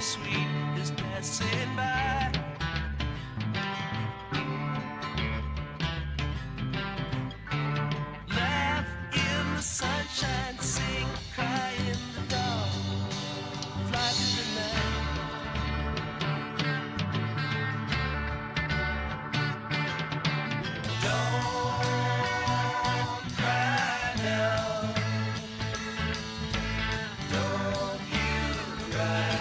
sweet is passing by. Laugh in the sunshine, sing, cry in the dark, fly through the night. Don't cry now. Don't you cry.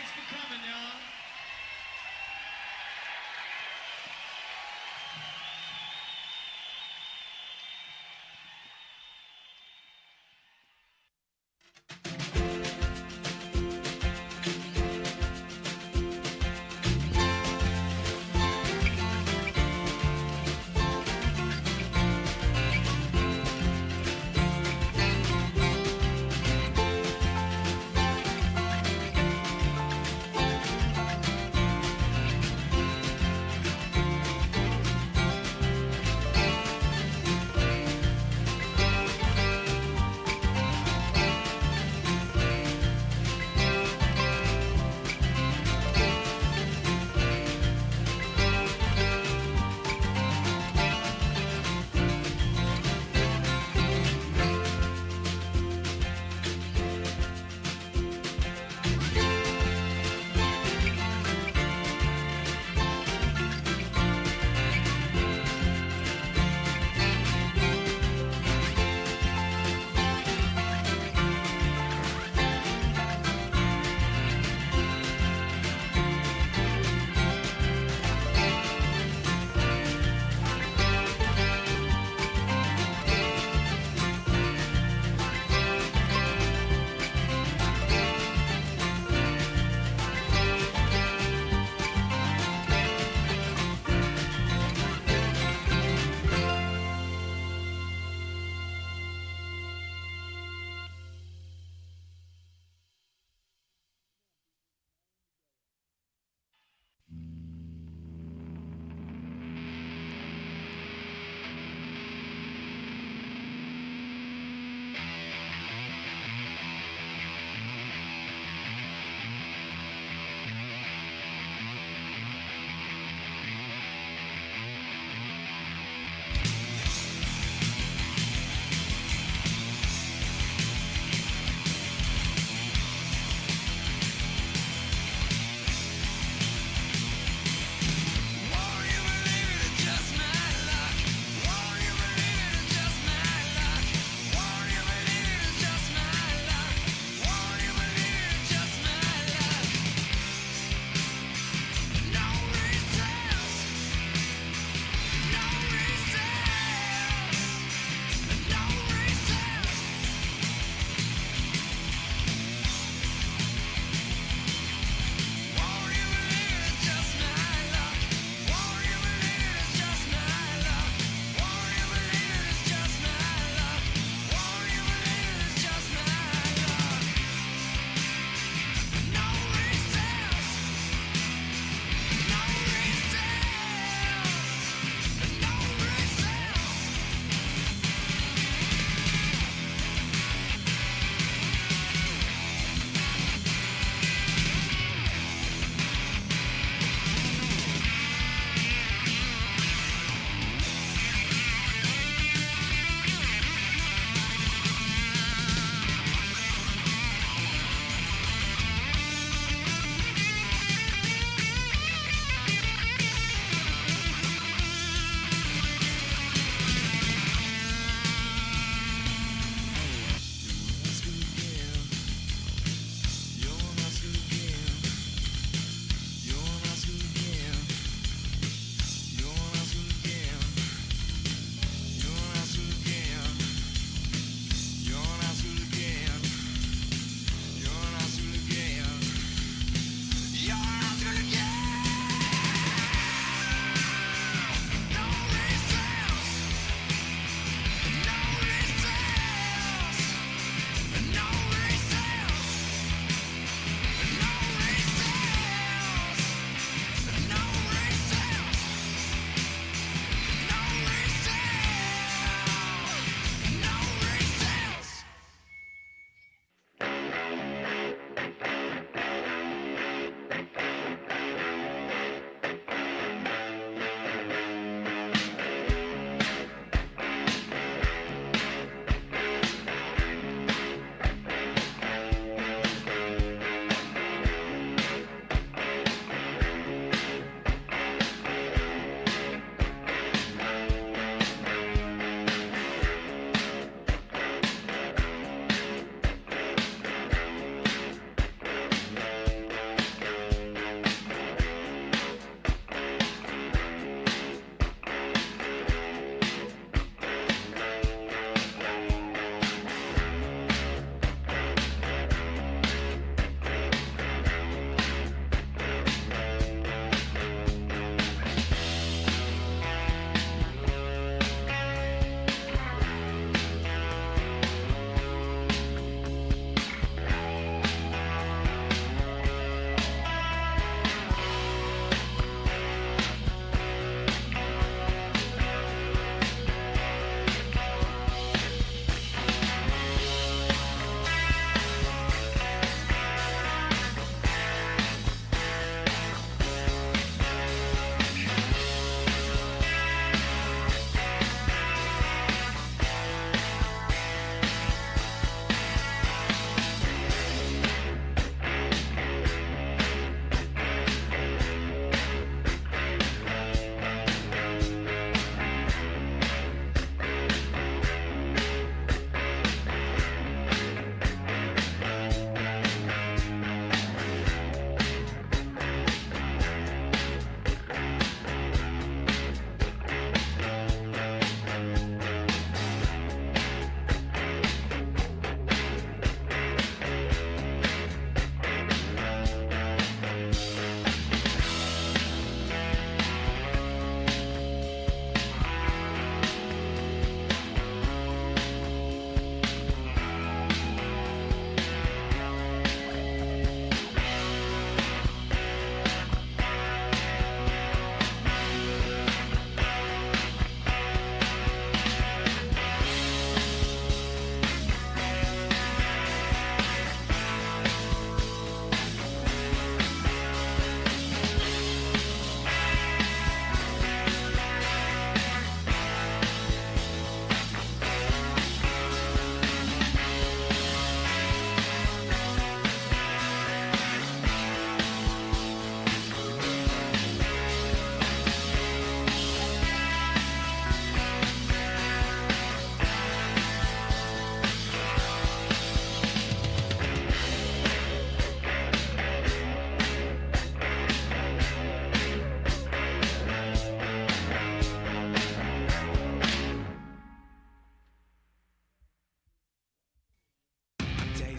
Thanks for coming, y'all.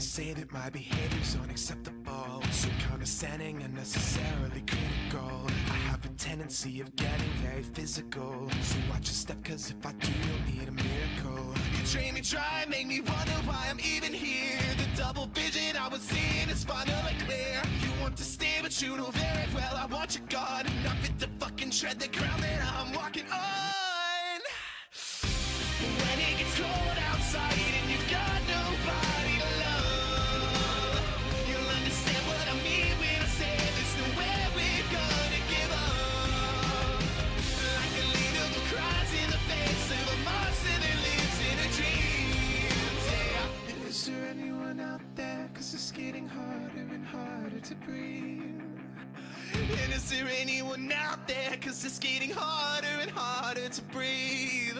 say that my behavior's unacceptable, so condescending, unnecessarily critical. I have a tendency of getting very physical, so watch your step, cause if I do, you'll need a miracle. You train me dry, make me wonder why I'm even here. The double vision I was seeing is finally clear. You want to stay, but you know very well I want you gone, and I fit to fucking tread the ground that I'm walking on. When it gets cold outside and you've got nobody to love, you'll understand what I mean when I say there's nowhere we're gonna give up. Like a leader who cries in the face of a monster that lives in her dreams, yeah. Is there anyone out there? Cause it's getting harder and harder to breathe. And is there anyone out there? Cause it's getting harder and harder to breathe.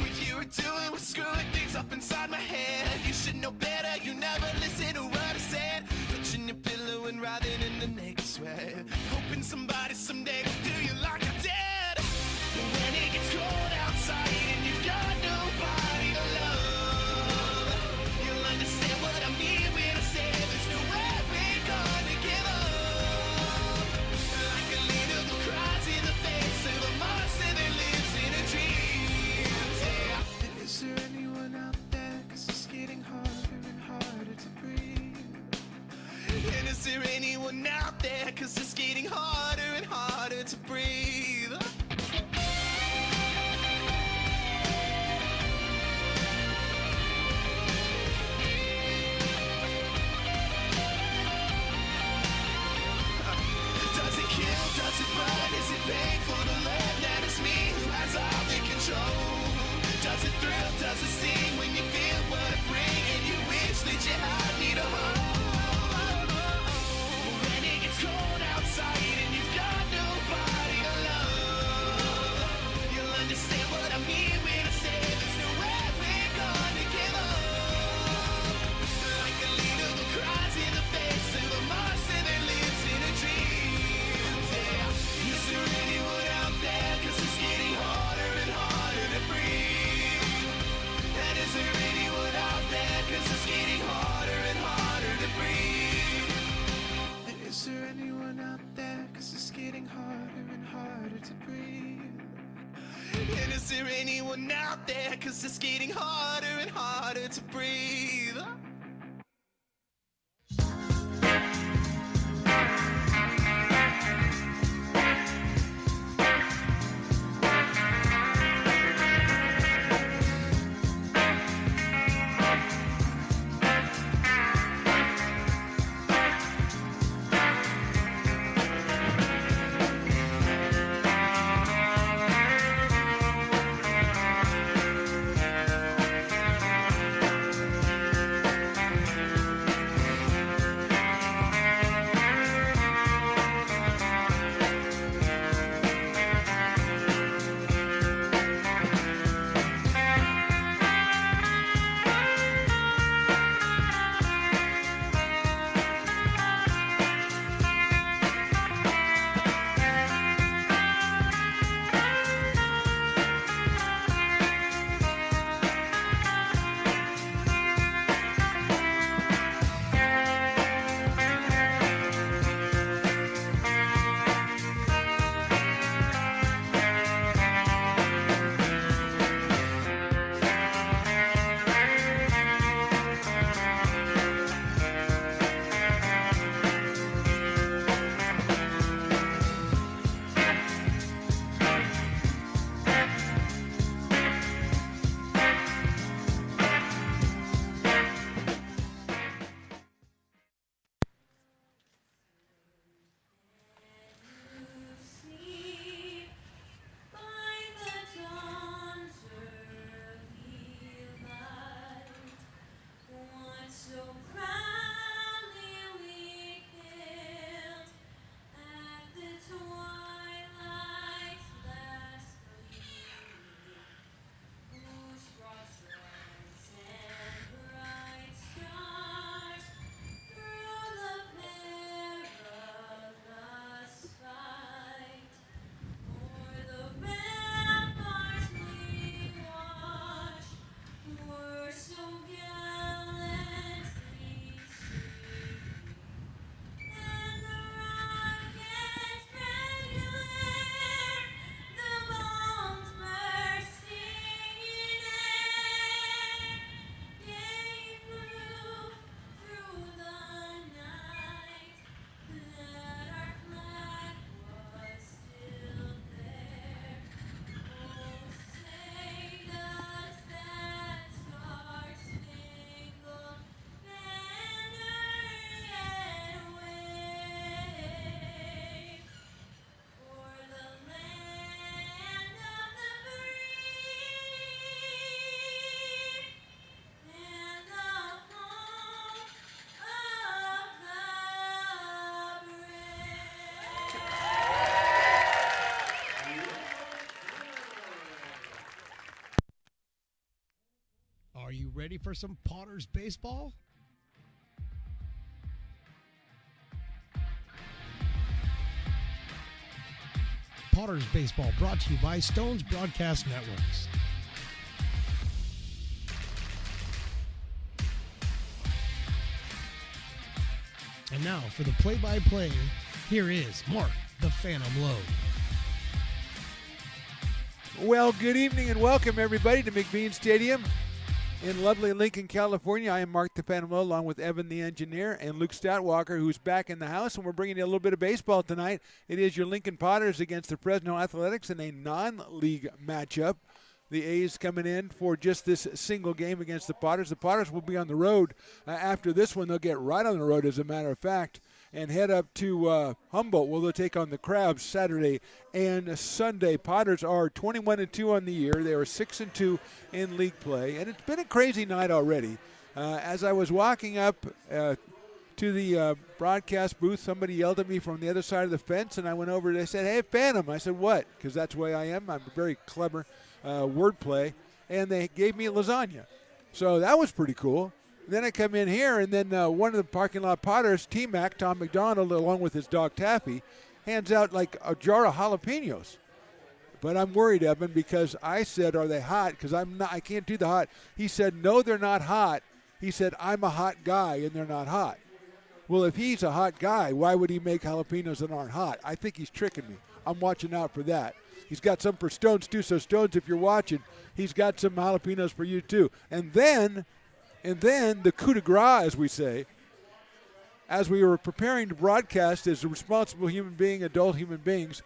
What you were doing was screwing things up inside my head. You should know better, you never listen to what I said. Touching your pillow and writhing in the naked sweat, hoping somebody someday will do you like I did. When it gets cold outside and you've got nobody to love, you'll understand what I mean when I say there's nowhere we're gonna give up. Like a leader who cries in the face of a monster that lives in a dream. Is there anyone out there? Cause it's getting harder and harder to breathe. And is there anyone out there? Cause it's getting harder and harder to breathe. Does it kill? Does it burn? Is it painful to learn that it's me who has all the control? Does it thrill? Does it sting when you feel what I bring and you wish that you had me to hold? When it gets cold outside and you've got nobody to love, you'll understand what I mean when I say there's nowhere we're gonna give up. Like a leader who cries in the face of a monster that lives in a dream, yeah. Is there anyone out there? Cause it's getting harder and harder to breathe. And is there anyone out there? Cause it's getting harder and harder to breathe. And is there anyone out there? Cause it's getting harder and harder to breathe. And is there anyone out there? Cause it's getting harder and harder to breathe. Ready for some Potters baseball? Potters baseball brought to you by Stones Broadcast Networks. And now for the play-by-play, here is Mark the Phantom Lowe. Well, good evening and welcome everybody to McBean Stadium in lovely Lincoln, California. I am Mark the Phantom Lowe along with Evan the Engineer and Luke Stoutwalker, who's back in the house, and we're bringing you a little bit of baseball tonight. It is your Lincoln Potters against the Fresno Athletics in a non-league matchup. The A's coming in for just this single game against the Potters. The Potters will be on the road after this one. They'll get right on the road, as a matter of fact, and head up to Humboldt, where they'll take on the Crabs Saturday and Sunday. Potters are 21-2 on the year. They are 6-2 in league play, and it's been a crazy night already. As I was walking up to the broadcast booth, somebody yelled at me from the other side of the fence, and I went over and they said, "Hey, Phantom." I said, "What?" Because that's the way I am. I'm very clever. Wordplay, and they gave me lasagna. So that was pretty cool. Then I come in here, and then one of the parking lot Potters, T-Mac, Tom McDonald, along with his dog Taffy, hands out like a jar of jalapenos. But I'm worried, Evan, because I said, "Are they hot?" Because I can't do the hot. He said, "No, they're not hot." He said, "I'm a hot guy, and they're not hot." Well, if he's a hot guy, why would he make jalapenos that aren't hot? I think he's tricking me. I'm watching out for that. He's got some for Stones, too. So, Stones, if you're watching, he's got some jalapenos for you, too. And then the coup de grace, as we say, as we were preparing to broadcast as a responsible human being, adult human beings,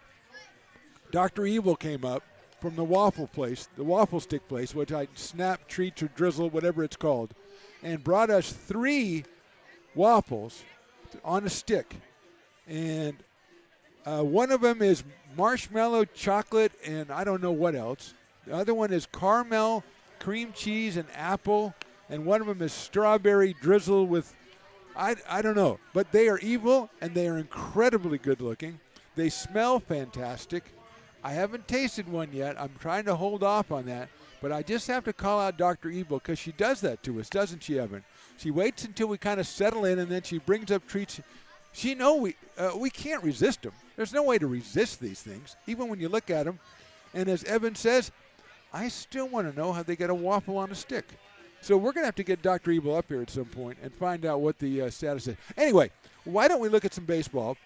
Dr. Evil came up from the waffle place, the waffle stick place, which I snap, treats, or drizzle, whatever it's called, and brought us 3 waffles on a stick. And one of them is marshmallow, chocolate, and I don't know what else. The other one is caramel, cream cheese, and apple. And one of them is strawberry drizzle with, I don't know. But they are evil, and they are incredibly good looking. They smell fantastic. I haven't tasted one yet. I'm trying to hold off on that. But I just have to call out Dr. Evil because she does that to us, doesn't she, Evan? She waits until we kind of settle in, and then she brings up treats. She knows we can't resist them. There's no way to resist these things, even when you look at them. And as Evan says, I still want to know how they get a waffle on a stick. So we're going to have to get Dr. Evil up here at some point and find out what the status is. Anyway, why don't we look at some baseball?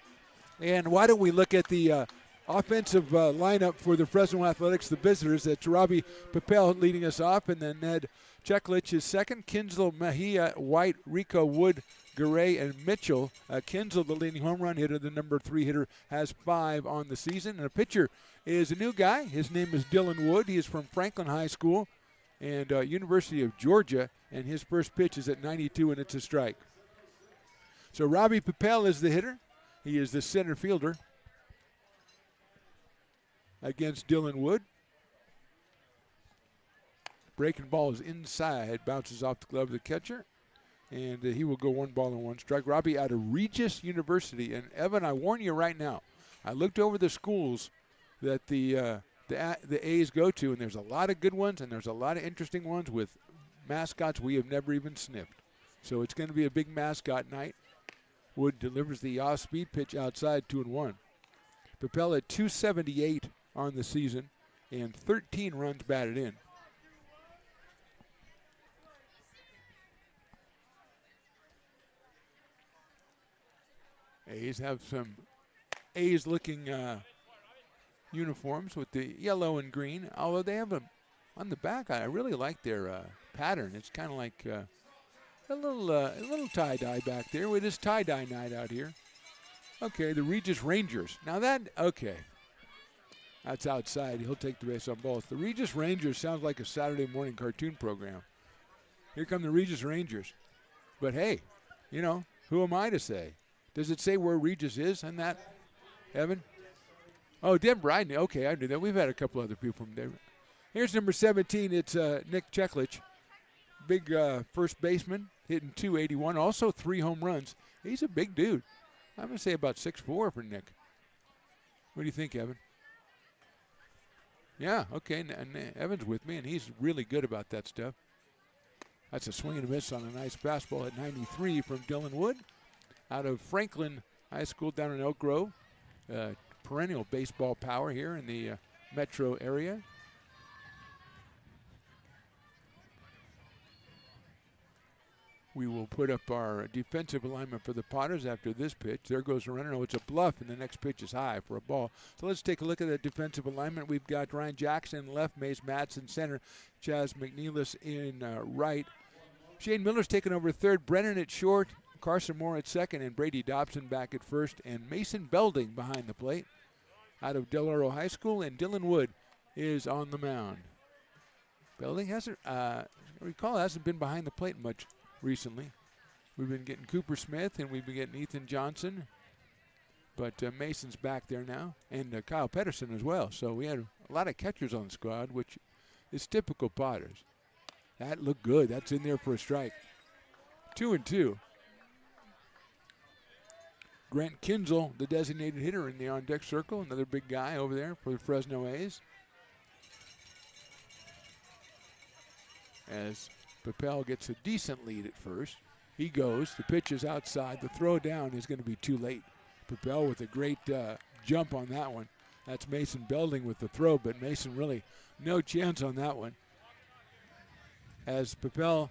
And why don't we look at the offensive lineup for the Fresno Athletics, the visitors. That's Robbie Papel leading us off, and then Ned Cheklich is second. Kinsel, Mejia, White, Rico, Wood, Garay, and Mitchell. Kinsel, the leading home run hitter, the number 3 hitter, has 5 on the season. And a pitcher is a new guy. His name is Dylan Wood. He is from Franklin High School and University of Georgia, and his first pitch is at 92, and it's a strike. So Robbie Papel is the hitter. He is the center fielder against Dylan Wood. Breaking ball is inside, bounces off the glove of the catcher, and he will go 1 ball and 1 strike. Robbie out of Regis University, and Evan, I warn you right now, I looked over the schools that the A's go to, and there's a lot of good ones, and there's a lot of interesting ones with mascots we have never even sniffed. So it's going to be a big mascot night. Wood delivers the off-speed pitch outside, 2-1. Papel at 278 on the season, and 13 runs batted in. A's have some A's-looking uniforms with the yellow and green, although they have on the back. I really like their pattern. It's kind of like a little tie-dye back there. It is tie-dye night out here. Okay, the Regis Rangers. Now okay. That's outside. He'll take the base on both. The Regis Rangers sounds like a Saturday morning cartoon program. Here come the Regis Rangers. But hey, who am I to say? Does it say where Regis is on that, Evan? Oh, Denver. Okay, I knew that. We've had a couple other people from Denver. Here's number 17. It's Nick Cheklich. Big first baseman, hitting .281. Also 3 home runs. He's a big dude. I'm going to say about 6'4" for Nick. What do you think, Evan? Yeah, okay. And Evan's with me, and he's really good about that stuff. That's a swing and a miss on a nice fastball at 93 from Dylan Wood out of Franklin High School down in Elk Grove. Perennial baseball power here in the metro area. We will put up our defensive alignment for the Potters after this pitch. There goes the runner. Oh, it's a bluff, and the next pitch is high for a ball. So let's take a look at the defensive alignment. We've got Ryan Jackson in left, Mace Madsen center, Chaz McNeilis in right. Shane Miller's taking over third, Brennan at short, Carson Moore at second, and Brady Dobson back at first, and Mason Belding behind the plate out of Del Oro High School, and Dylan Wood is on the mound. Belding hasn't, I recall, hasn't been behind the plate much recently. We've been getting Cooper Smith, and we've been getting Ethan Johnson, but Mason's back there now, and Kyle Pedersen as well. So we had a lot of catchers on the squad, which is typical Potters. That looked good. That's in there for a strike. 2-2. Grant Kinzel, the designated hitter in the on-deck circle, another big guy over there for the Fresno A's. As Papel gets a decent lead at first. He goes. The pitch is outside. The throw down is going to be too late. Papel with a great jump on that one. That's Mason Belding with the throw, but Mason really no chance on that one. As Papel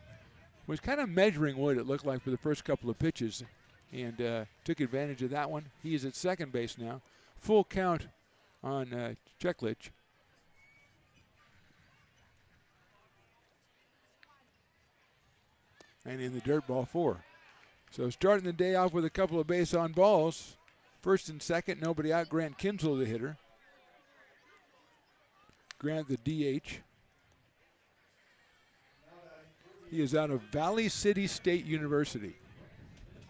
was kind of measuring Wood, it looked like, for the first couple of pitches, and took advantage of that one. He is at second base now. Full count on Cheklich. And in the dirt, ball 4. So starting the day off with a couple of base on balls. First and second, nobody out. Grant Kinzel, the hitter. Grant, the DH. He is out of Valley City State University.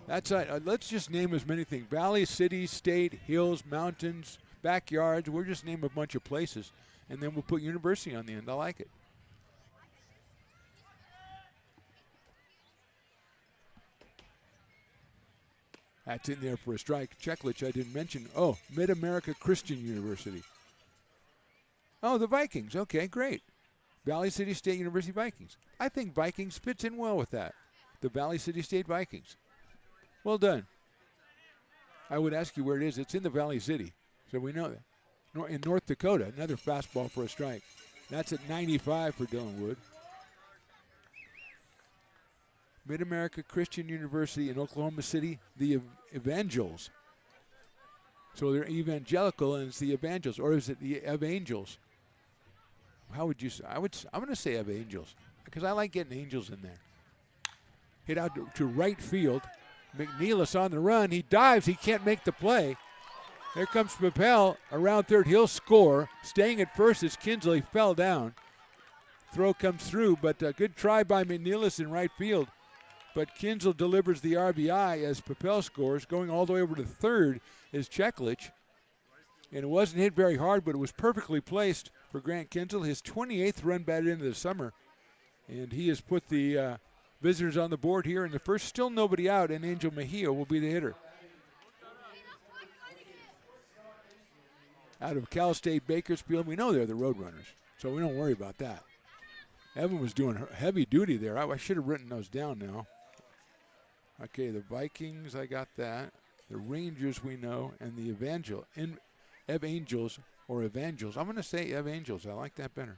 That's let's just name as many things. Valley City, State, hills, mountains, backyards. We'll just name a bunch of places, and then we'll put university on the end. I like it. That's in there for a strike. Cheklich, I didn't mention. Oh, Mid-America Christian University. Oh, the Vikings. Okay, great. Valley City State University Vikings. I think Vikings fits in well with that. The Valley City State Vikings. Well done. I would ask you where it is. It's in the Valley City, so we know that. In North Dakota, another fastball for a strike. That's at 95 for Dylan Wood. Mid-America Christian University in Oklahoma City, the Evangels. So they're evangelical, and it's the Evangels, or is it the Evangels? How would you say? I'm going to say Evangels because I like getting angels in there. Hit out to right field. McNeilis on the run. He dives. He can't make the play. There comes Papel around third. He'll score. Staying at first is Kinzel. He fell down. Throw comes through, but a good try by McNeilis in right field. But Kinzel delivers the RBI as Papel scores. Going all the way over to third is Cheklich. And it wasn't hit very hard, but it was perfectly placed for Grant Kinzel. His 28th run batted into the summer. And he has put the visitors on the board here in the first. Still nobody out, and Angel Mejia will be the hitter. Out of Cal State Bakersfield, we know they're the Roadrunners, so we don't worry about that. Evan was doing heavy duty there. I should have written those down now. Okay, the Vikings, I got that. The Rangers we know, and the Evangels or Evangels. I'm going to say Evangels. I like that better.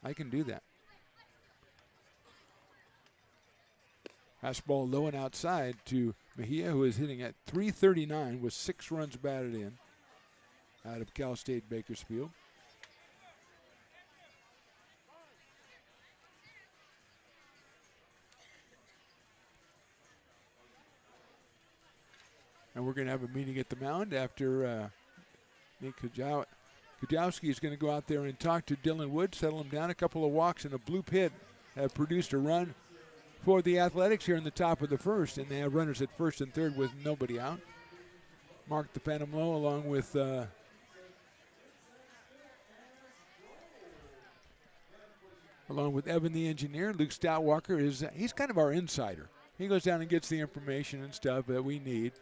I can do that. Fastball low and outside to Mejia, who is hitting at .339 with 6 runs batted in out of Cal State Bakersfield. And we're going to have a meeting at the mound after Nick Kujawski is going to go out there and talk to Dylan Wood, settle him down. A couple of walks and a blue pit have produced a run for the Athletics here in the top of the first, and they have runners at first and third with nobody out. Mark the Phantom Low along with Evan the engineer. Luke Stoutwalker he's kind of our insider. He goes down and gets the information and stuff that we need.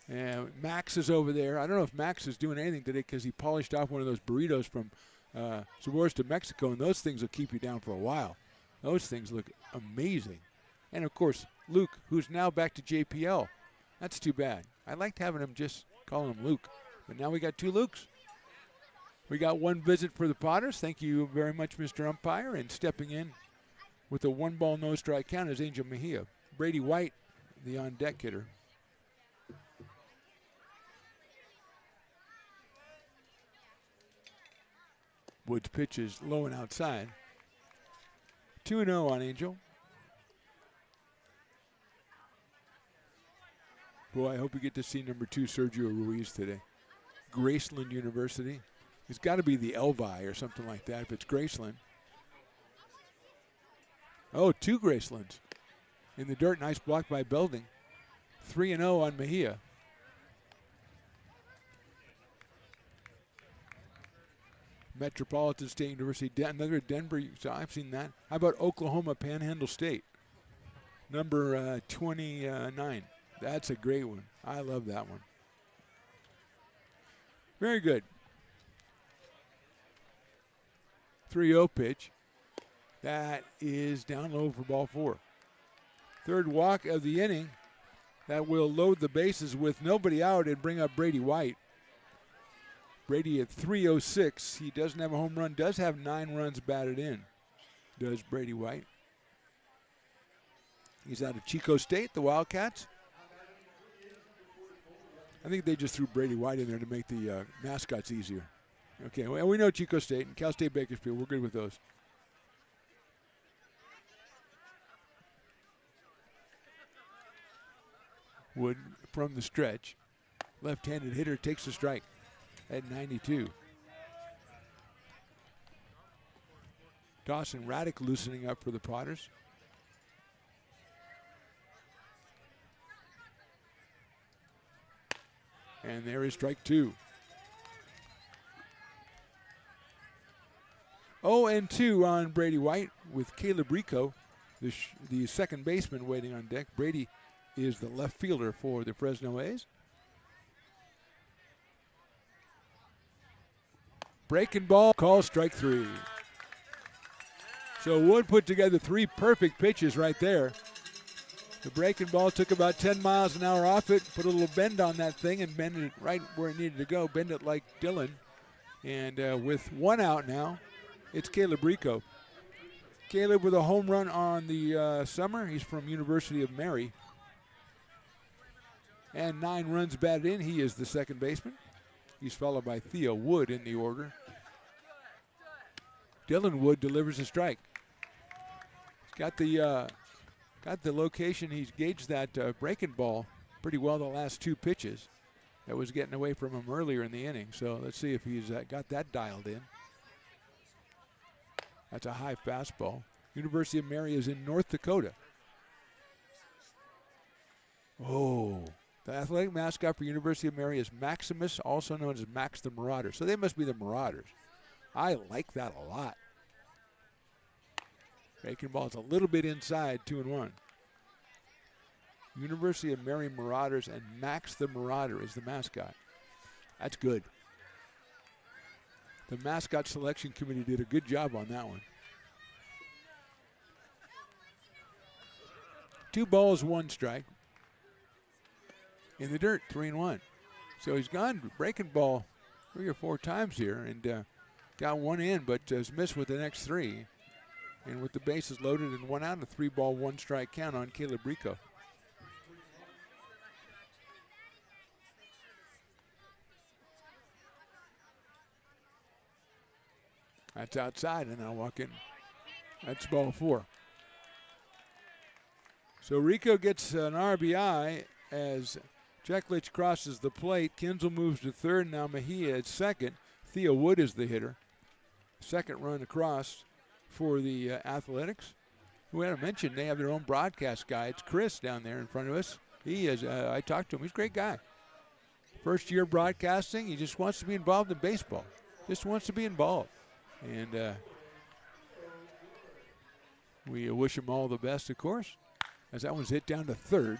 And Max is over there. I don't know if Max is doing anything today because he polished off one of those burritos from Sabores to Mexico, and those things will keep you down for a while. Those things look amazing. And, of course, Luke, who's now back to JPL. That's too bad. I liked having him just calling him Luke. But now we got 2 Lukes. We got 1 visit for the Potters. Thank you very much, Mr. Umpire. And stepping in with a 1-ball, no strike count is Angel Mejia. Brady White, the on-deck hitter. Woods pitches low and outside. 2-0 on Angel. Boy, I hope we get to see number 2 Sergio Ruiz today. Graceland University. It's got to be the Elvi or something like that if it's Graceland. Oh, 2 Gracelands. In the dirt, nice block by Belding. 3-0 on Mejia. Metropolitan State University, another Denver, so I've seen that. How about Oklahoma Panhandle State? Number 29. That's a great one. I love that one. Very good. 3-0 pitch. That is down low for ball 4. Third walk of the inning. That will load the bases with nobody out and bring up Brady White. Brady at 306. He doesn't have a home run, does have 9 runs batted in, does Brady White. He's out of Chico State, the Wildcats. I think they just threw Brady White in there to make the mascots easier. Okay, well, we know Chico State and Cal State Bakersfield. We're good with those. Wood from the stretch. Left-handed hitter takes the strike at 92. Dawson Raddick loosening up for the Potters. And there is strike 2. 0-2 on Brady White with Caleb Rico, the second baseman, waiting on deck. Brady is the left fielder for the Fresno A's. Breaking ball, call strike 3. So Wood put together 3 perfect pitches right there. The breaking ball took about 10 miles an hour off it, put a little bend on that thing and bend it right where it needed to go, bend it like Dylan. And with 1 out now, it's Caleb Rico. Caleb with a home run on the summer. He's from University of Mary. And 9 runs batted in. He is the second baseman. He's followed by Theo Wood in the order. Dylan Wood delivers a strike. He's got the location. He's gauged that breaking ball pretty well the last 2 pitches. That was getting away from him earlier in the inning. So let's see if he's got that dialed in. That's a high fastball. University of Mary is in North Dakota. Oh, the athletic mascot for University of Mary is Maximus, also known as Max the Marauder. So they must be the Marauders. I like that a lot. Breaking ball's a little bit inside, 2-1. University of Mary Marauders and Max the Marauder is the mascot. That's good. The mascot selection committee did a good job on that one. 2 balls, 1 strike. In the dirt, 3-1. So he's gone breaking ball 3 or 4 times here and got 1 in, but has missed with the next 3. And with the bases loaded and 1 out, a 3-ball, 1 strike count on Caleb Rico. That's outside, and I'll walk in. That's ball 4. So Rico gets an RBI as Jeklich crosses the plate. Kinzel moves to third. Now Mejia at second. Theo Wood is the hitter. Second run across for the Athletics. We had to mention they have their own broadcast guy. It's Chris down there in front of us. He is. I talked to him. He's a great guy. First year broadcasting. He just wants to be involved in baseball. Just wants to be involved. And we wish him all the best, of course, as that one's hit down to third.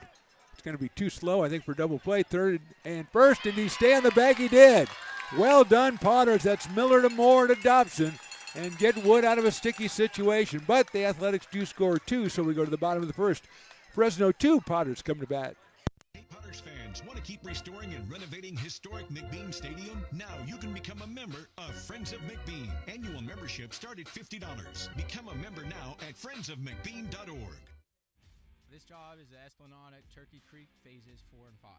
It's going to be too slow, I think, for double play. Third and first, and he stay on the bag. He did. Well done, Potters. That's Miller to Moore to Dobson. and get Wood out of a sticky situation. But the Athletics do score 2, so we go to the bottom of the first. Fresno 2, Potters come to bat. Hey, Potters fans, want to keep restoring and renovating historic McBean Stadium? Now you can become a member of Friends of McBean. Annual membership start at $50. Become a member now at friendsofmcbean.org. This job is the Esplanade at Turkey Creek phases 4 and 5.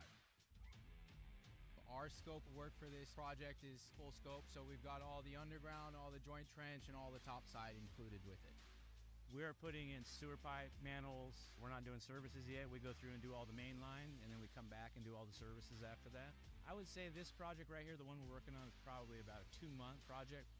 Our scope of work for this project is full scope, so we've got all the underground, all the joint trench, and all the topside included with it. We're putting in sewer pipe, manholes. We're not doing services yet. We go through and do all the main line, and then we come back and do all the services after that. I would say this project right here, the one we're working on, is probably about a 2-month project.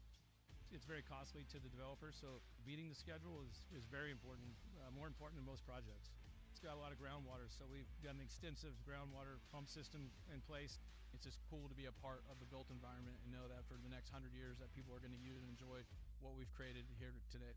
It's very costly to the developer, so beating the schedule is very important, more important than most projects. It's got a lot of groundwater, so we've got an extensive groundwater pump system in place. It's just cool to be a part of the built environment and know that for the next 100 years that people are going to use and enjoy what we've created here today.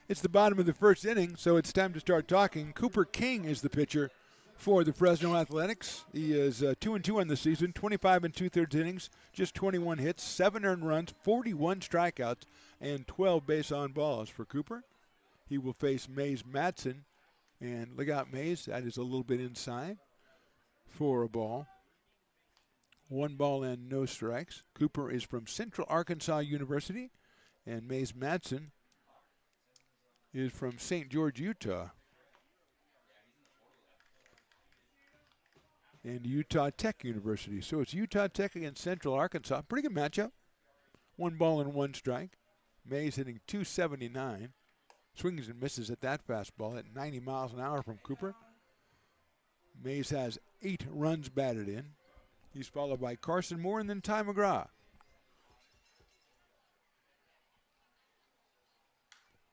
It's the bottom of the first inning, so it's time to start talking. Cooper King is the pitcher for the Fresno Athletics. He is 2-2 on the season, 25 2/3 innings, just 21 hits, 7 earned runs, 41 strikeouts, and 12 base on balls for Cooper. He will face Mays Matson, and look out, Mays. That is a little bit inside for a ball. 1 ball and no strikes. Cooper is from Central Arkansas University, and Mays Matson is from St. George, Utah. And Utah Tech University. So it's Utah Tech against Central Arkansas. Pretty good matchup. 1 ball and 1 strike. Mays hitting .279. Swings and misses at that fastball at 90 miles an hour from Cooper. Mays has 8 runs batted in. He's followed by Carson Moore and then Ty McGraw.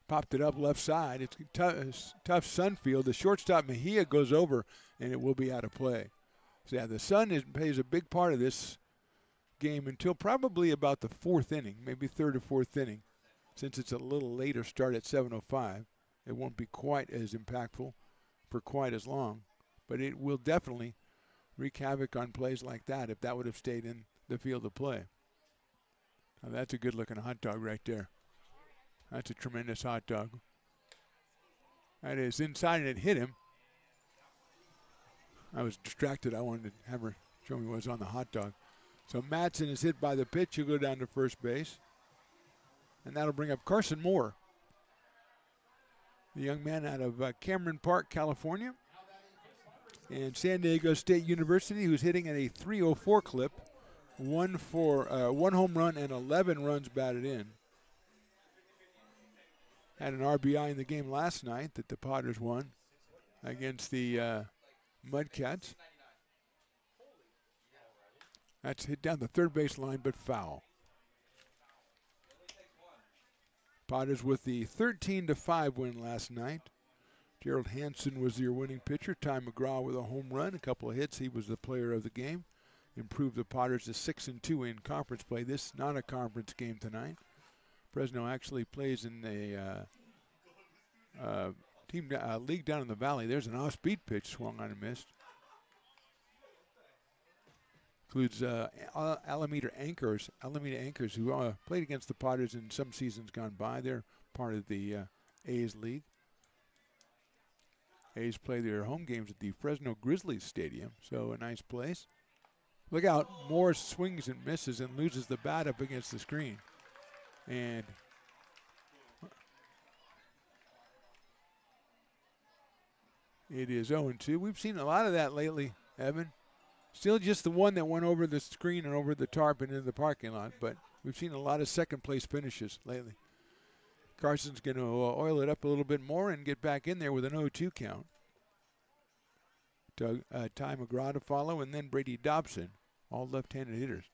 Popped it up left side. It's tough sun field. The shortstop Mejia goes over, and it will be out of play. So, yeah, the sun plays a big part of this game until probably about the 4th inning, maybe 3rd or 4th inning. Since it's a little later start at 7:05, it won't be quite as impactful for quite as long. But it will definitely wreak havoc on plays like that if that would have stayed in the field of play. Now, that's a good-looking hot dog right there. That's a tremendous hot dog. That is inside, and it hit him. I was distracted. I wanted to have her show me what was on the hot dog. So Matson is hit by the pitch. He'll go down to first base. And that'll bring up Carson Moore, the young man out of Cameron Park, California. And San Diego State University, who's hitting at a .304 clip. 1 home run and 11 runs batted in. Had an RBI in the game last night that the Potters won against the Mudcats. That's hit down the third base line, but foul. Potters with the 13-5 win last night. Gerald Hansen was your winning pitcher. Ty McGraw with a home run, a couple of hits. He was the player of the game. Improved the Potters to 6-2 in conference play. This is not a conference game tonight. Fresno actually plays in a team league down in the valley. There's an off-speed pitch swung on and missed. Includes Alameda Anchors who played against the Potters in some seasons gone by. They're part of the A's league. A's play their home games at the Fresno Grizzlies Stadium, so a nice place. Look out, Moore swings and misses and loses the bat up against the screen. And it is 0-2. We've seen a lot of that lately, Evan. Still just the one that went over the screen and over the tarp and into the parking lot, but we've seen a lot of second-place finishes lately. Carson's going to oil it up a little bit more and get back in there with an 0-2 count. Ty McGraw to follow, and then Brady Dobson, all left-handed hitters.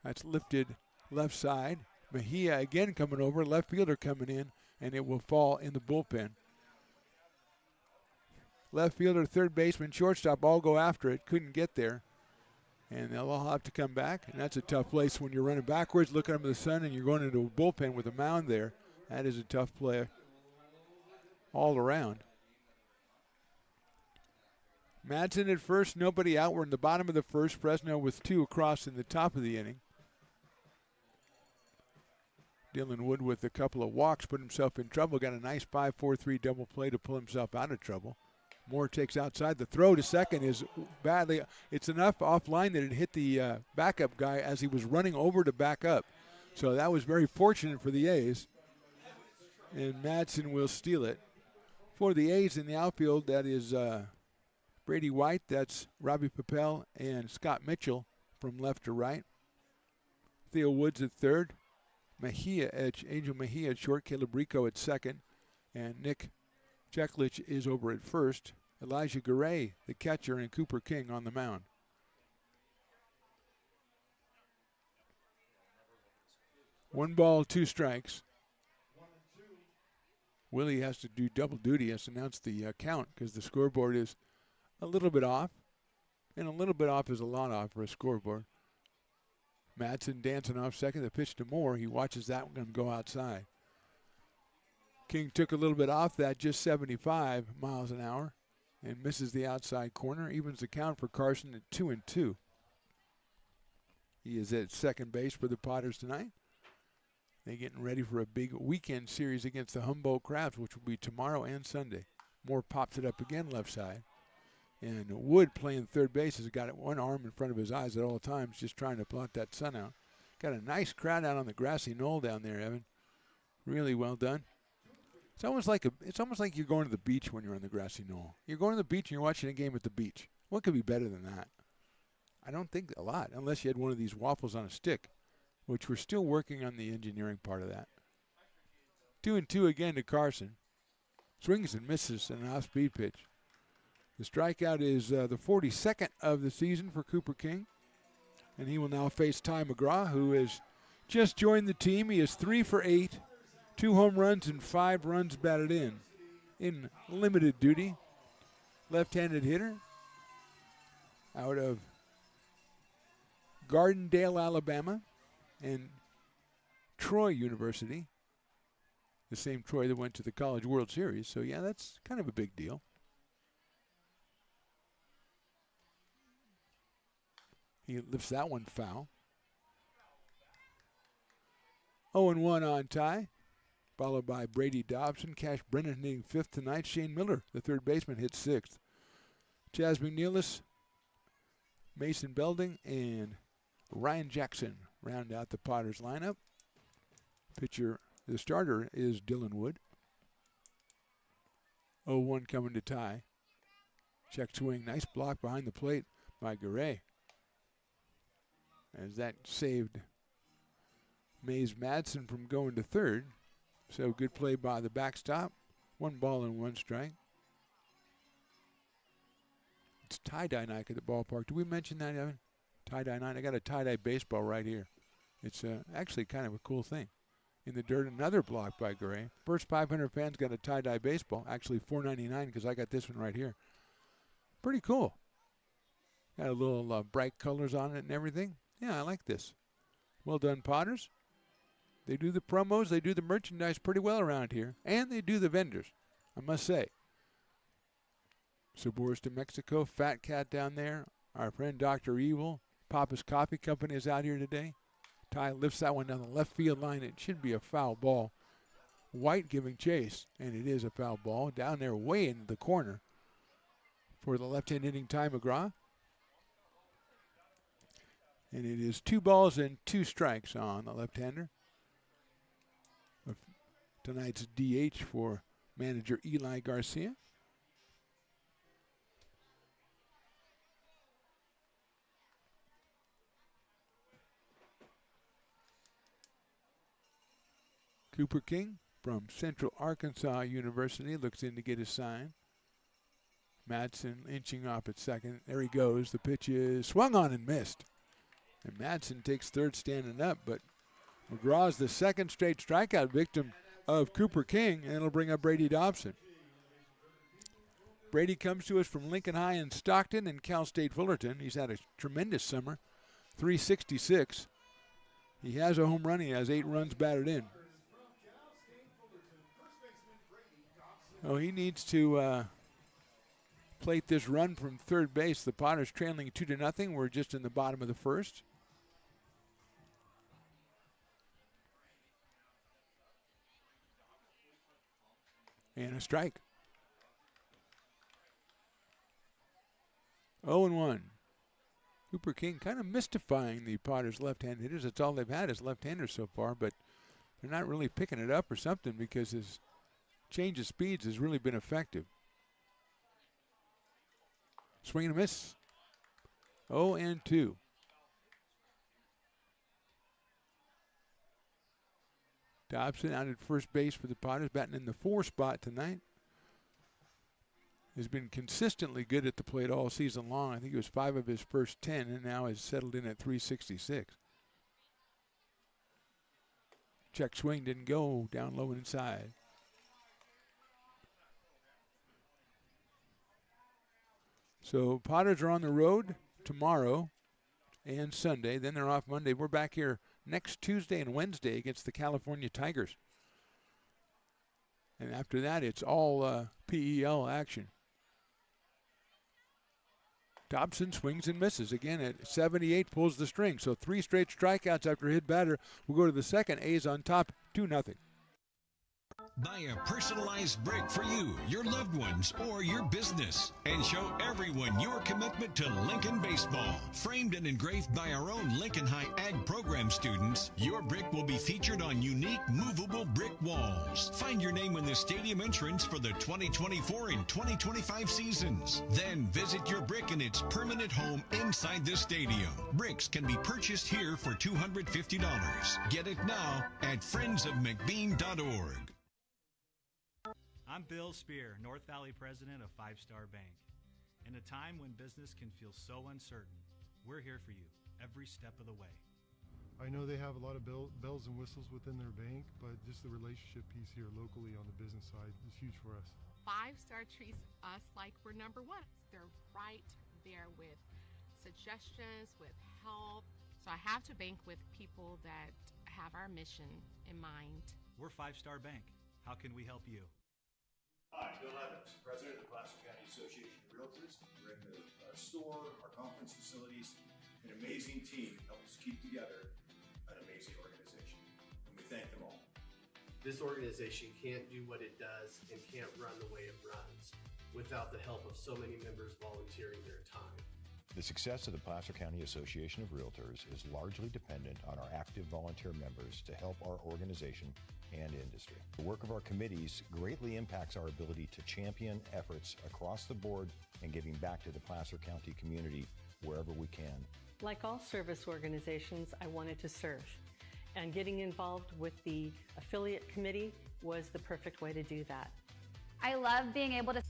That's lifted left side. Mejia again coming over, left fielder coming in, and it will fall in the bullpen. Left fielder, third baseman, shortstop all go after it. Couldn't get there. And they'll all have to come back. And that's a tough place when you're running backwards, looking up at the sun, and you're going into a bullpen with a mound there. That is a tough play all around. Madsen at first, nobody out. We're in the bottom of the first. Fresno with 2 across in the top of the inning. Dylan Wood with a couple of walks put himself in trouble. Got a nice 5-4-3 double play to pull himself out of trouble. Moore takes outside. The throw to second is badly. It's enough offline that it hit the backup guy as he was running over to back up. So that was very fortunate for the A's. And Madsen will steal it. For the A's in the outfield, that is Brady White. That's Robbie Papel and Scott Mitchell from left to right. Theo Woods at third. Angel Mejia at short. Caleb Rico at second. And Nick Jeklich is over at first. Elijah Garay, the catcher, and Cooper King on the mound. One ball, 2 strikes. Willie has to do double duty. He has to announce the count because the scoreboard is a little bit off. And a little bit off is a lot off for a scoreboard. Madsen dancing off second. The pitch to Moore. He watches that one go outside. King took a little bit off that, just 75 miles an hour, and misses the outside corner. Evens the count for Carson at 2-2. He is at second base for the Potters tonight. They're getting ready for a big weekend series against the Humboldt Crabs, which will be tomorrow and Sunday. Moore pops it up again left side. And Wood playing third base has got one arm in front of his eyes at all times, just trying to blot that sun out. Got a nice crowd out on the grassy knoll down there, Evan. Really well done. It's almost like you're going to the beach when you're on the grassy knoll. You're going to the beach and you're watching a game at the beach. What could be better than that? I don't think a lot, unless you had one of these waffles on a stick, which we're still working on the engineering part of that. 2-2 again to Carson. Swings and misses an off-speed pitch. The strikeout is the 42nd of the season for Cooper King. And he will now face Ty McGraw, who has just joined the team. He is 3 for 8. 2 home runs and 5 runs batted in limited duty. Left-handed hitter out of Gardendale, Alabama, and Troy University, the same Troy that went to the College World Series. So, yeah, that's kind of a big deal. He lifts that one foul. 0-1 on Ty, followed by Brady Dobson. Cash Brennan hitting 5th tonight. Shane Miller, the third baseman, hits 6th. Chaz McNeilis, Mason Belding, and Ryan Jackson round out the Potters lineup. The starter is Dylan Wood. 0-1 coming to Ty. Check swing, nice block behind the plate by Garay. As that saved Mays Madsen from going to third. So good play by the backstop. 1 ball and 1 strike. It's tie-dye night at the ballpark. Did we mention that, Evan? Tie-dye night. I got a tie-dye baseball right here. It's actually kind of a cool thing. In the dirt, another block by Garay. First 500 fans got a tie-dye baseball. Actually $4.99 because I got this one right here. Pretty cool. Got a little bright colors on it and everything. Yeah, I like this. Well done, Potters. They do the promos, they do the merchandise pretty well around here, and they do the vendors. I must say. Sabores to Mexico, Fat Cat down there. Our friend Dr. Evil, Papa's Coffee Company is out here today. Ty lifts that one down the left field line. It should be a foul ball. White giving chase, and it is a foul ball down there way in the corner for the left-hand hitting Ty McGraw. And it is 2 balls and 2 strikes on the left-hander. Tonight's DH for manager Eli Garcia. Cooper King from Central Arkansas University looks in to get his sign. Madsen inching off at second. There he goes. The pitch is swung on and missed. And Madsen takes third standing up, but McGraw's the second straight strikeout victim of Cooper King, and it'll bring up Brady Dobson. Brady comes to us from Lincoln High in Stockton and Cal State Fullerton. He's had a tremendous summer, 366. He has a home run. He has 8 runs batted in. Oh, he needs to plate this run from third base. The Potters trailing 2-0. We're just in the bottom of the first. And a strike. 0-1. Cooper King kind of mystifying the Potters left-hand hitters. That's all they've had is left-handers so far, but they're not really picking it up or something because his change of speeds has really been effective. Swing and a miss. 0-2. Dobson out at first base for the Potters, batting in the 4 spot tonight. Has been consistently good at the plate all season long. I think it was 5 of his first 10, and now has settled in at 366. Check swing didn't go, down low and inside. So Potters are on the road tomorrow and Sunday. Then they're off Monday. We're back here next Tuesday and Wednesday against the California Tigers. And after that, it's all PEL action. Dobson swings and misses. Again, at 78, pulls the string. So 3 straight strikeouts after a hit batter. We'll go to the second. A's on top, 2-0. Buy a personalized brick for you, your loved ones, or your business, and show everyone your commitment to Lincoln baseball. Framed and engraved by our own Lincoln High Ag program students, your brick will be featured on unique movable brick walls. Find your name in the stadium entrance for the 2024 and 2025 seasons. Then visit your brick in its permanent home inside the stadium. Bricks can be purchased here for $250. Get it now at friendsofmcbean.org. I'm Bill Spear, North Valley president of 5 Star Bank. In a time when business can feel so uncertain, we're here for you every step of the way. I know they have a lot of bells and whistles within their bank, but just the relationship piece here locally on the business side is huge for us. 5 Star treats us like we're number 1. They're right there with suggestions, with help. So I have to bank with people that have our mission in mind. We're 5 Star Bank. How can we help you? Hi, Bill Evans, President of the Placer County Association of Realtors. We're in the store, our conference facilities, an amazing team helps keep together an amazing organization, and we thank them all. This organization can't do what it does and can't run the way it runs without the help of so many members volunteering their time. The success of the Placer County Association of Realtors is largely dependent on our active volunteer members to help our organization and industry. The work of our committees greatly impacts our ability to champion efforts across the board and giving back to the Placer County community wherever we can. Like all service organizations, I wanted to serve. And getting involved with the affiliate committee was the perfect way to do that. I love being able to...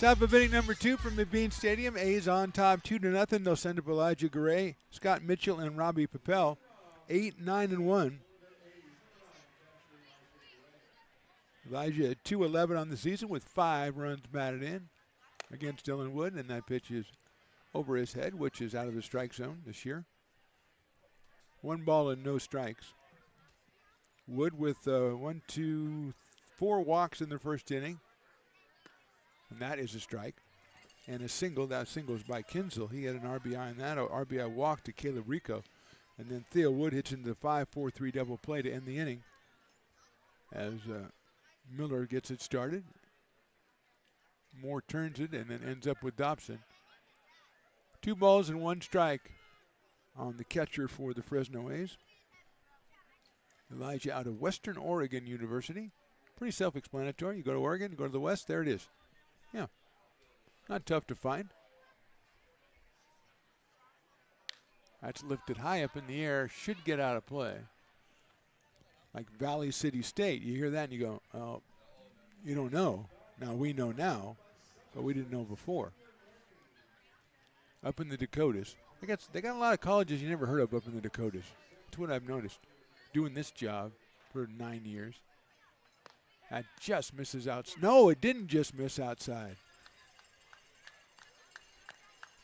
Top of inning number 2 from McBean Stadium. A's on top 2-0. They'll send up Elijah Garay, Scott Mitchell, and Robbie Papel. 8, 9, and 1. Elijah at 2-11 on the season with 5 runs batted in against Dylan Wood, and that pitch is over his head, which is out of the strike zone this year. 1 ball and no strikes. Wood with 1, 2, 4 walks in the first inning, and that is a strike. And a single, that single is by Kinsel. He had an RBI in that, RBI walk to Caleb Rico. And then Theo Wood hits into the 5-4-3 double play to end the inning as Miller gets it started. Moore turns it and then ends up with Dobson. 2 balls and 1 strike on the catcher for the Fresno A's. Elijah out of Western Oregon University. Pretty self-explanatory. You go to Oregon, you go to the West, there it is. Yeah, not tough to find. That's lifted high up in the air, should get out of play. Like Valley City State, you hear that and you go, oh, you don't know. Now we know now, but we didn't know before. Up in the Dakotas. They got a lot of colleges you never heard of up in the Dakotas. That's what I've noticed doing this job for 9 years. That just misses out. No, it didn't just miss outside.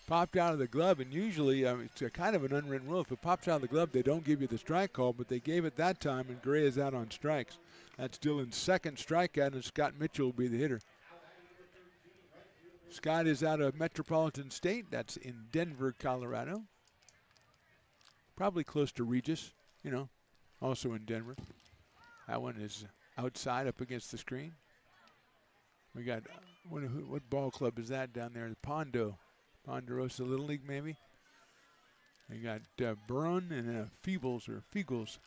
Popped out of the glove, and usually it's a kind of an unwritten rule. If it pops out of the glove, they don't give you the strike call, but they gave it that time, and Gray is out on strikes. That's Dylan's second strikeout, and Scott Mitchell will be the hitter. Scott is out of Metropolitan State. That's in Denver, Colorado. Probably close to Regis, also in Denver. That one is outside up against the screen. We got, what ball club is that down there? The Ponderosa Little League, maybe. They got Burn and Feebles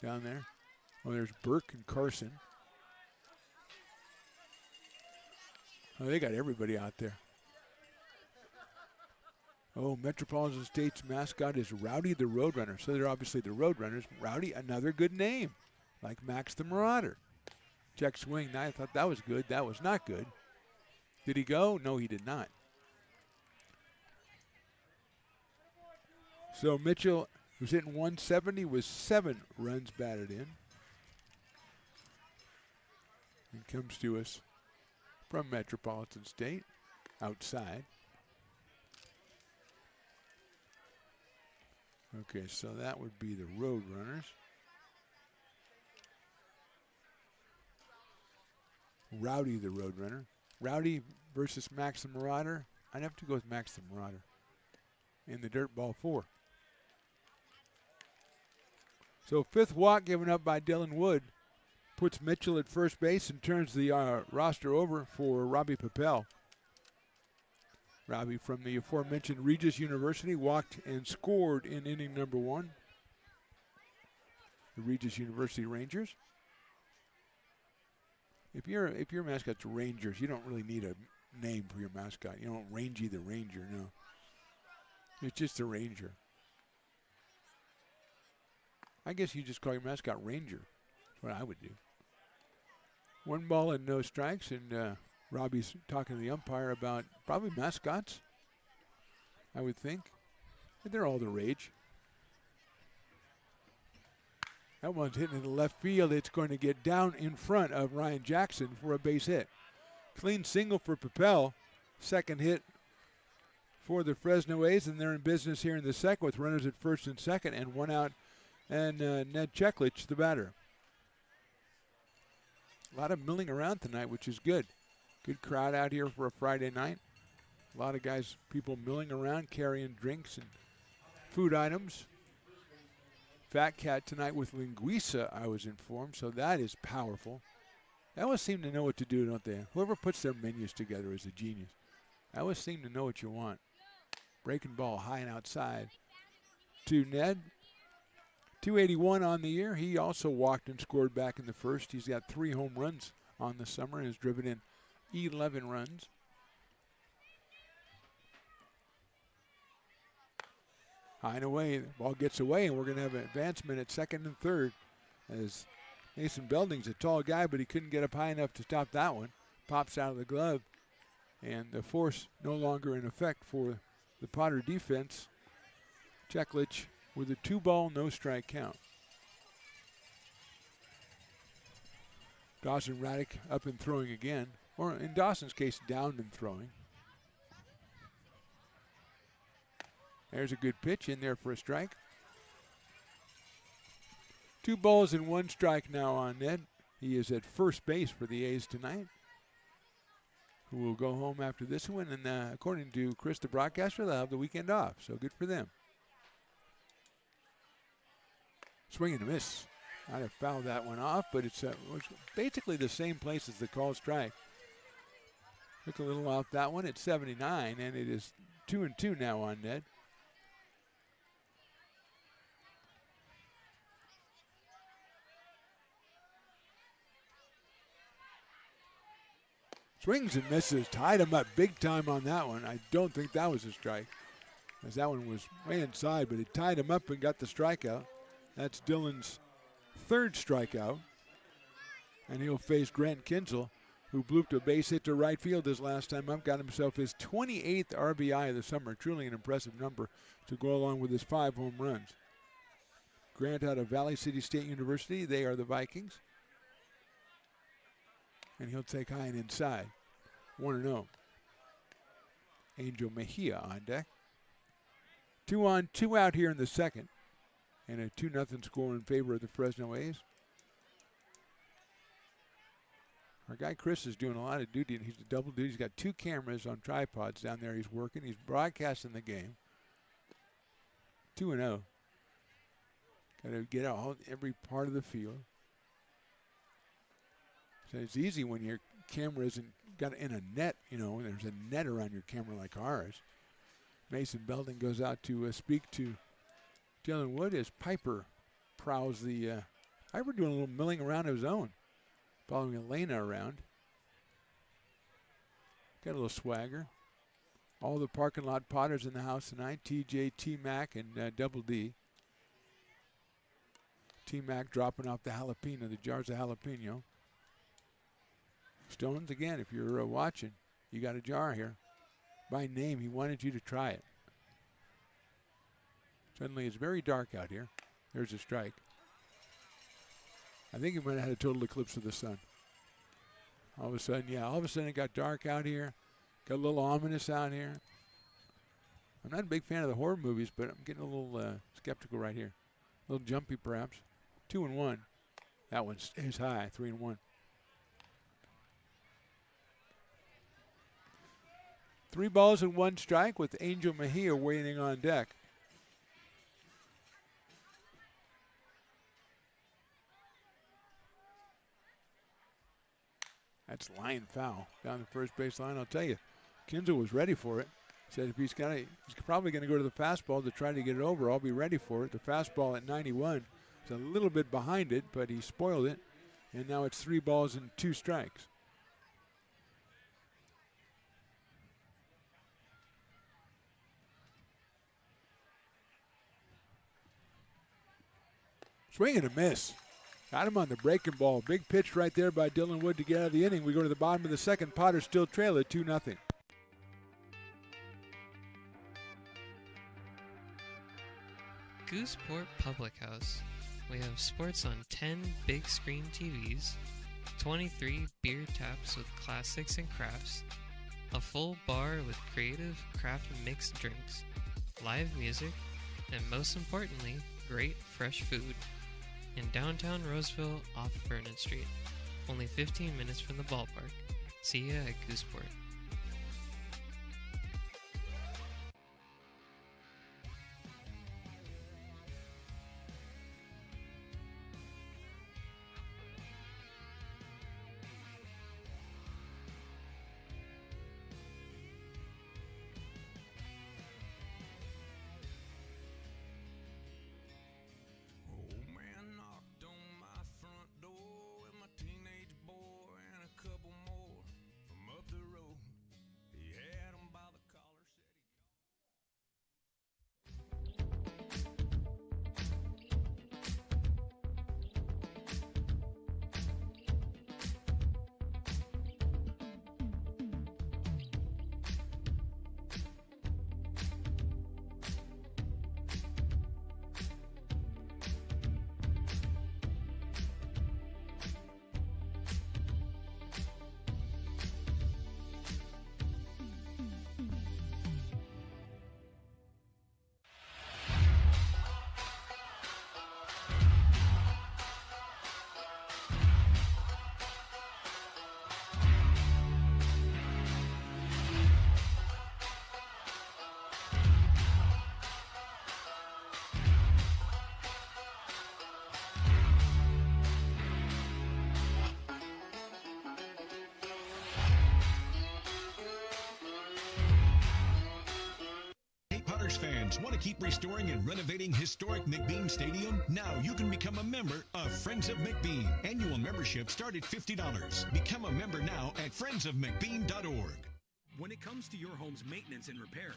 down there. Oh, there's Burke and Carson. Oh, they got everybody out there. Oh, Metropolitan State's mascot is Rowdy the Roadrunner. So they're obviously the Roadrunners. Rowdy, another good name, like Max the Marauder. Check swing. I thought that was good. That was not good. Did he go? No, he did not. So Mitchell, who's hitting 170, with 7 runs batted in. And comes to us from Metropolitan State, outside. Okay, so that would be the Roadrunners. Rowdy the Roadrunner. Rowdy versus Max the Marauder. I'd have to go with Max the Marauder in the dirt ball 4. So 5th walk given up by Dylan Wood puts Mitchell at first base and turns the roster over for Robbie Papel. Robbie from the aforementioned Regis University walked and scored in inning number 1. The Regis University Rangers. If your mascot's Rangers, you don't really need a name for your mascot. You don't Rangy the Ranger, no. It's just a Ranger. I guess you just call your mascot Ranger. That's what I would do. 1 ball and no strikes, and Robbie's talking to the umpire about probably mascots, I would think. And they're all the rage. That one's hitting in the left field. It's going to get down in front of Ryan Jackson for a base hit. Clean single for Papel. Second hit for the Fresno A's, and they're in business here in the second with runners at first and second and 1 out. And Ned Cheklich, the batter. A lot of milling around tonight, which is good. Good crowd out here for a Friday night. A lot of guys, people milling around, carrying drinks and food items. Fat Cat tonight with linguiça, I was informed, so that is powerful. They always seem to know what to do, don't they? Whoever puts their menus together is a genius. They always seem to know what you want. Breaking ball high and outside to Ned. 281 on the year. He also walked and scored back in the first. He's got 3 home runs on the summer and has driven in 11 runs. High and away, the ball gets away, and we're going to have an advancement at second and third as Mason Belding's a tall guy, but he couldn't get up high enough to stop that one. Pops out of the glove, and the force no longer in effect for the Potter defense. Cheklich with a 2-ball, no strike count. Dawson Raddick up and throwing again, or in Dawson's case, down and throwing. There's a good pitch in there for a strike. 2 balls and 1 strike now on Ned. He is at first base for the A's tonight, who will go home after this one. And according to Chris, the broadcaster, they'll have the weekend off, so good for them. Swing and a miss. I'd have fouled that one off, but it's basically the same place as the called strike. Took a little off that one at 79, and it is 2-2 now on Ned. Swings and misses, tied him up big time on that one. I don't think that was a strike, as that one was way inside, but it tied him up and got the strikeout. That's Dylan's third strikeout, and he'll face Grant Kinsel, who blooped a base hit to right field his last time up, got himself his 28th RBI of the summer. Truly an impressive number to go along with his 5 home runs. Grant out of Valley City State University. They are the Vikings. And he'll take high and inside. 1-0. Angel Mejia on deck. 2 on, 2 out here in the second. And a 2-0 score in favor of the Fresno A's. Our guy Chris is doing a lot of duty, and he's a double duty. He's got 2 cameras on tripods down there. He's working. He's broadcasting the game. 2-0. Got to get out every part of the field. So it's easy when your camera isn't got in a net, you know, there's a net around your camera like ours. Mason Belden goes out to speak to Dylan Wood as Piper prowls the, Piper doing a little milling around of his own, following Elena around. Got a little swagger. All the parking lot Potters in the house tonight, TJ, T-Mac, and Double D. T-Mac dropping off the jalapeno, the jars of jalapeno. Stones, again, if you're watching, you got a jar here. By name, he wanted you to try it. Suddenly, it's very dark out here. There's a strike. I think he might have had a total eclipse of the sun. All of a sudden, it got dark out here. Got a little ominous out here. I'm not a big fan of the horror movies, but I'm getting a little skeptical right here. A little jumpy, perhaps. 2-1. That one stays high, 3-1. 3 balls and 1 strike with Angel Mejia waiting on deck. That's line foul down the first base line. I'll tell you, Kinzel was ready for it. Said if he's probably going to go to the fastball to try to get it over. I'll be ready for it. The fastball at 91 is a little bit behind it, but he spoiled it. And now it's 3 balls and 2 strikes. Swing and a miss. Got him on the breaking ball. Big pitch right there by Dylan Wood to get out of the inning. We go to the bottom of the second. Potters still trail at 2-0. Gooseport Public House. We have sports on 10 big screen TVs, 23 beer taps with classics and crafts, a full bar with creative craft mixed drinks, live music, and most importantly, great fresh food. In downtown Roseville off Vernon Street. Only 15 minutes from the ballpark. See ya at Gooseport. fans, want to keep restoring and renovating historic McBean Stadium? Now you can become a member of Friends of McBean. Annual membership start at $50. Become a member now at friendsofmcbean.org. When it comes to your home's maintenance and repairs,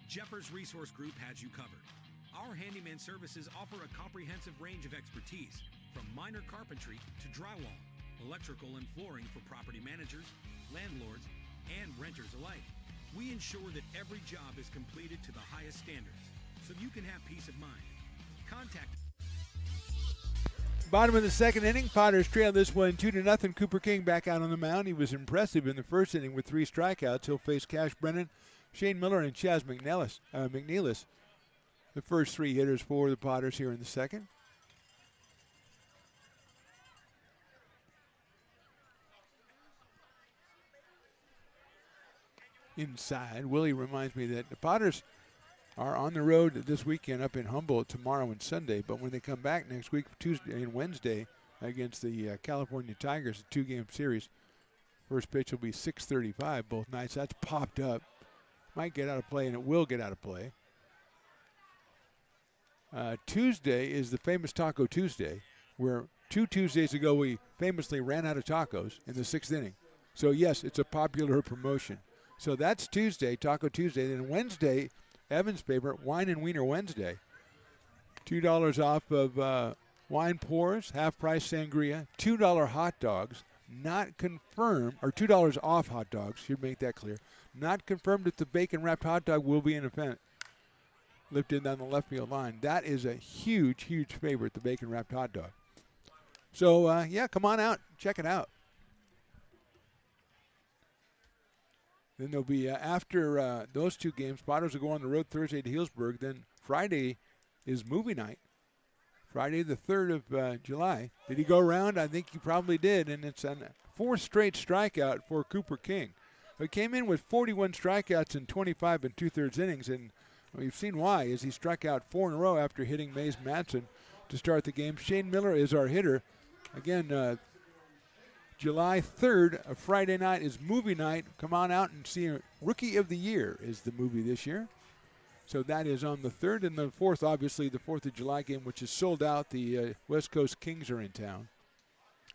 Jeffers Resource Group has you covered. Our handyman services offer a comprehensive range of expertise, from minor carpentry to drywall, electrical and flooring for property managers, landlords, and renters alike. We ensure that every job is completed to the highest standards, so you can have peace of mind. Contact. Bottom of the second inning, Potters trail this one 2-0. Cooper King back out on the mound. He was impressive in the first inning with 3 strikeouts. He'll face Cash Brennan, Shane Miller, and Chaz McNeilus. The first 3 hitters for the Potters here in the second. Inside, Willie reminds me that the Potters are on the road this weekend up in Humboldt tomorrow and Sunday, but when they come back next week, Tuesday and Wednesday, against the California Tigers, a 2-game series, first pitch will be 6:35 both nights. That's popped up. Might get out of play, and it will get out of play. Tuesday is the famous Taco Tuesday, where 2 Tuesdays ago we famously ran out of tacos in the 6th inning. So, yes, it's a popular promotion. So that's Tuesday, Taco Tuesday. Then Wednesday, Evan's favorite, Wine and Wiener Wednesday. $2 off of wine pours, half-price sangria, $2 hot dogs, not confirmed, or $2 off hot dogs, should make that clear. Not confirmed that the bacon-wrapped hot dog will be an event. Lifted down the left field line. That is a huge, huge favorite, the bacon-wrapped hot dog. So, yeah, come on out. Check it out. Then there'll be, after those 2 games, Potters will go on the road Thursday to Healdsburg. Then Friday is movie night. Friday the 3rd of July. Did he go around? I think he probably did, and it's a 4th straight strikeout for Cooper King. He came in with 41 strikeouts in 25 2/3 innings, and we've seen why, as he struck out 4 in a row after hitting Mays Madsen to start the game. Shane Miller is our hitter. Again, July 3rd, a Friday night, is movie night. Come on out and see Rookie of the Year is the movie this year. So that is on the 3rd. And the 4th, obviously, the 4th of July game, which is sold out. The West Coast Kings are in town.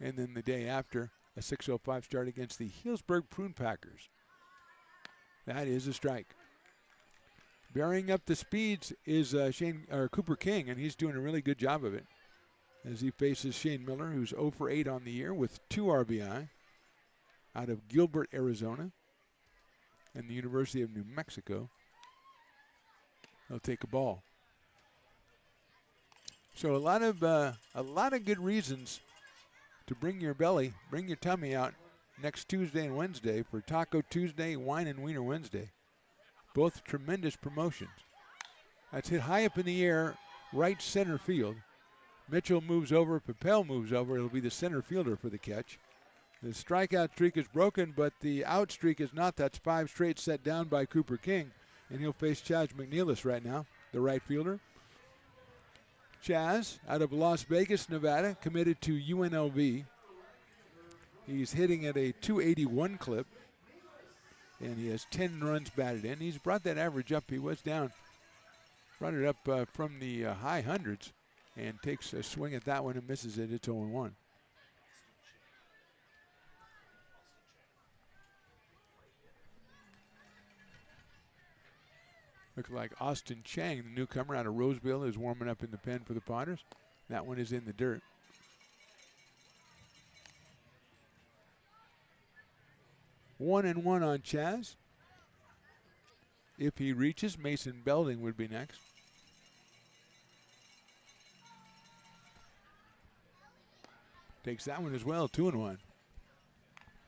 And then the day after, a 6:05 start against the Healdsburg Prune Packers. That is a strike. Burying up the speeds is Cooper King, and he's doing a really good job of it as he faces Shane Miller, who's 0 for 8 on the year with 2 RBI out of Gilbert, Arizona, and the University of New Mexico. He'll take a ball. So a lot of good reasons to bring your belly, bring your tummy out next Tuesday and Wednesday for Taco Tuesday, Wine and Wiener Wednesday. Both tremendous promotions. That's hit high up in the air, right center field. Mitchell moves over, Papel moves over. It'll be the center fielder for the catch. The strikeout streak is broken, but the out streak is not. That's 5 straight set down by Cooper King, and he'll face Chaz McNeilus right now, the right fielder. Chaz, out of Las Vegas, Nevada, committed to UNLV. He's hitting at a .281 clip, and he has 10 runs batted in. He's brought that average up. He was down, brought it up from the high hundreds, and takes a swing at that one and misses it. It's 0-1. Looks like Austin Chang, the newcomer out of Roseville, is warming up in the pen for the Potters. That one is in the dirt. One and one on Chaz. If he reaches, Mason Belding would be next. Takes that one as well, 2-1.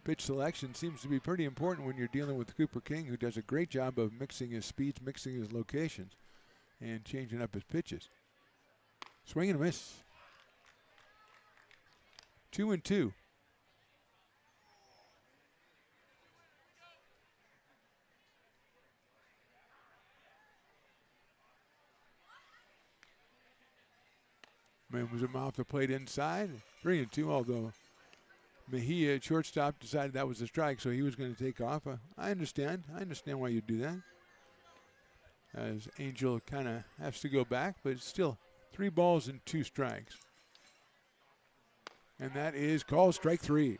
Pitch selection seems to be pretty important when you're dealing with Cooper King, who does a great job of mixing his speeds, mixing his locations, and changing up his pitches. Swing and a miss. 2-2. Man was him off the plate inside. 3-2, although Mejia at shortstop decided that was a strike, so he was going to take off. I understand. I understand why you'd do that. as Angel kind of has to go back, but it's still 3 balls and 2 strikes. And that is called strike 3.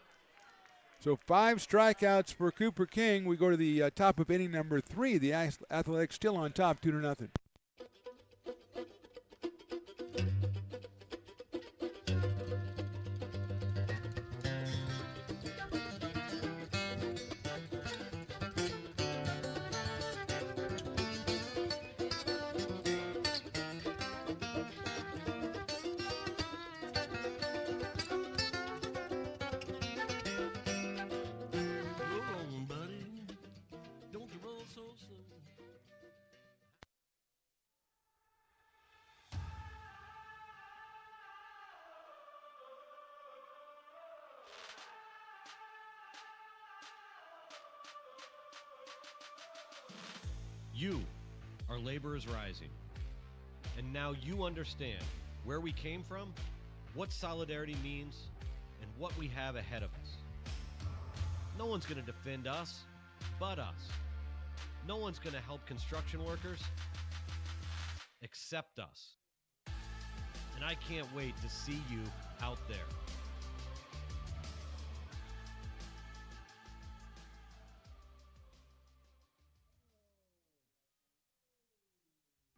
So 5 strikeouts for Cooper King. We go to the top of inning number 3. The Athletics still on top, 2-0. You are Laborers Rising. And now you understand where we came from, what solidarity means, and what we have ahead of us. No one's going to defend us but us. No one's going to help construction workers except us. And I can't wait to see you out there.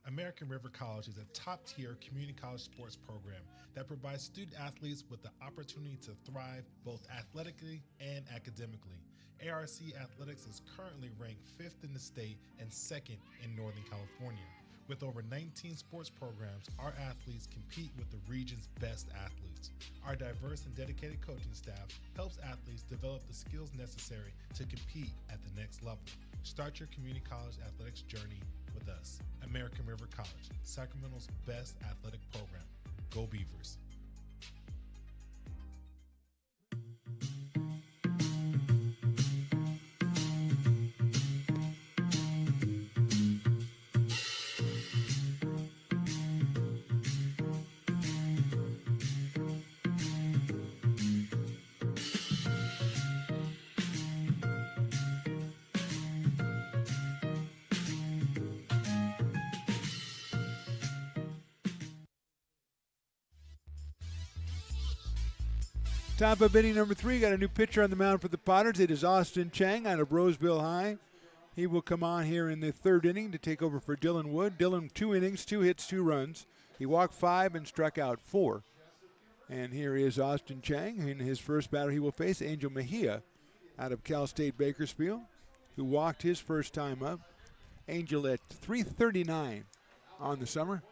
American River College is a top-tier community college sports program that provides student athletes with the opportunity to thrive both athletically and academically. ARC Athletics is currently ranked 5th in the state and 2nd in Northern California. With over 19 sports programs, our athletes compete with the region's best athletes. Our diverse and dedicated coaching staff helps athletes develop the skills necessary to compete at the next level. Start your community college athletics journey with us. American River College, Sacramento's best athletic program. Go Beavers. Top of inning number 3, got a new pitcher on the mound for the Potters. It is Austin Chang out of Roseville High. He will come on here in the 3rd inning to take over for Dylan Wood. Dylan, 2 innings, 2 hits, 2 runs. He walked 5 and struck out 4. And here is Austin Chang. In his first batter, he will face Angel Mejia out of Cal State Bakersfield, who walked his first time up. Angel at .339 on the summer.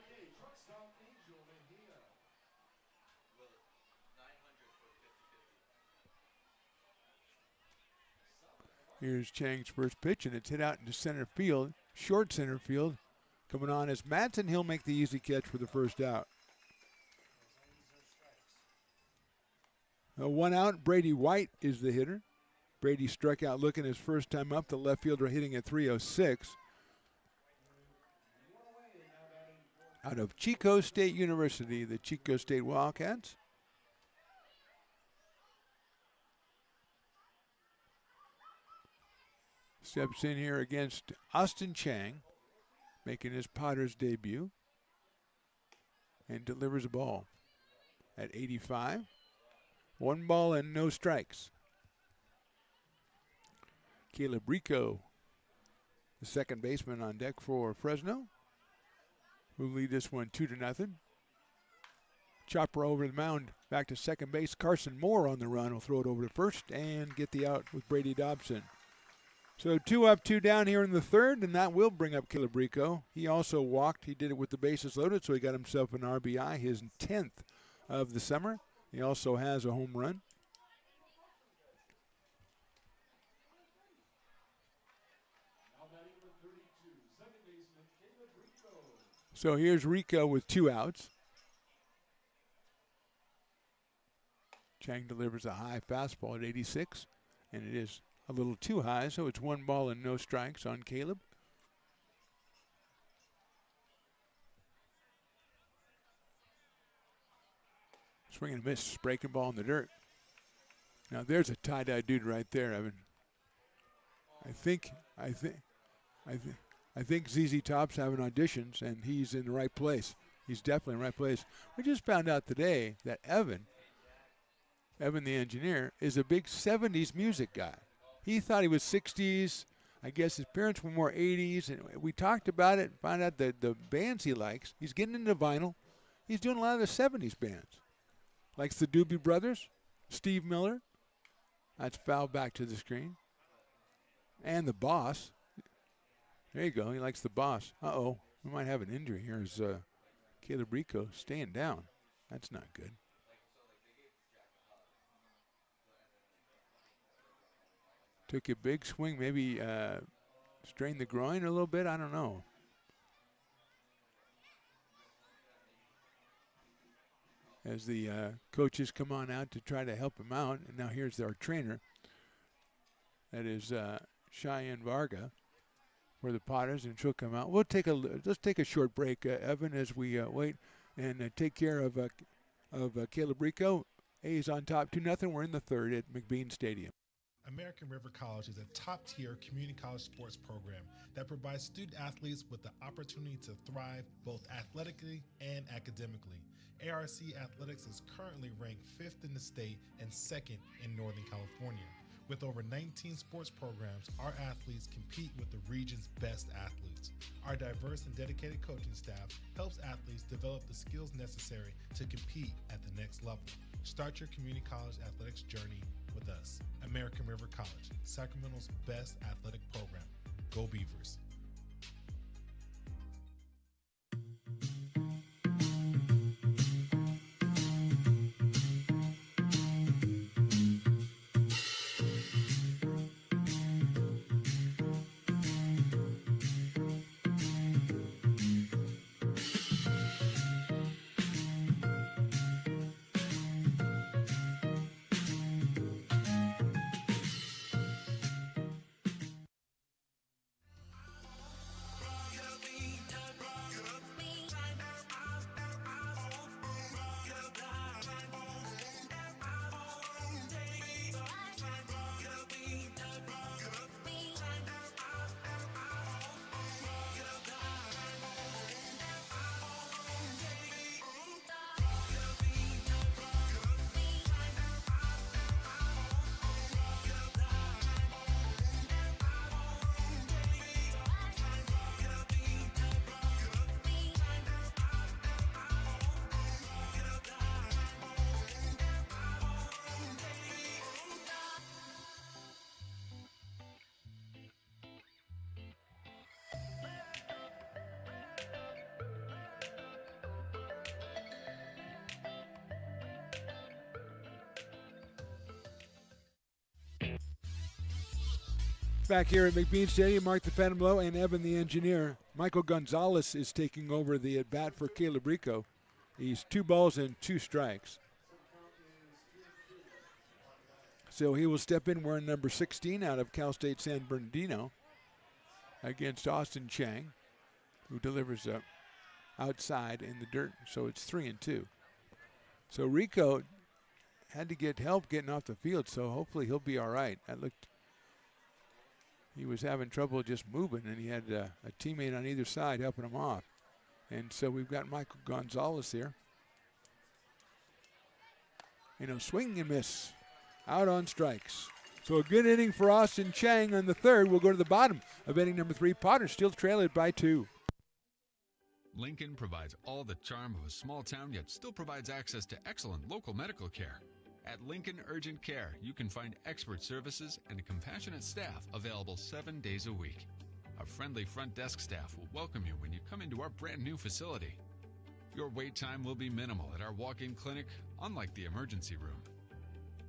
Here's Chang's first pitch, and it's hit out into center field, short center field. Coming on is Madsen. He'll make the easy catch for the first out. 1 out, Brady White is the hitter. Brady struck out looking his first time up. The left fielder hitting at .306. Out of Chico State University, the Chico State Wildcats. Steps in here against Austin Chang, making his Potters debut, and delivers a ball at 85. 1 ball and no strikes. Caleb Rico, the second baseman on deck for Fresno, will lead this one 2-0. Chopper over the mound, back to second base. Carson Moore on the run will throw it over to first and get the out with Brady Dobson. So 2 up, 2 down here in the 3rd, and that will bring up Caleb Rico. He also walked. He did it with the bases loaded, so he got himself an RBI, his 10th of the summer. He also has a home run. So here's Rico with 2 outs. Chang delivers a high fastball at 86, and it is a little too high, so it's 1 ball and no strikes on Caleb. Swing and a miss, breaking ball in the dirt. Now there's a tie-dye dude right there, Evan. I think I think ZZ Top's having auditions, and he's in the right place. He's definitely in the right place. We just found out today that Evan the engineer, is a big 70s music guy. He thought he was 60s. I guess his parents were more 80s. And we talked about it, found out that the bands he likes. He's getting into vinyl. He's doing a lot of the 70s bands. Likes the Doobie Brothers, Steve Miller. That's fouled back to the screen. And the Boss. There you go. He likes the Boss. Uh-oh. We might have an injury here as Caleb Rico staying down. That's not good. Took a big swing, maybe strained the groin a little bit. I don't know. As the coaches come on out to try to help him out. And now here's our trainer. That is Cheyenne Varga for the Potters, and she'll come out. Let's take a short break, Evan, as we wait and take care of Caleb Rico. A's on top 2-0. We're in the third at McBean Stadium. American River College is a top-tier community college sports program that provides student athletes with the opportunity to thrive both athletically and academically. ARC Athletics is currently ranked 5th in the state and 2nd in Northern California. With over 19 sports programs, our athletes compete with the region's best athletes. Our diverse and dedicated coaching staff helps athletes develop the skills necessary to compete at the next level. Start your community college athletics journey with us. American River College, Sacramento's best athletic program. Go Beavers. Back here at McBean Stadium, Mark the Phantom Low and Evan the engineer. Michael Gonzalez is taking over the at-bat for Caleb Rico. He's 2 balls and 2 strikes. So he will step in wearing number 16 out of Cal State San Bernardino against Austin Chang, who delivers outside in the dirt. So it's 3-2. So Rico had to get help getting off the field, so hopefully he'll be all right. He was having trouble just moving, and he had a teammate on either side helping him off. And so we've got Michael Gonzalez here. Swing and miss. Out on strikes. So a good inning for Austin Chang on the third. We'll go to the bottom of inning number 3. Potters still trail it by 2. Lincoln provides all the charm of a small town, yet still provides access to excellent local medical care. At Lincoln Urgent Care, you can find expert services and a compassionate staff available 7 days a week. Our friendly front desk staff will welcome you when you come into our brand new facility. Your wait time will be minimal at our walk-in clinic, unlike the emergency room.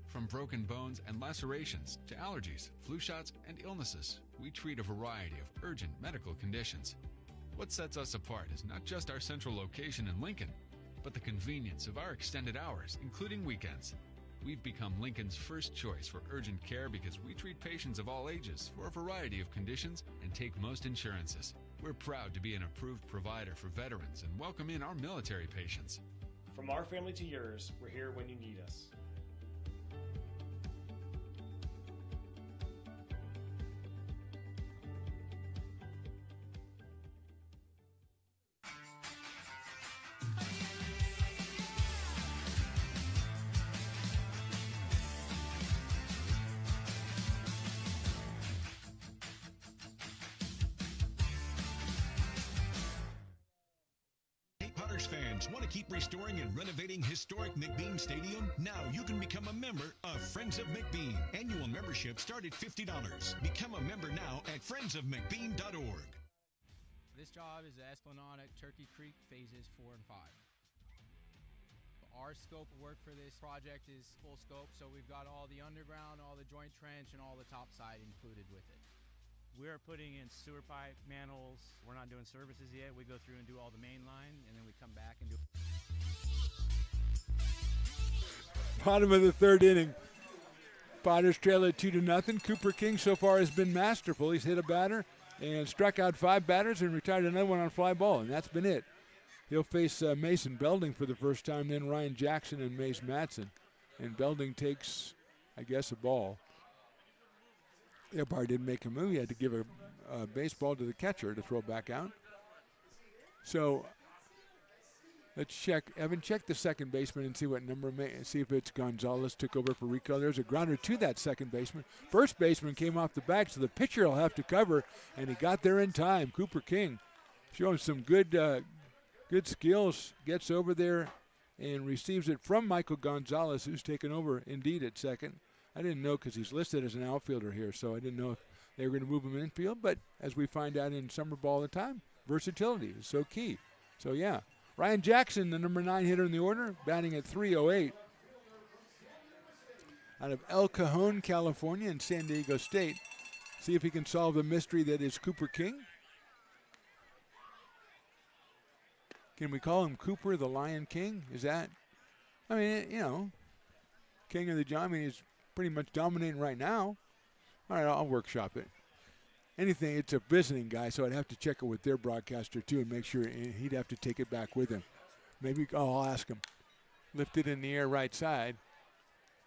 From broken bones and lacerations to allergies, flu shots, and illnesses, we treat a variety of urgent medical conditions. What sets us apart is not just our central location in Lincoln, but the convenience of our extended hours, including weekends. We've become Lincoln's first choice for urgent care because we treat patients of all ages for a variety of conditions and take most insurances. We're proud to be an approved provider for veterans and welcome in our military patients. From our family to yours, we're here when you need us. Sooners fans, want to keep restoring and renovating historic McBean Stadium? Now you can become a member of Friends of McBean. Annual membership start at $50. Become a member now at friendsofmcbean.org. This job is the Esplanade at Turkey Creek phases 4 and 5. Our scope of work for this project is full scope, so we've got all the underground, all the joint trench, and all the top side included with it. We're putting in sewer pipe, manholes. We're not doing services yet. We go through and do all the main line, and then we come back and do. Bottom of the third inning. Potters trail at 2-0. Cooper King so far has been masterful. He's hit a batter and struck out 5 batters and retired another one on fly ball, and that's been it. He'll face Mason Belding for the first time, then Ryan Jackson and Mace Matson. And Belding takes, I guess, a ball. The umpire didn't make a move. He had to give a baseball to the catcher to throw back out. So let's check. Evan, check the second baseman and see what number, see if it's Gonzalez took over for Rico. There's a grounder to that second baseman. First baseman came off the back, so the pitcher will have to cover, and he got there in time. Cooper King showing some good skills, gets over there and receives it from Michael Gonzalez, who's taken over indeed at second. I didn't know because he's listed as an outfielder here, so I didn't know if they were going to move him infield. But as we find out in summer ball all the time, versatility is so key. So, yeah. Ryan Jackson, the number 9 hitter in the order, batting at .308. Out of El Cajon, California, and San Diego State. See if he can solve the mystery that is Cooper King. Can we call him Cooper the Lion King? Is that? I mean, you know, King of the John. I mean, he's pretty much dominating right now. All right, I'll workshop it. Anything, it's a visiting guy, so I'd have to check it with their broadcaster, too, and make sure he'd have to take it back with him. Maybe, I'll ask him. Lift it in the air right side,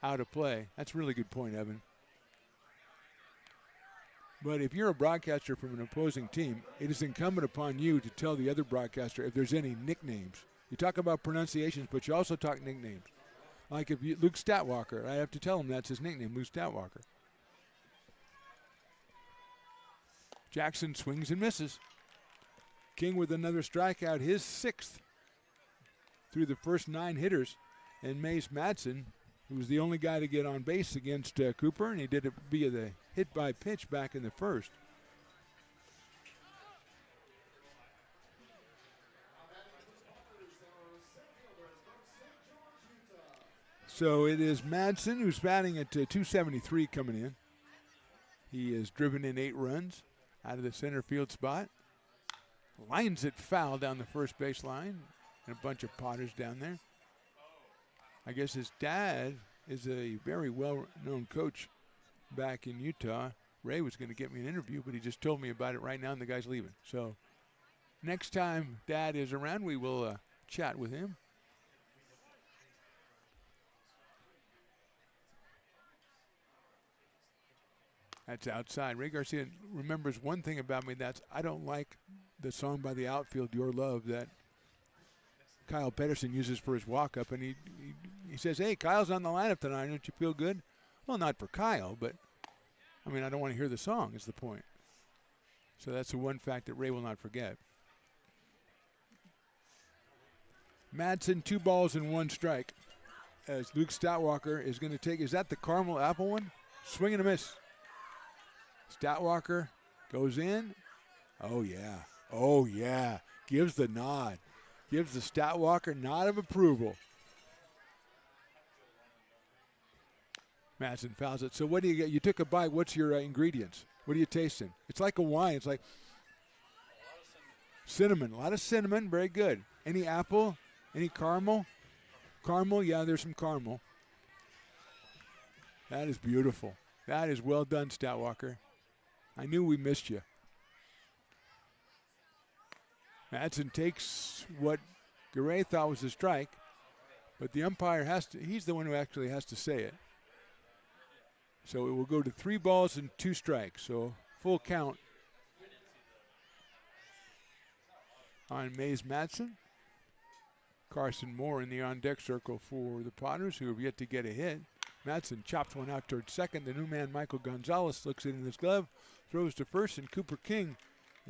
out of play. That's a really good point, Evan. But if you're a broadcaster from an opposing team, it is incumbent upon you to tell the other broadcaster if there's any nicknames. You talk about pronunciations, but you also talk nicknames. Like if Luke Statwalker, I have to tell him that's his nickname, Luke Statwalker. Jackson swings and misses. King with another strikeout, his 6th through the first 9 hitters. And Mace Matson, who was the only guy to get on base against Cooper, and he did it via the hit by pitch back in the first. So it is Madsen who's batting at .273 coming in. He has driven in 8 runs out of the center field spot. Lines it foul down the first base line, and a bunch of Potters down there. I guess his dad is a very well-known coach back in Utah. Ray was going to get me an interview, but he just told me about it right now, and the guy's leaving. So next time Dad is around, we will chat with him. That's outside. Ray Garcia remembers one thing about me, that's I don't like the song by the outfield, Your Love, that Kyle Pedersen uses for his walk-up. And he says, hey, Kyle's on the lineup tonight. Don't you feel good? Well, not for Kyle, but, I mean, I don't want to hear the song is the point. So that's the one fact that Ray will not forget. Madsen, 2 balls and 1 strike. As Luke Statwalker is going to take, is that the caramel apple one? Swing and a miss. Statwalker goes in. Oh, yeah. Oh, yeah. Gives the nod. Gives the Statwalker nod of approval. Madsen fouls it. So what do you get? You took a bite. What's your ingredients? What are you tasting? It's like a wine. It's like cinnamon. A lot of cinnamon. Very good. Any apple? Any caramel? Caramel? Yeah, there's some caramel. That is beautiful. That is well done, Statwalker. I knew we missed you. Madsen takes what Garay thought was a strike, but the umpire has to, he's the one who actually has to say it. So it will go to 3 balls and 2 strikes. So full count on Mays Madsen. Carson Moore in the on-deck circle for the Potters, who have yet to get a hit. Madsen chops one out towards second. The new man, Michael Gonzalez, looks it in his glove, throws to first, and Cooper King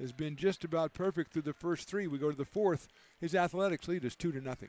has been just about perfect through the first three. We go to the fourth. His athletics lead is 2-0.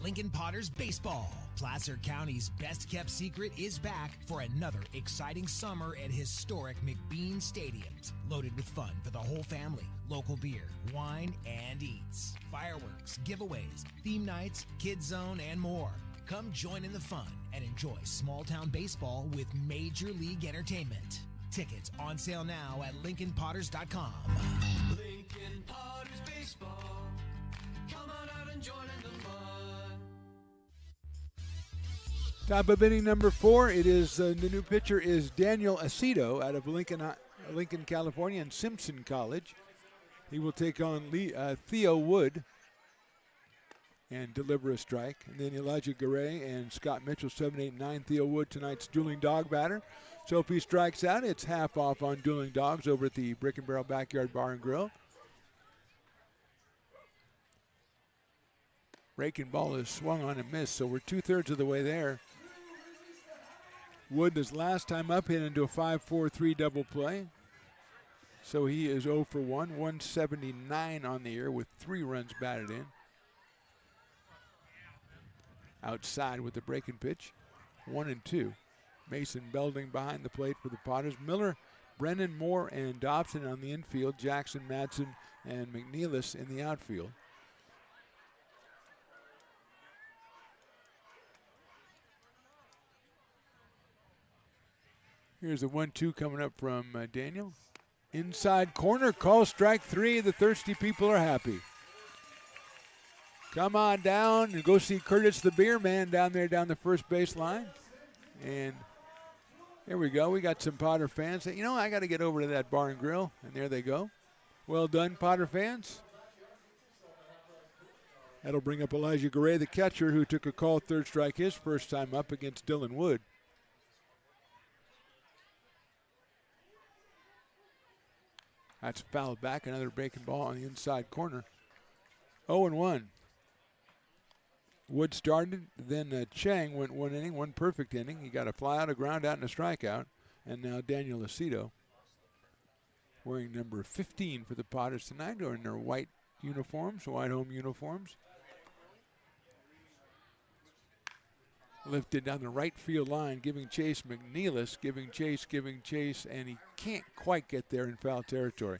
Lincoln Potters Baseball. Placer County's best kept secret is back for another exciting summer at historic McBean Stadiums. Loaded with fun for the whole family, local beer, wine, and eats. Fireworks, giveaways, theme nights, kids zone, and more. Come join in the fun and enjoy small town baseball with Major League Entertainment. Tickets on sale now at LincolnPotters.com. Lincoln Potters Baseball. Come on out and join in the fun. Top of inning number 4. It is the new pitcher is Daniel Aceto out of Lincoln, California, and Simpson College. He will take on Theo Wood and deliver a strike. And then Elijah Garay and Scott Mitchell, 7, 8, 9. Theo Wood, tonight's dueling dog batter. So if he strikes out, it's half off on dueling dogs over at the Brick and Barrel Backyard Bar and Grill. Breaking ball is swung on and missed, so we're 2/3 of the way there. Wood, this last time up, hit into a 5-4-3 double play. So he is 0 for 1, 179 on the year with 3 runs batted in. Outside with the breaking pitch, 1-2. Mason Belding behind the plate for the Potters. Miller, Brennan, Moore, and Dobson on the infield. Jackson, Madsen, and McNeilis in the outfield. Here's a 1-2 coming up from Daniel. Inside corner, call strike 3. The thirsty people are happy. Come on down and go see Curtis the Beer Man down there down the first base line. And here we go. We got some Potter fans that, I got to get over to that bar and grill. And there they go. Well done, Potter fans. That'll bring up Elijah Garay, the catcher, who took a call third strike his first time up against Dylan Wood. That's fouled back. Another breaking ball on the inside corner. 0-1. Wood started, then Chang went 1 inning, 1 perfect inning. He got a fly out, a ground out, and a strikeout. And now Daniel Aceto, wearing number 15 for the Potters tonight, or in their white uniforms, white home uniforms. Lifted down the right field line, giving chase. McNeilis giving chase, and he can't quite get there in foul territory.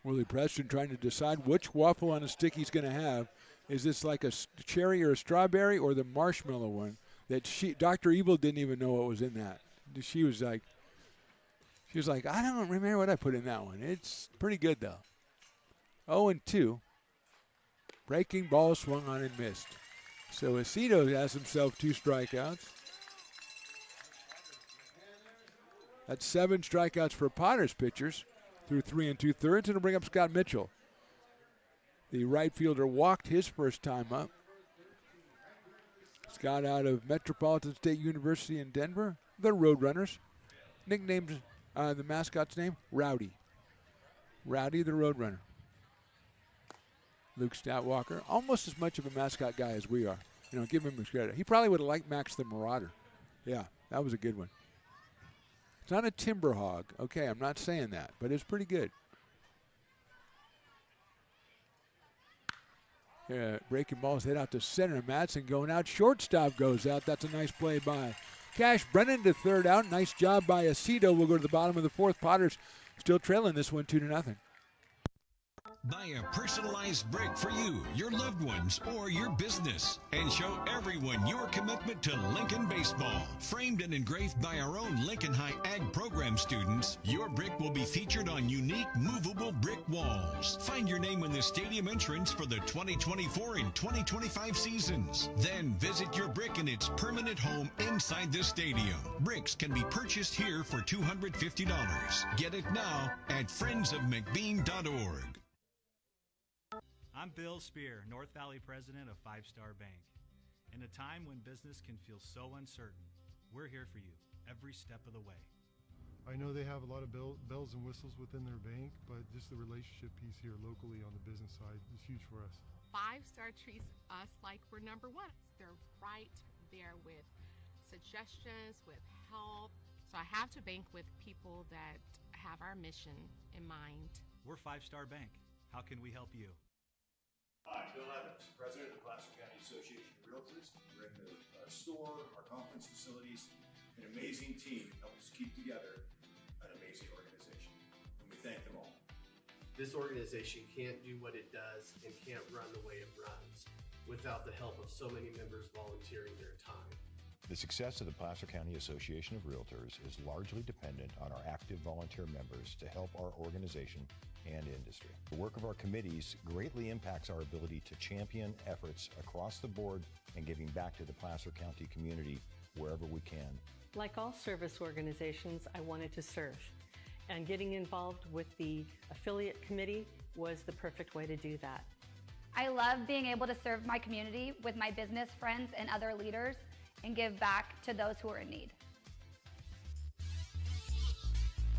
Willie Preston trying to decide which waffle on a stick he's going to have. Is this like a cherry or a strawberry or the marshmallow one? That Dr. Evil didn't even know what was in that. She was like, I don't remember what I put in that one. It's pretty good though. 0-2. Breaking ball swung on and missed. So Aceto has himself 2 strikeouts. That's 7 strikeouts for Potters pitchers through 3 2/3. It'll bring up Scott Mitchell. The right fielder walked his first time up. Scott out of Metropolitan State University in Denver. The Roadrunners. Nicknamed the mascot's name, Rowdy. Rowdy the Roadrunner. Luke Stoutwalker, almost as much of a mascot guy as we are. You know, give him his credit. He probably would have liked Max the Marauder. Yeah, that was a good one. It's not a timber hog. Okay, I'm not saying that, but it's pretty good. Breaking balls hit out to center. Madsen going out. Shortstop goes out. That's a nice play by Cash Brennan to third out. Nice job by Aceto. We'll go to the bottom of the fourth. Potters still trailing this one 2-0. Buy a personalized brick for you, your loved ones, or your business, and show everyone your commitment to Lincoln baseball. Framed and engraved by our own Lincoln High Ag program students, your brick will be featured on unique movable brick walls. Find your name in the stadium entrance for the 2024 and 2025 seasons. Then visit your brick in its permanent home inside the stadium. Bricks can be purchased here for $250. Get it now at friendsofmcbean.org. I'm Bill Spear, North Valley president of Five Star Bank. In a time when business can feel so uncertain, we're here for you every step of the way. I know they have a lot of bells and whistles within their bank, but just the relationship piece here locally on the business side is huge for us. 5 Star treats us like we're number one. They're right there with suggestions, with help. So I have to bank with people that have our mission in mind. We're 5 Star Bank. How can we help you? Hi, Bill Evans, president of the Placer County Association of Realtors. We're in the store, our conference facilities, an amazing team help us keep together an amazing organization, and we thank them all. This organization can't do what it does and can't run the way it runs without the help of so many members volunteering their time. The success of the Placer County Association of Realtors is largely dependent on our active volunteer members to help our organization and industry. The work of our committees greatly impacts our ability to champion efforts across the board and giving back to the Placer County community wherever we can. Like all service organizations, I wanted to serve. And getting involved with the affiliate committee was the perfect way to do that. I love being able to serve my community with my business friends and other leaders and give back to those who are in need.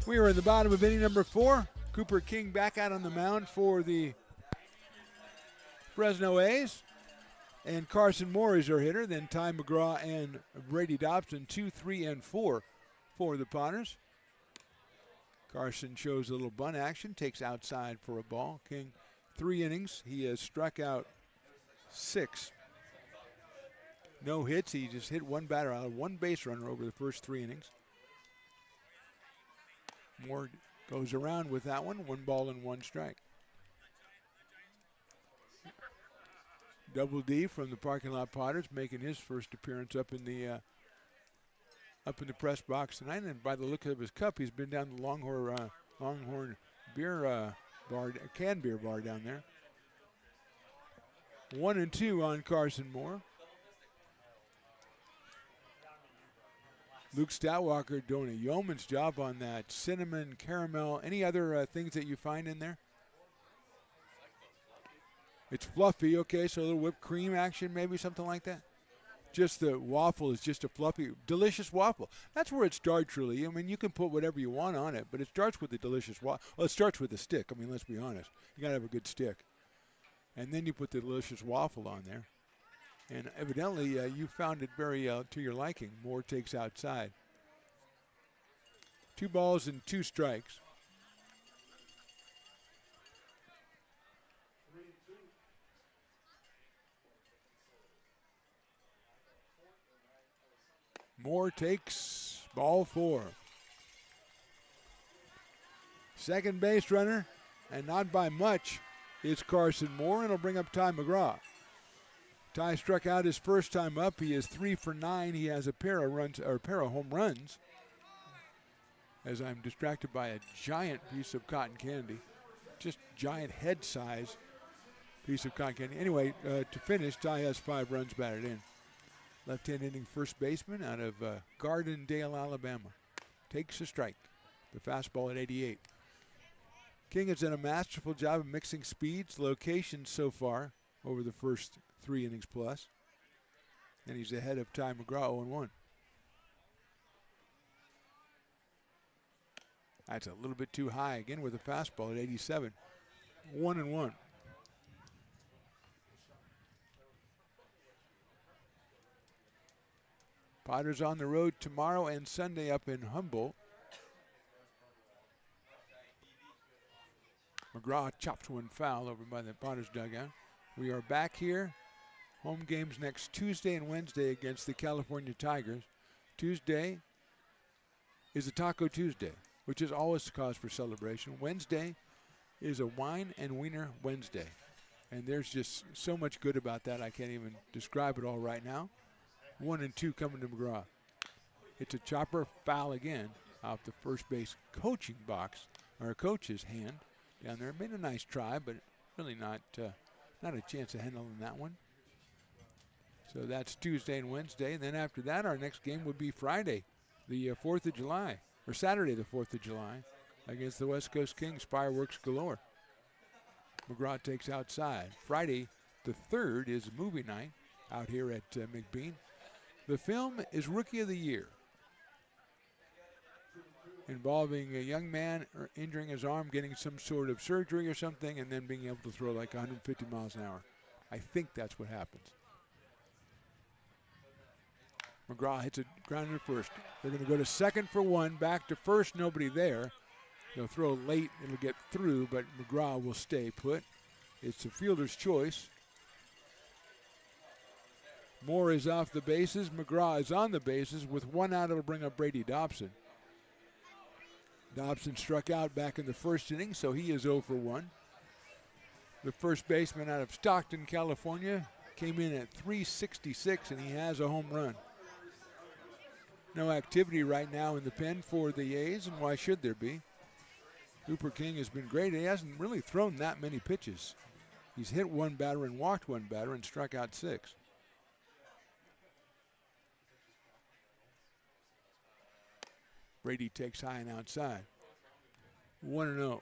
We are in the bottom of inning number 4. Cooper King back out on the mound for the Fresno A's. And Carson Moore is our hitter. Then Ty McGraw and Brady Dobson, 2, 3, and 4 for the Potters. Carson shows a little bunt action, takes outside for a ball. King, 3 innings. He has struck out 6. No hits. He just hit one batter out, 1 base runner over the first 3 innings. Moore goes around with that one. 1 ball and 1 strike. Double D from the parking lot Potters making his first appearance up in the press box tonight. And by the look of his cup, he's been down the Longhorn beer bar, canned beer bar down there. 1-2 on Carson Moore. Luke Stoutwalker doing a yeoman's job on that. Cinnamon, caramel, any other things that you find in there? It's fluffy, okay, so a little whipped cream action, maybe something like that. Just the waffle is just a fluffy, delicious waffle. That's where it starts, really. I mean, you can put whatever you want on it, but it starts with the delicious waffle. Well, it starts with the stick. I mean, let's be honest. You got to have a good stick. And then you put the delicious waffle on there. And evidently, you found it very to your liking. Moore takes outside. 2 balls and 2 strikes. Moore takes ball 4. Second base runner, and not by much, is Carson Moore, and it'll bring up Ty McGraw. Ty struck out his first time up. He is 3 for 9. He has a pair of home runs. As I'm distracted by a giant piece of cotton candy, just giant head size piece of cotton candy. Anyway, to finish, Ty has 5 runs batted in. Left-hand inning first baseman out of Gardendale, Alabama. Takes a strike. The fastball at 88. King has done a masterful job of mixing speeds, locations so far over the first 3 innings plus. And he's ahead of Ty McGraw 0-1. That's a little bit too high again with a fastball at 87. 1-1. Potters on the road tomorrow and Sunday up in Humboldt. McGraw chops one foul over by the Potters dugout. We are back here. Home games next Tuesday and Wednesday against the California Tigers. Tuesday is a Taco Tuesday, which is always a cause for celebration. Wednesday is a Wine and Wiener Wednesday. And there's just so much good about that, I can't even describe it all right now. 1-2 coming to McGraw. It's a chopper, foul again off the first base coaching box, or coach's hand down there. Made a nice try, but really not a chance of handling that one. So that's Tuesday and Wednesday. And then after that, our next game would be Friday, the 4th of July, or Saturday the 4th of July, against the West Coast Kings, fireworks galore. McGraw takes outside. Friday the 3rd is movie night out here at McBean. The film is Rookie of the Year, involving a young man injuring his arm, getting some sort of surgery or something, and then being able to throw like 150 miles an hour. I think that's what happens. McGraw hits a grounder to first. They're going to go to second for one, back to first, nobody there. They'll throw late, it'll get through, but McGraw will stay put. It's the fielder's choice. Moore is off the bases. McGraw is on the bases. With one out, it'll bring up Brady Dobson. Dobson struck out back in the first inning, so he is 0 for 1. The first baseman out of Stockton, California, came in at 366, and he has a home run. No activity right now in the pen for the A's, and why should there be? Cooper King has been great. He hasn't really thrown that many pitches. He's hit one batter and walked one batter and struck out 6. Brady takes high and outside. 1-0.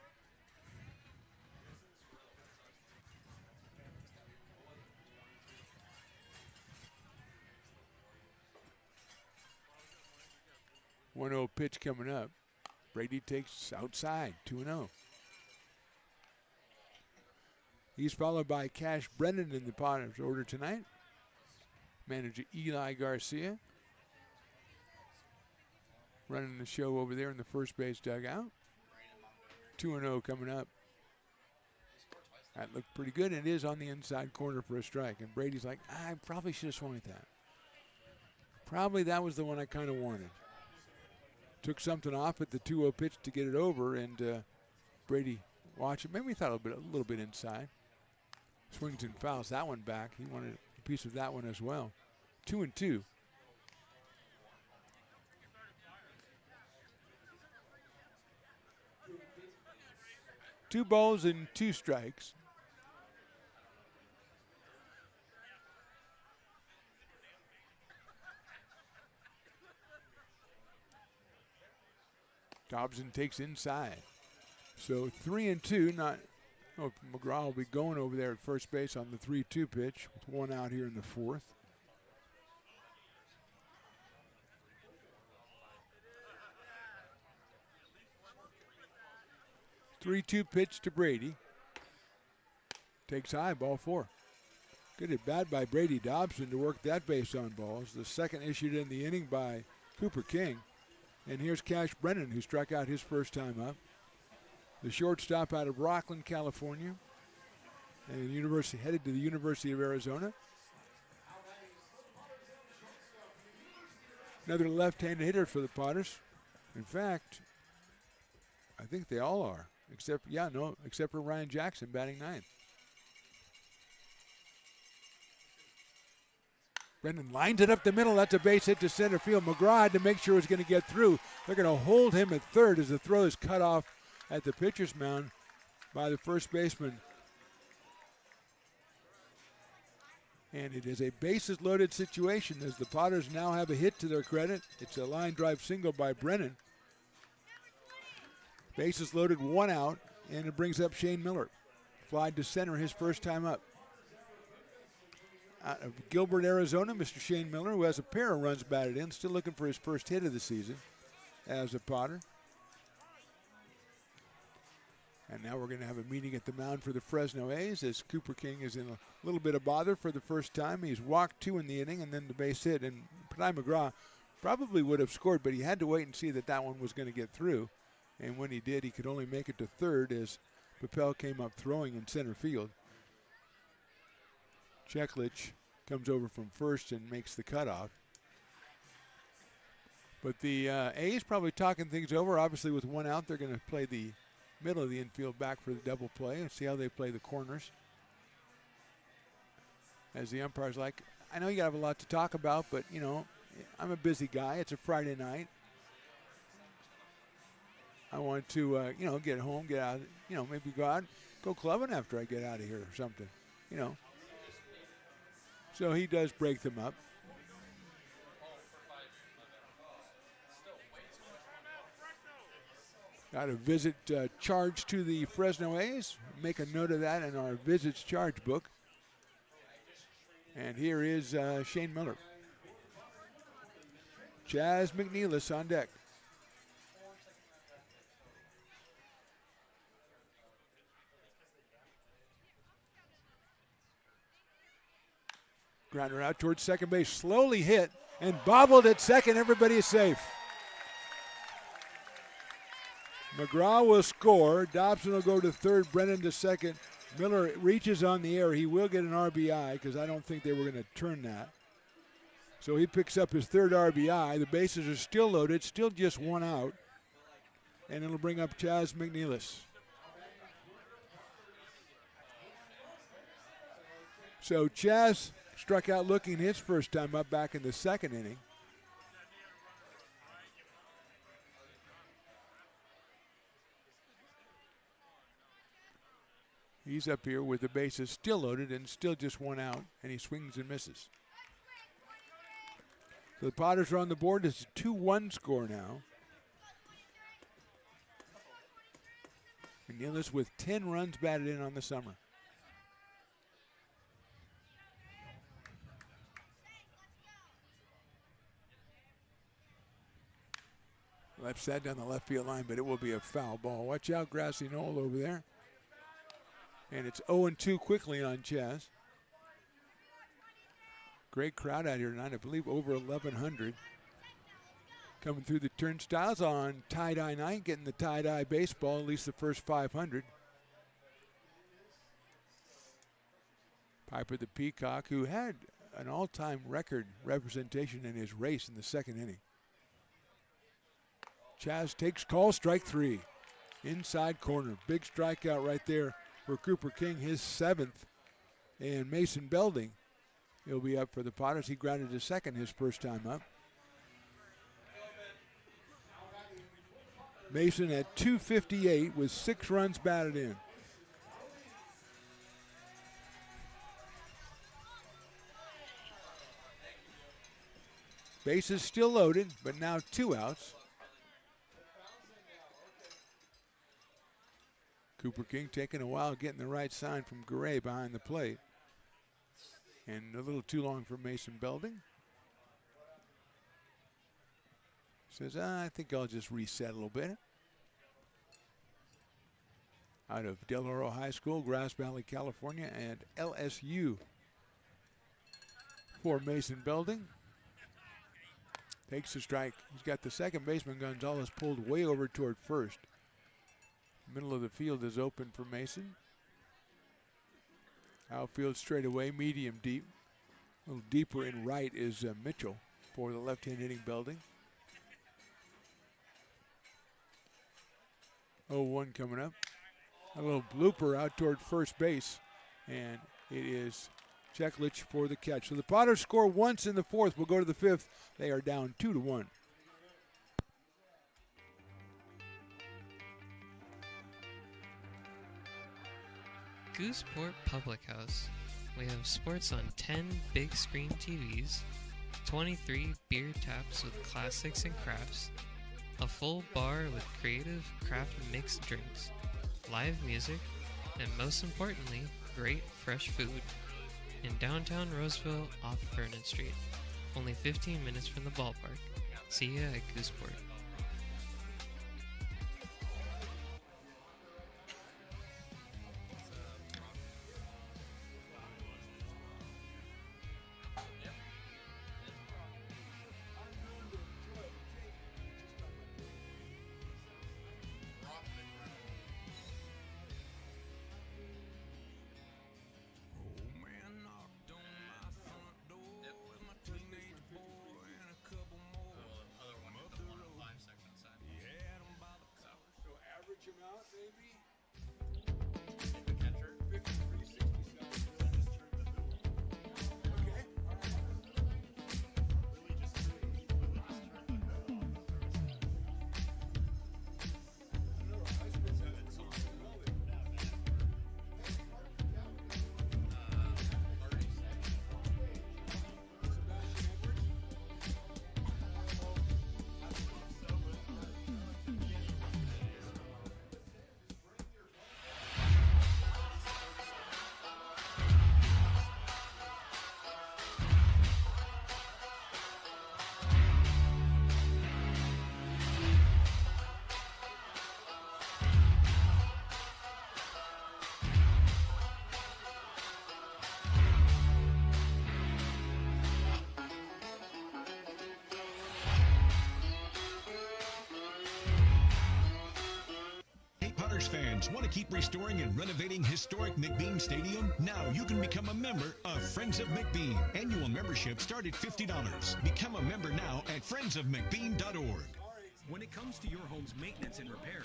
One-0 pitch coming up. Brady takes outside, 2-0. He's followed by Cash Brennan in the Potters order tonight. Manager Eli Garcia running the show over there in the first base dugout. 2-0 coming up. That looked pretty good. It is on the inside corner for a strike. And Brady's like, I probably should have swung at that. Probably that was the one I kind of wanted. Took something off at the 2-0 pitch to get it over, and Brady watched it. Maybe he thought a little bit inside. Swings and fouls that one back. He wanted a piece of that one as well. 2-2. Two balls and 2 strikes. Dobson takes inside. So 3-2. McGraw will be going over there at first base on the 3-2 pitch with one out here in the 4th. Three-two pitch to Brady. Takes high, ball 4. Good at bat by Brady Dobson to work that base on balls. The second issued in the inning by Cooper King. And here's Cash Brennan, who struck out his first time up. The shortstop out of Rockland, California, and headed to the University of Arizona. Another left-handed hitter for the Potters. In fact, I think they all are, except for Ryan Jackson batting 9th. Brennan lines it up the middle. That's a base hit to center field. McGraw had to make sure it was going to get through. They're going to hold him at third as the throw is cut off at the pitcher's mound by the first baseman. And it is a bases-loaded situation as the Potters now have a hit to their credit. It's a line drive single by Brennan. Bases loaded, 1 out. And it brings up Shane Miller. Fly to center his first time up. Out of Gilbert, Arizona, Mr. Shane Miller, who has a pair of runs batted in, still looking for his first hit of the season as a Potter. And now we're going to have a meeting at the mound for the Fresno A's as Cooper King is in a little bit of bother for the first time. He's walked 2 in the inning and then the base hit. And Pranay McGraw probably would have scored, but he had to wait and see that one was going to get through. And when he did, he could only make it to third as Papel came up throwing in center field. Cheklich comes over from first and makes the cutoff. But the A's probably talking things over. Obviously, with 1 out, they're going to play the middle of the infield back for the double play and see how they play the corners. As the umpire's like, I know you have a lot to talk about, but, you know, I'm a busy guy. It's a Friday night. I want to, you know, get home, get out, you know, maybe go out, go clubbing after I get out of here or something, you know. So he does break them up. Got a visit charge to the Fresno A's. Make a note of that in our visits charge book. And here is Shane Miller. Chaz McNeilis on deck. Grounder out towards second base, slowly hit and bobbled at second. Everybody is safe. McGraw will score. Dobson will go to third. Brennan to second. Miller reaches on the air. He will get an RBI because I don't think they were going to turn that. So he picks up his third RBI. The bases are still loaded, still just 1 out. And it'll bring up Chaz McNeilis. So Chaz struck out looking his first time up back in the second inning. He's up here with the bases still loaded and still just 1 out, and he swings and misses. So the Potters are on the board. It's a 2-1 score now. McNeilis with 10 runs batted in on the summer. Left side down the left field line, but it will be a foul ball. Watch out, Grassy Knoll over there. And it's 0-2 quickly on Chaz. Great crowd out here tonight. I believe over 1,100. Coming through the turnstiles on tie-dye night, getting the tie-dye baseball, at least the first 500. Piper the Peacock, who had an all-time record representation in his race in the second inning. Chaz takes call, strike 3. Inside corner. Big strikeout right there for Cooper King, his 7th. And Mason Belding, he'll be up for the Potters. He grounded to second his first time up. Mason at 258 with 6 runs batted in. Bases still loaded, but now 2 outs. Cooper King taking a while getting the right sign from Garay behind the plate. And a little too long for Mason Belding. Says, I think I'll just reset a little bit. Out of Del Oro High School, Grass Valley, California, and LSU for Mason Belding. Takes the strike. He's got the second baseman, Gonzalez, pulled way over toward first. Middle of the field is open for Mason. Outfield straight away, medium deep. A little deeper in right is Mitchell for the left-hand hitting Belding. 0-1 coming up. A little blooper out toward first base, and it is Cheklich for the catch. So the Potters score once in the 4th. We'll go to the 5th. They are down 2-1. Gooseport Public House. We have sports on 10 big screen TVs, 23 beer taps with classics and crafts, a full bar with creative craft mixed drinks, live music, and most importantly, great fresh food. In downtown Roseville off Vernon Street, only 15 minutes from the ballpark. See ya at Gooseport. Fans want to keep restoring and renovating historic McBean Stadium? Now you can become a member of Friends of McBean. Annual membership start at $50. Become a member now at friendsofmcbean.org. When it comes to your home's maintenance and repairs,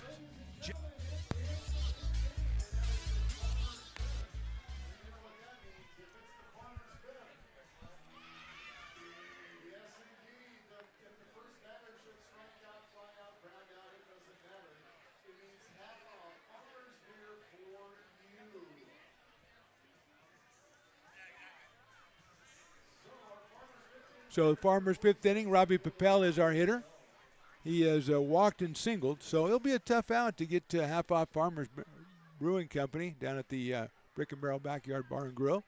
So Farmer's fifth inning, Robbie Papel is our hitter. He has walked and singled, so it'll be a tough out to get to Half Off Farmers Brewing Company down at the Brick and Barrel Backyard Bar and Grill.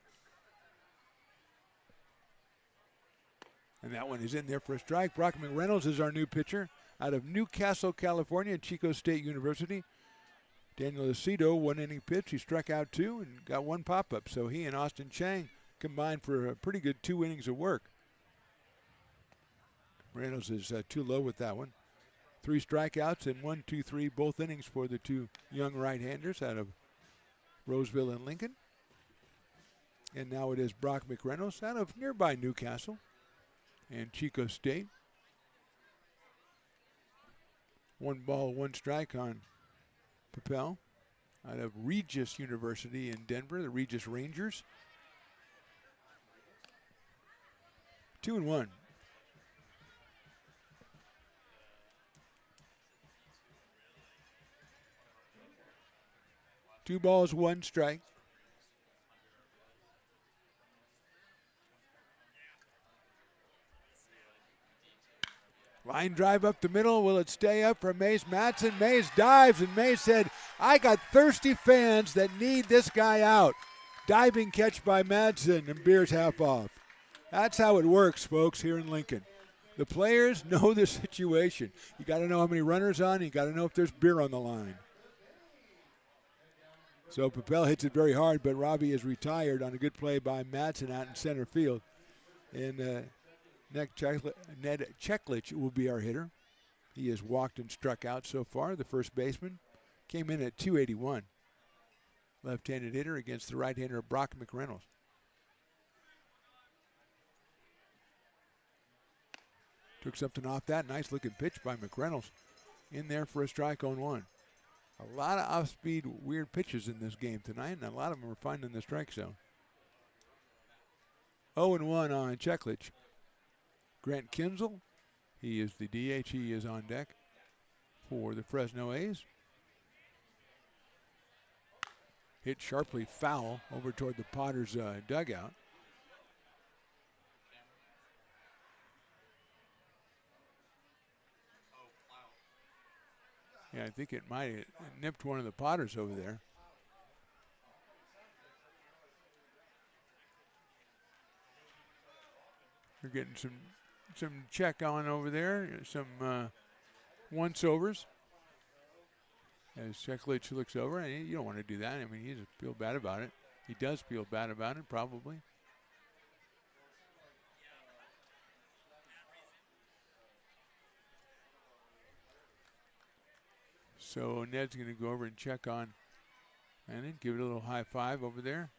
And that one is in there for a strike. Brock McReynolds is our new pitcher out of Newcastle, California, Chico State University. Daniel Aceto, one inning pitch. He struck out 2 and got 1 pop-up. So he and Austin Chang combined for a pretty good 2 innings of work. Reynolds is too low with that one. 3 strikeouts and 1, 2, 3, both innings for the 2 young right-handers out of Roseville and Lincoln. And now it is Brock McReynolds out of nearby Newcastle and Chico State. 1 ball, 1 strike on Papel out of Regis University in Denver, the Regis Rangers. 2-1. 2 balls, 1 strike. Line drive up the middle. Will it stay up for Mace Matson? Mace dives, and Mace said, I got thirsty fans that need this guy out. Diving catch by Madsen, and beer's half off. That's how it works, folks, here in Lincoln. The players know the situation. You got to know how many runners on. You got to know if there's beer on the line. So Papel hits it very hard, but Robbie is retired on a good play by Madsen out in center field. And Ned Cheklich will be our hitter. He has walked and struck out so far. The first baseman came in at 281. Left-handed hitter against the right-hander Brock McReynolds. Took something off that. Nice looking pitch by McReynolds. In there for a strike on 1. A lot of off-speed, weird pitches in this game tonight, and a lot of them are finding the strike zone. 0-1 on Cheklich. Grant Kinzel, he is the DH. He is on deck for the Fresno A's. Hit sharply foul over toward the Potters' dugout. Yeah, I think it might have nipped one of the Potters over there. We're getting some check on over there, some once-overs. As Cheklich looks over, and you don't want to do that. I mean, he doesn't feel bad about it. He does feel bad about it, probably. So Ned's going to go over and check on Landon, give it a little high five over there.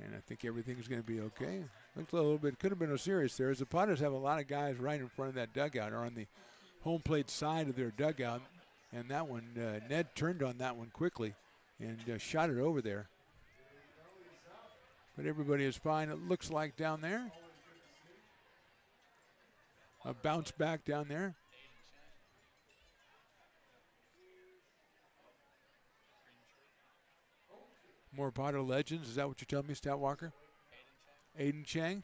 And I think everything's going to be okay. Looks a little bit, could have been serious there, as the Potters have a lot of guys right in front of that dugout, or on the home plate side of their dugout. And that one, Ned turned on that one quickly and shot it over there. But everybody is fine, it looks like, down there. A bounce back down there. More Potter legends, is that what you're telling me, Stat Walker? Aiden Chang?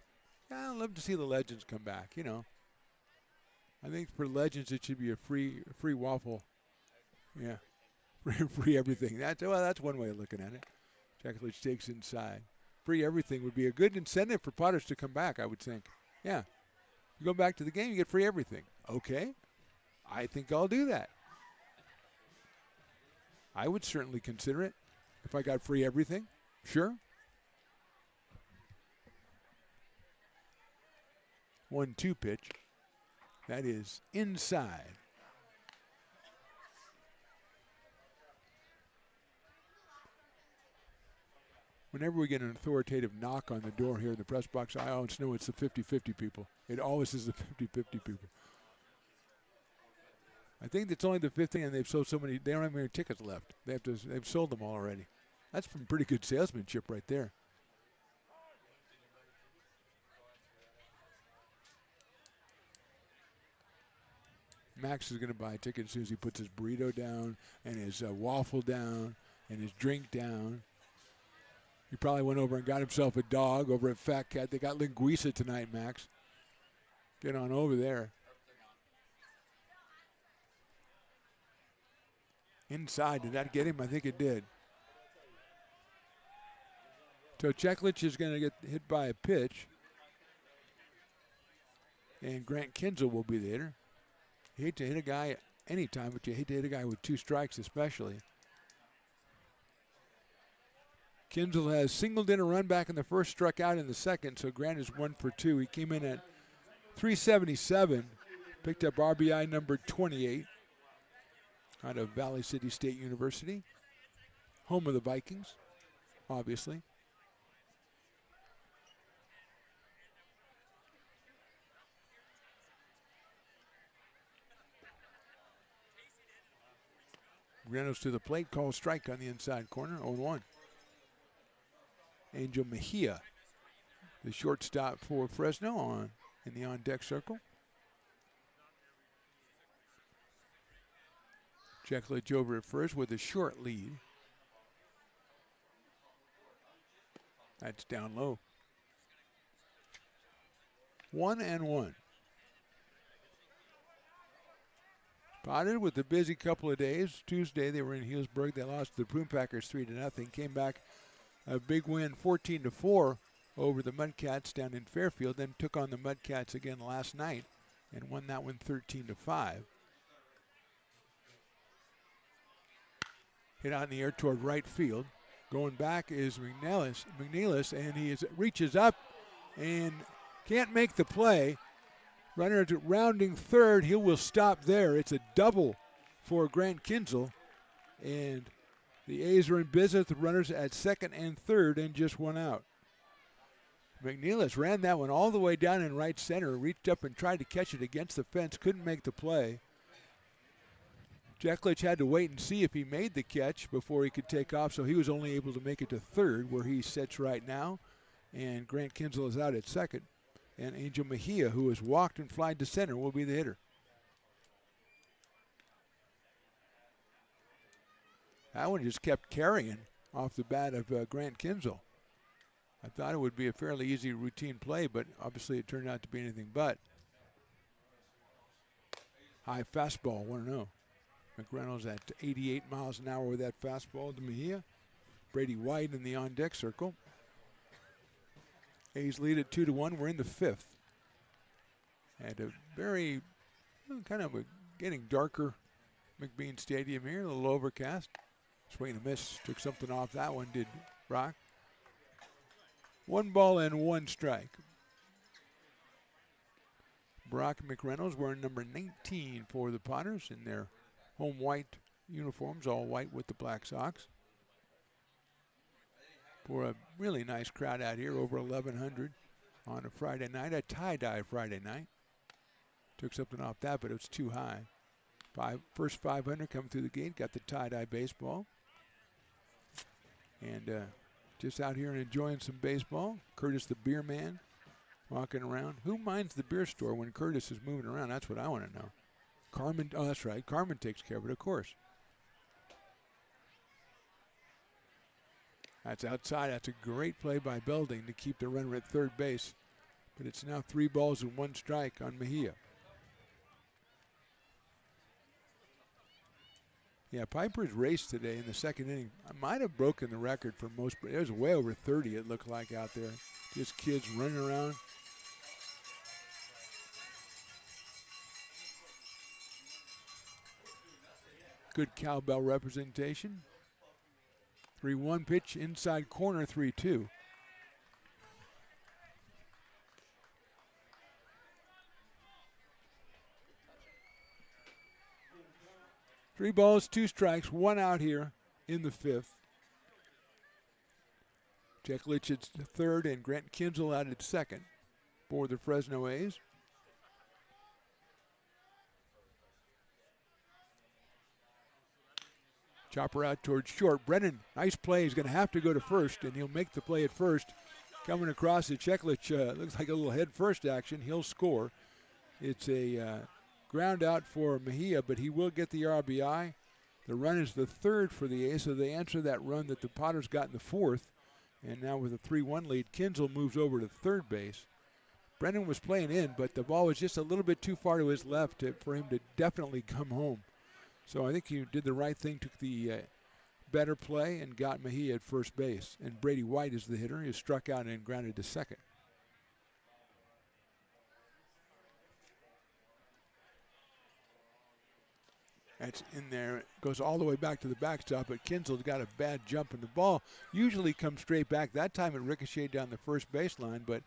Yeah, I'd love to see the legends come back, you know. I think for legends it should be a free waffle. Yeah, free everything. That's one way of looking at it. Cheklich takes inside. Free everything would be a good incentive for Potters to come back, I would think. Yeah. You go back to the game, you get free everything. Okay. I think I'll do that. I would certainly consider it if I got free everything. Sure. 1-2 pitch. That is inside. Whenever we get an authoritative knock on the door here in the press box, I always know it's the 50-50 people. It always is the 50-50 people. I think it's only the 50, and they've sold so many. They don't have any tickets left. They've sold them all already. That's some pretty good salesmanship right there. Max is going to buy a ticket as soon as he puts his burrito down and his waffle down and his drink down. He probably went over and got himself a dog over at Fat Cat. They got linguiça tonight, Max. Get on over there. Inside, did that get him? I think it did. So Cheklich is going to get hit by a pitch. And Grant Kinzel will be the hitter. You hate to hit a guy anytime, but you hate to hit a guy with 2 strikes especially. Kinzel has singled in a run back in the first, struck out in the second, so Grant is 1 for 2. He came in at 377, picked up RBI number 28 out of Valley City State University, home of the Vikings, obviously. Reynolds to the plate, calls strike on the inside corner, 0-1. Angel Mejia, the shortstop for Fresno, in the on-deck circle. Cheklich over at first with a short lead. That's down low. 1-1. Potter with a busy couple of days. Tuesday they were in Healdsburg. They lost to the Prune Packers 3-0. Came back a big win, 14-4 over the Mudcats down in Fairfield. Then took on the Mudcats again last night and won that one 13-5. Hit out in the air toward right field. Going back is McNeilis, and he reaches up and can't make the play. Runner rounding third, he will stop there. It's a double for Grant Kinzel, and the A's are in business with runners at second and third and just 1 out. McNeilis ran that one all the way down in right center, reached up and tried to catch it against the fence, couldn't make the play. Cheklich had to wait and see if he made the catch before he could take off, so he was only able to make it to third, where he sits right now, and Grant Kinzel is out at second. And Angel Mejia, who has walked and flied to center, will be the hitter. That one just kept carrying off the bat of Grant Kinzel. I thought it would be a fairly easy routine play, but obviously it turned out to be anything but. High fastball, 1-0. McReynolds at 88 miles an hour with that fastball to Mejia. Brady White in the on-deck circle. A's lead at 2-1. We're in the fifth. And a very kind of getting darker McBean Stadium here. A little overcast. Swing and a miss. Took something off that one, did Brock. 1 ball and 1 strike. Brock McReynolds wearing number 19 for the Potters in their home white uniforms, all white with the black socks. For a really nice crowd out here, over 1,100 on a Friday night, a tie-dye Friday night. Took something off that, but it was too high. First 500 coming through the gate, got the tie-dye baseball. And just out here and enjoying some baseball. Curtis the beer man walking around. Who minds the beer store when Curtis is moving around? That's what I want to know. Carmen, oh, that's right. Carmen takes care of it, of course. That's outside. That's a great play by Belding to keep the runner at third base. But it's now 3 balls and 1 strike on Mejia. Yeah, Piper's race today in the second inning. I might have broken the record for most, but it was way over 30 it looked like out there. Just kids running around. Good cowbell representation. 3-1 pitch, inside corner, 3-2. Three balls, 2 strikes, 1 out here in the fifth. Jeklich at third and Grant Kinzel out at second for the Fresno A's. Chopper out towards short. Brennan, nice play. He's going to have to go to first, and he'll make the play at first. Coming across to Jeklich, looks like a little head first action. He'll score. It's a ground out for Mejia, but he will get the RBI. The run is the third for the A's, so they answer that run that the Potters got in the fourth. And now with a 3-1 lead, Kinzel moves over to third base. Brennan was playing in, but the ball was just a little bit too far to his left for him to definitely come home. So I think he did the right thing, took the better play, and got Mejia at first base. And Brady White is the hitter. He was struck out and grounded to second. That's in there. Goes all the way back to the backstop, but Kinzel's got a bad jump, and the ball usually comes straight back. That time it ricocheted down the first baseline, but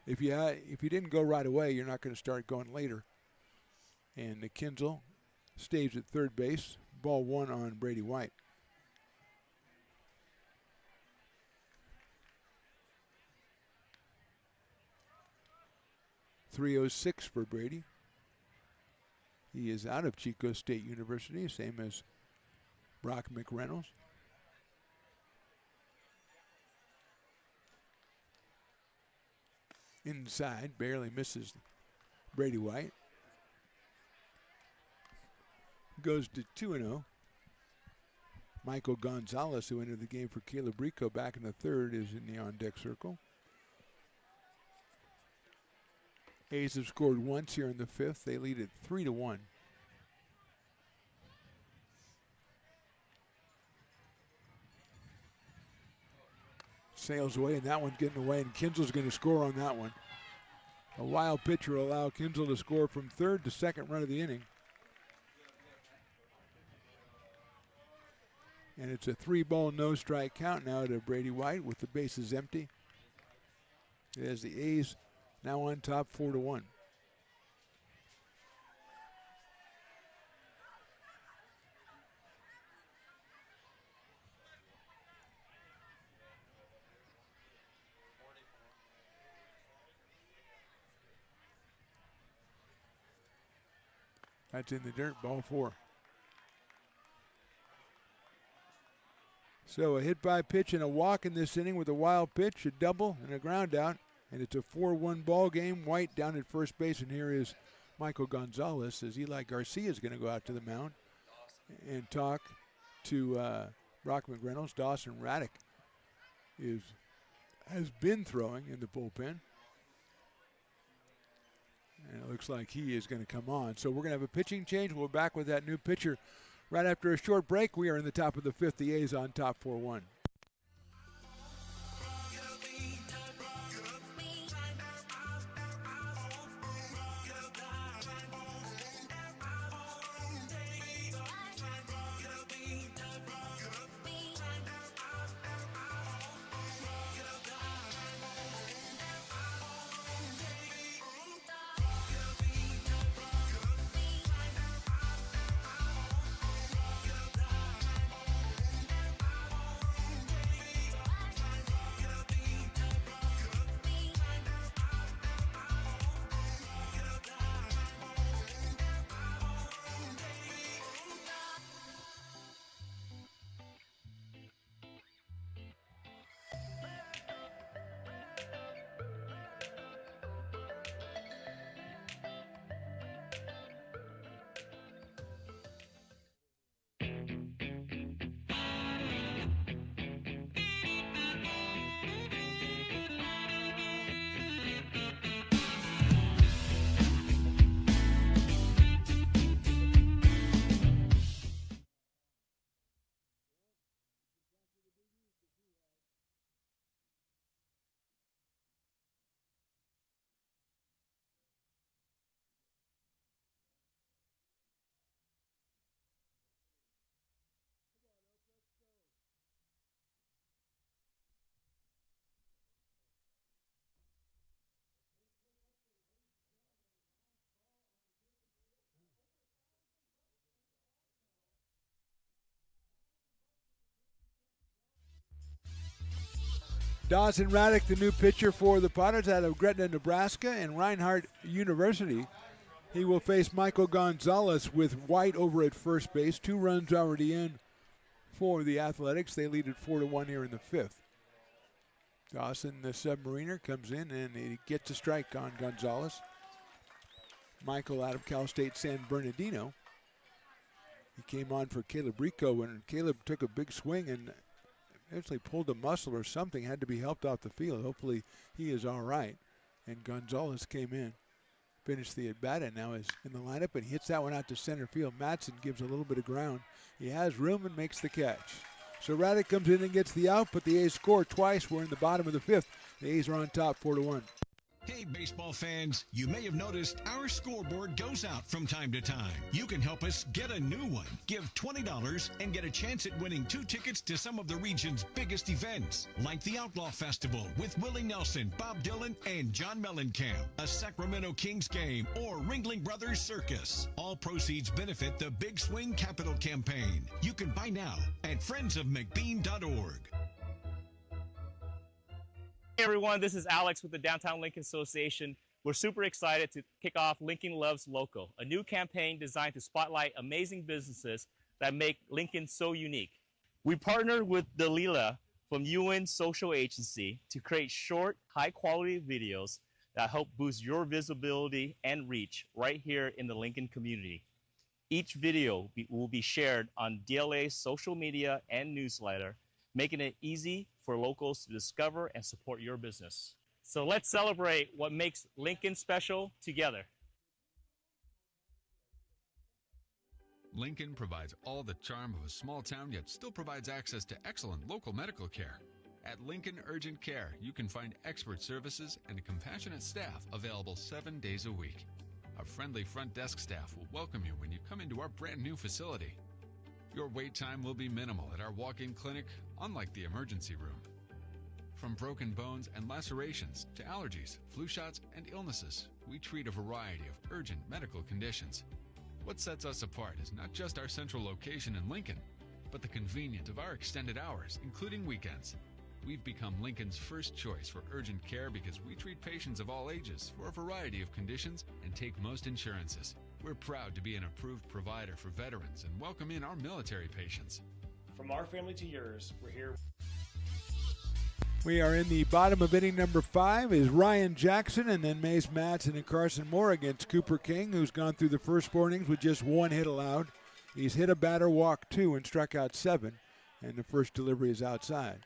if you didn't go right away, you're not going to start going later. And the Kinzel stays at third base. Ball 1 on Brady White. .306 for Brady. He is out of Chico State University, same as Brock McReynolds. Inside, barely misses Brady White. Goes to 2-0. Michael Gonzalez, who entered the game for Caleb Rico back in the third, is in the on-deck circle. A's have scored once here in the fifth. They lead it 3-1. Sails away, and that one's getting away, and Kinzel's going to score on that one. A wild pitch will allow Kinzel to score from third to second run of the inning. And it's a 3-ball, no strike count now to Brady White with the bases empty. As the A's now on top 4-1. That's in the dirt, ball 4. So a hit by pitch and a walk in this inning with a wild pitch, a double, and a ground out. And it's a 4-1 ball game. White down at first base, and here is Michael Gonzalez as Eli Garcia is going to go out to the mound and talk to Brock McReynolds. Dawson Raddick has been throwing in the bullpen. And it looks like he is going to come on. So we're going to have a pitching change. We'll be back with that new pitcher Right after a short break, we are in the top of the fifth. The A's on top 4-1. Dawson Raddick, the new pitcher for the Potters out of Gretna, Nebraska, and Reinhardt University. He will face Michael Gonzalez with White over at first base. 2 runs already in for the Athletics. They lead at 4-1 here in the fifth. Dawson, the submariner, comes in and he gets a strike on Gonzalez. Michael out of Cal State San Bernardino. He came on for Caleb Rico, and Caleb took a big swing and actually pulled a muscle or something, had to be helped off the field. Hopefully he is all right. And Gonzalez came in, finished the at-bat, and now is in the lineup, and he hits that one out to center field. Matson gives a little bit of ground. He has room and makes the catch. So Raddick comes in and gets the out, but the A's score twice. We're in the bottom of the fifth. The A's are on top 4-1. Hey, baseball fans, you may have noticed our scoreboard goes out from time to time. You can help us get a new one. Give $20 and get a chance at winning 2 tickets to some of the region's biggest events, like the Outlaw Festival with Willie Nelson, Bob Dylan, and John Mellencamp, a Sacramento Kings game, or Ringling Brothers Circus. All proceeds benefit the Big Swing Capital Campaign. You can buy now at friendsofmcbean.org. Hey everyone, this is Alex with the Downtown Lincoln Association. We're super excited to kick off Lincoln Loves Local, a new campaign designed to spotlight amazing businesses that make Lincoln so unique. We partnered with Dalila from UN Social Agency to create short, high-quality videos that help boost your visibility and reach right here in the Lincoln community. Each video will be shared on DLA's social media and newsletter, making it easy for locals to discover and support your business. So let's celebrate what makes Lincoln special together. Lincoln provides all the charm of a small town, yet still provides access to excellent local medical care. At Lincoln Urgent Care, you can find expert services and a compassionate staff available 7 days a week. A friendly front desk staff will welcome you when you come into our brand new facility. Your wait time will be minimal at our walk-in clinic, unlike the emergency room. From broken bones and lacerations to allergies, flu shots, and illnesses, we treat a variety of urgent medical conditions. What sets us apart is not just our central location in Lincoln, but the convenience of our extended hours, including weekends. We've become Lincoln's first choice for urgent care because we treat patients of all ages for a variety of conditions and take most insurances. We're proud to be an approved provider for veterans and welcome in our military patients. From our family to yours, we're here. We are in the bottom of inning number 5 is Ryan Jackson, and then Mace Matson and Carson Moore against Cooper King, who's gone through the first 4 innings with just 1 hit allowed. He's hit a batter, walked 2, and struck out 7, and the first delivery is outside.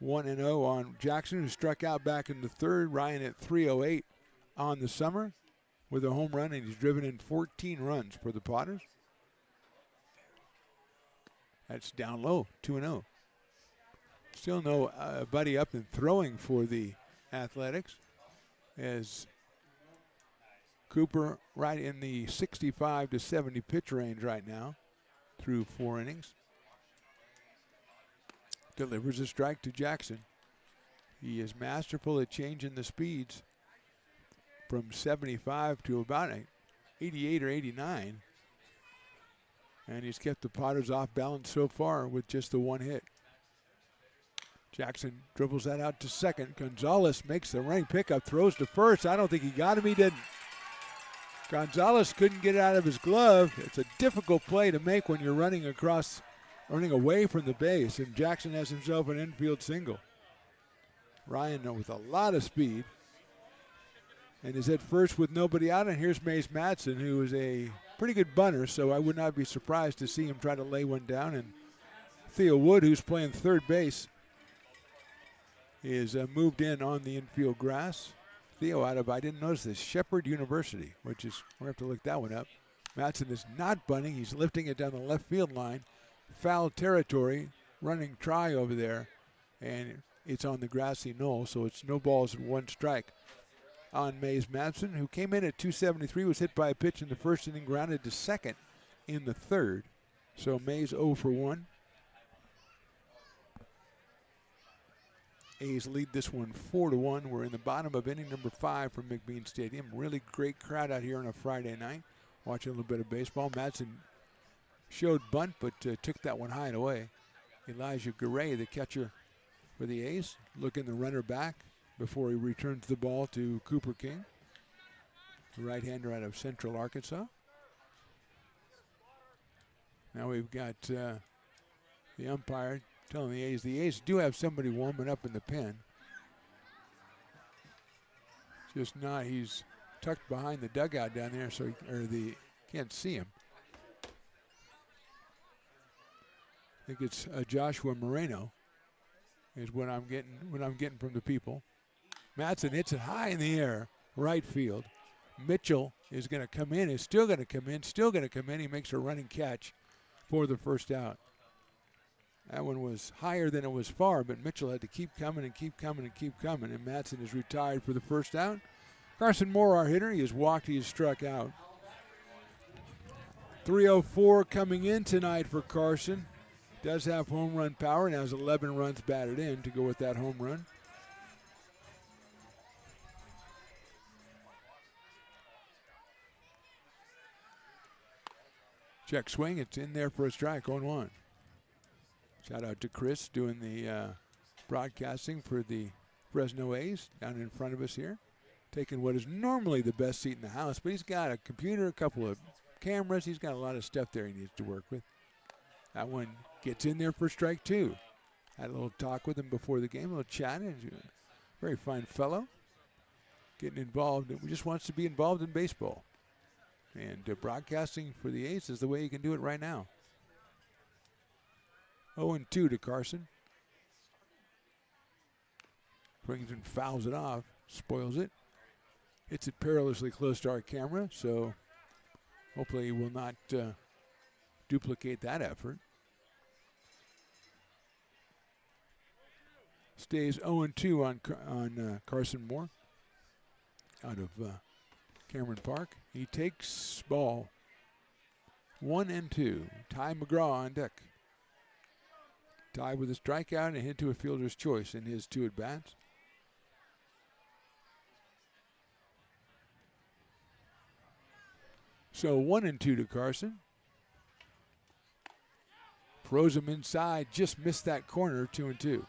1-0 on Jackson, who struck out back in the third. Ryan at 308 on the summer. with a home run, and he's driven in 14 runs for the Potters. That's down low, 2-0. Still no Buddy up and throwing for the Athletics, as Cooper right in the 65 to 70 pitch range right now through 4 innings. Delivers a strike to Jackson. He is masterful at changing the speeds from 75 to about 88 or 89. And he's kept the Potters off balance so far with just the 1 hit. Jackson dribbles that out to second. Gonzalez makes the running pickup, throws to first. I don't think he got him. He didn't. Gonzalez couldn't get it out of his glove. It's a difficult play to make when you're running away from the base, and Jackson has himself an infield single. Ryan with a lot of speed and is at first with nobody out, and here's Mace Madsen, who is a pretty good bunter, so I would not be surprised to see him try to lay one down. And Theo Wood, who's playing third base, is moved in on the infield grass. Theo out of, I didn't notice this, Shepherd University, which is, we're going to have to look that one up. Madsen is not bunting. He's lifting it down the left field line. Foul territory, running try over there, and it's on the grassy knoll, so it's no balls and 1 strike on Mays Madsen, who came in at 273, was hit by a pitch in the first inning, grounded to second in the third. So Mays 0 for 1. A's lead this one 4-1. We're in the bottom of inning number 5 from McBean Stadium. Really great crowd out here on a Friday night, watching a little bit of baseball. Madsen showed bunt, but took that one high and away. Elijah Garay, the catcher for the A's, looking the runner back before he returns the ball to Cooper King, the right-hander out of Central Arkansas. Now we've got the umpire telling the A's do have somebody warming up in the pen. Just not, he's tucked behind the dugout down there, so can't see him. I think it's Joshua Moreno is what I'm getting from the people. Madsen hits it high in the air, right field. Mitchell is going to come in, is still going to come in. He makes a running catch for the first out. That one was higher than it was far, but Mitchell had to keep coming, and Madsen is retired for the first out. Carson Moore, our hitter, he has walked, he has struck out. 3:04 coming in tonight for Carson. Does have home run power and has 11 runs batted in to go with that home run. Check swing, it's in there for a strike, 0-1. Shout out to Chris doing the broadcasting for the Fresno A's down in front of us here. Taking what is normally the best seat in the house, but he's got a computer, a couple of cameras. He's got a lot of stuff there he needs to work with. That one gets in there for strike 2. Had a little talk with him before the game, a little chat. He's a very fine fellow. Getting involved, he just wants to be involved in baseball. And broadcasting for the A's is the way you can do it right now. 0-2 to Carson. Brings and fouls it off, spoils it. Hits it perilously close to our camera, so hopefully he will not duplicate that effort. Stays 0-2 on Carson Moore out of Cameron Park. He takes ball 1-2. Ty McGraw on deck. Ty with a strikeout and a hit to a fielder's choice in his 2 at-bats. So 1-2 to Carson. Throws him inside, just missed that corner, 2-2.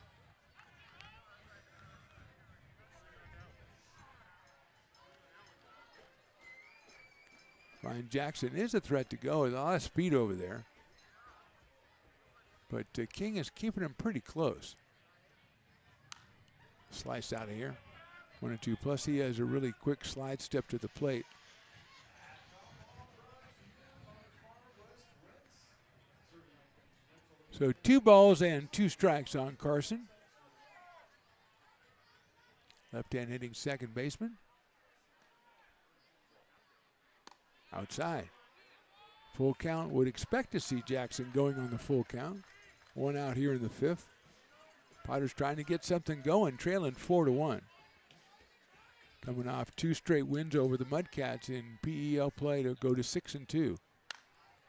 Ryan Jackson is a threat to go with a lot of speed over there. But King is keeping him pretty close. Slice out of here. 1-2. Plus he has a really quick slide step to the plate. So 2 balls and 2 strikes on Carson. Left-hand hitting second baseman. outside. Full count. Would expect to see Jackson going on the full count. One out here in the fifth. Potters trying to get something going, trailing 4-1. Coming off 2 straight wins over the Mudcats in PEL play to go to 6-2.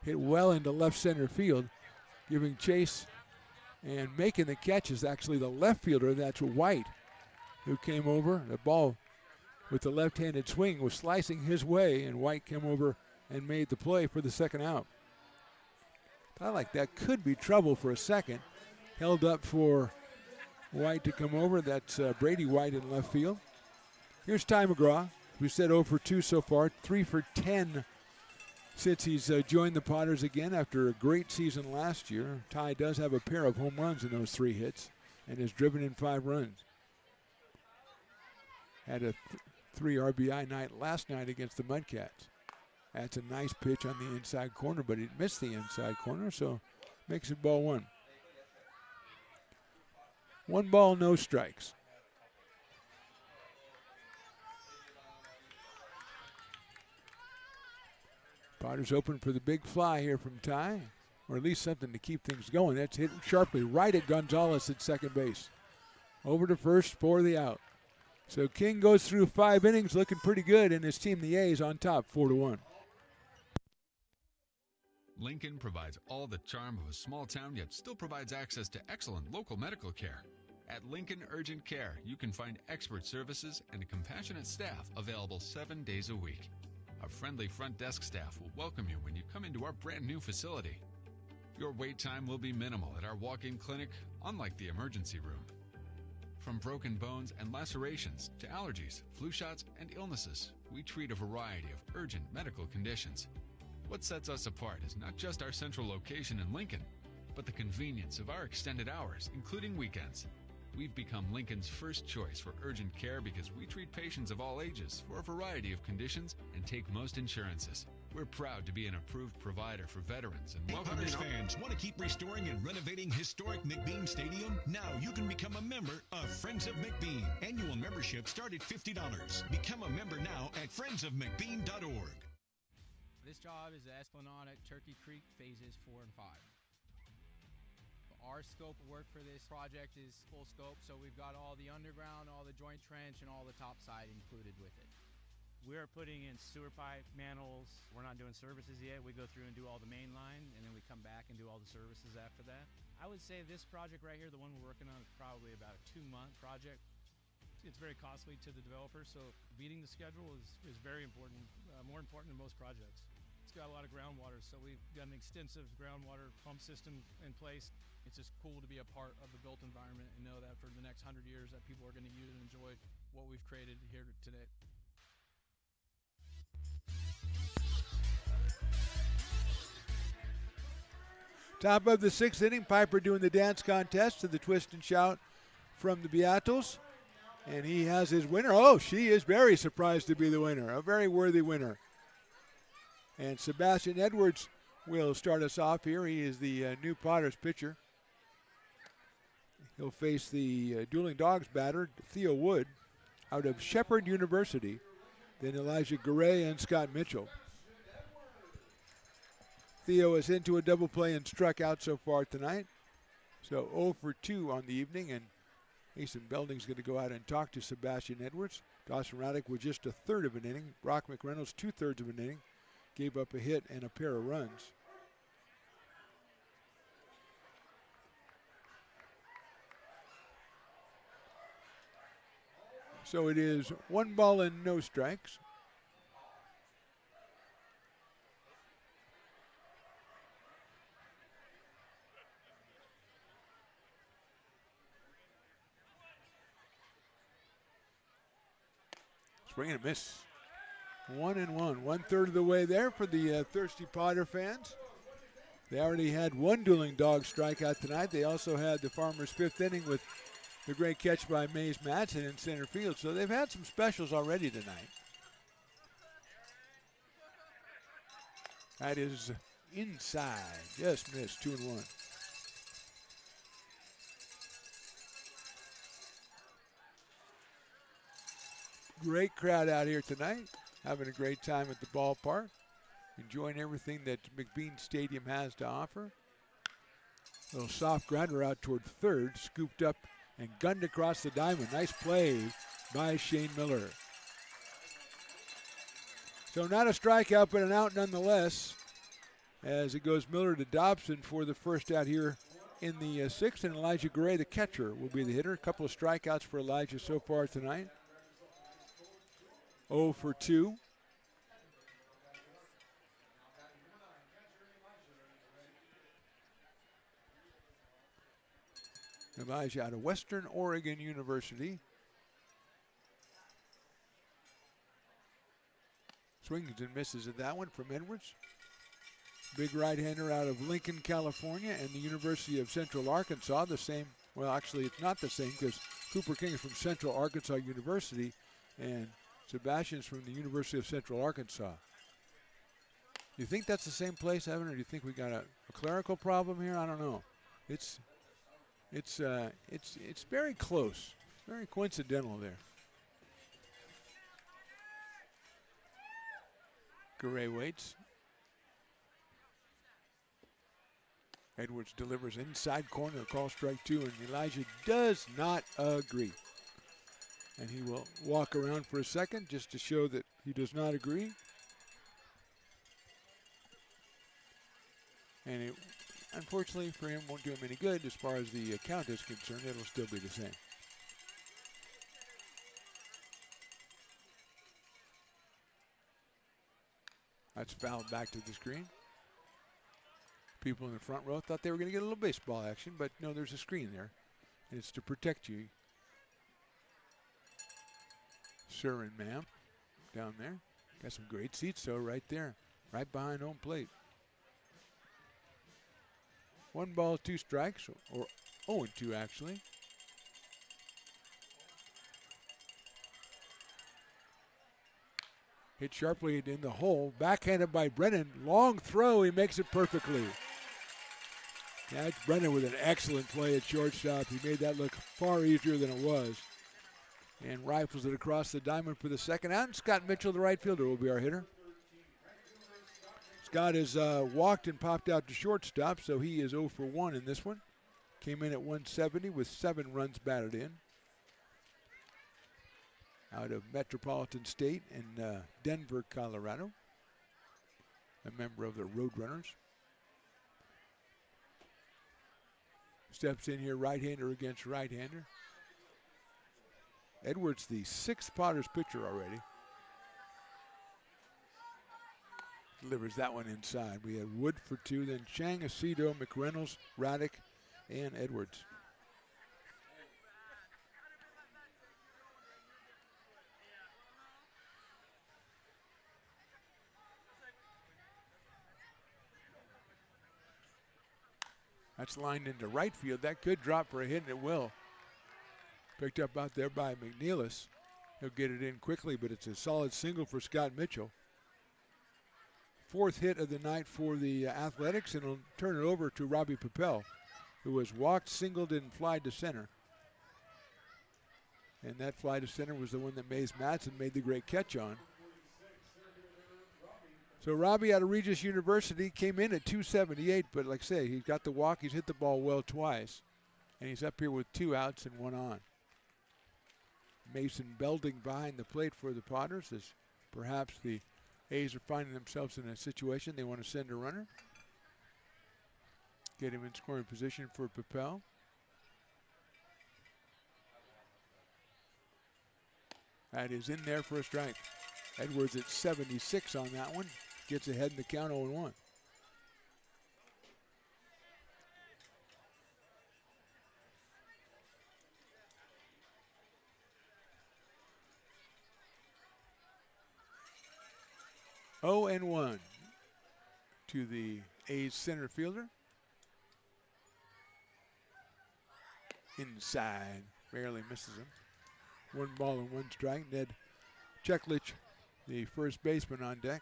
Hit well into left center field, giving chase and making the catch is actually the left fielder. That's White, who came over. The ball with the left-handed swing was slicing his way, and White came over and made the play for the second out. I like that. Could be trouble for a second. Held up for White to come over. That's Brady White in left field. Here's Ty McGraw, who said 0 for 2 so far, 3 for 10 since he's joined the Potters again after a great season last year. Ty does have a pair of home runs in those 3 hits and has driven in 5 runs. Had a 3 RBI night last night against the Mudcats. That's a nice pitch on the inside corner, but it missed the inside corner, so makes it ball 1. 1 ball, no strikes. Potters open for the big fly here from Ty, or at least something to keep things going. That's hit sharply right at Gonzalez at second base. Over to first for the out. So King goes through 5 innings looking pretty good, and his team, the A's, on top 4-1. Lincoln provides all the charm of a small town, yet still provides access to excellent local medical care. At Lincoln Urgent Care, you can find expert services and a compassionate staff available 7 days a week. Our friendly front desk staff will welcome you when you come into our brand new facility. Your wait time will be minimal at our walk-in clinic, unlike the emergency room. From broken bones and lacerations to allergies, flu shots, and illnesses, we treat a variety of urgent medical conditions. What sets us apart is not just our central location in Lincoln, but the convenience of our extended hours, including weekends. We've become Lincoln's first choice for urgent care because we treat patients of all ages for a variety of conditions and take most insurances. We're proud to be an approved provider for veterans and welcome Potters fans want to keep restoring and renovating historic McBean Stadium? Now you can become a member of Friends of McBean. Annual membership start at $50. Become a member now at friendsofmcbean.org. This job is the Esplanade at Turkey Creek phases 4 and 5. Our scope of work for this project is full scope, so we've got all the underground, all the joint trench, and all the top side included with it. We're putting in sewer pipe, manholes. We're not doing services yet. We go through and do all the main line, and then we come back and do all the services after that. I would say this project right here, the one we're working on, is probably about a 2-month project. It's very costly to the developer, so beating the schedule is very important, more important than most projects. It's got a lot of groundwater, so we've got an extensive groundwater pump system in place. It's just cool to be a part of the built environment and know that for the next 100 years that people are going to use and enjoy what we've created here today. Top of the 6th inning, Piper doing the dance contest to the twist and shout from the Beatos. And he has his winner. Oh, she is very surprised to be the winner. A very worthy winner. And Sebastian Edwards will start us off here. He is the new Potters pitcher. He'll face the Dueling Dogs batter, Theo Wood, out of Shepherd University. Then Elijah Garay and Scott Mitchell. Theo is into a double play and struck out so far tonight. So 0 for 2 on the evening, and Mason Belding's going to go out and talk to Sebastian Edwards. Dawson Raddick with just a third of an inning. Brock McReynolds 2/3 of an inning. Gave up a hit and a pair of runs. So it is 1 ball and no strikes. Swing and a miss. 1-1. 1/3 of the way there for the thirsty Potter fans. They already had one Dueling Dog strikeout tonight. They also had the Farmers' 5th inning with the great catch by Mays Madsen in center field. So they've had some specials already tonight. That is inside. Just missed. 2-1. Great crowd out here tonight. Having a great time at the ballpark. enjoying everything that McBean Stadium has to offer. Little soft grounder out toward third, scooped up and gunned across the diamond. Nice play by Shane Miller. So not a strikeout, but an out nonetheless, as it goes Miller to Dobson for the first out here in the sixth, and Elijah Gray, the catcher, will be the hitter. A couple of strikeouts for Elijah so far tonight. 0 for 2. Elijah out of Western Oregon University. Swings and misses at that one from Edwards. Big right-hander out of Lincoln, California, and the University of Central Arkansas. The same, well, actually, it's not the same because Cooper King is from Central Arkansas University, and Sebastian's from the University of Central Arkansas. Do you think that's the same place, Evan, or do you think we got a clerical problem here? I don't know. It's very close. Very coincidental there. Gray waits. Edwards delivers inside corner, call strike 2, and Elijah does not agree. And he will walk around for a second just to show that he does not agree. And it, unfortunately for him, won't do him any good as far as the count is concerned. It'll still be the same. That's fouled back to the screen. People in the front row thought they were going to get a little baseball action, but no, there's a screen there. And it's to protect you. Sir and ma'am down there. Got some great seats, though, right there. Right behind home plate. 1 ball, 2 strikes, or 0-2 actually. Hit sharply in the hole. Backhanded by Brennan. Long throw. He makes it perfectly. That's Brennan with an excellent play at shortstop. He made that look far easier than it was. And rifles it across the diamond for the second out. And Scott Mitchell, the right fielder, will be our hitter. Scott has walked and popped out to shortstop, so he is 0 for 1 in this one. Came in at 170 with 7 runs batted in. Out of Metropolitan State in Denver, Colorado. A member of the Roadrunners. Steps in here, right-hander against right-hander. Edwards, the 6th Potters pitcher already. Delivers that one inside. We had Wood for 2, then Chang, Aceto, McReynolds, Raddick, and Edwards. That's lined into right field. That could drop for a hit, and it will. Picked up out there by McNeilis. He'll get it in quickly, but it's a solid single for Scott Mitchell. 4th hit of the night for the Athletics, and he'll turn it over to Robbie Papel, who was walked, singled, and flied to center. And that fly to center was the one that Mays Madsen made the great catch on. So Robbie out of Regis University came in at 278, but like I say, he's got the walk. He's hit the ball well twice, and he's up here with 2 outs and 1 on. Mason Belding behind the plate for the Potters, as perhaps the A's are finding themselves in a situation they want to send a runner. Get him in scoring position for Papel. That is in there for a strike. Edwards at 76 on that one. Gets ahead in the count 0-1. Oh and 1 to the A's center fielder. Inside, barely misses him. 1 ball and 1 strike. Ned Cheklich, the first baseman, on deck.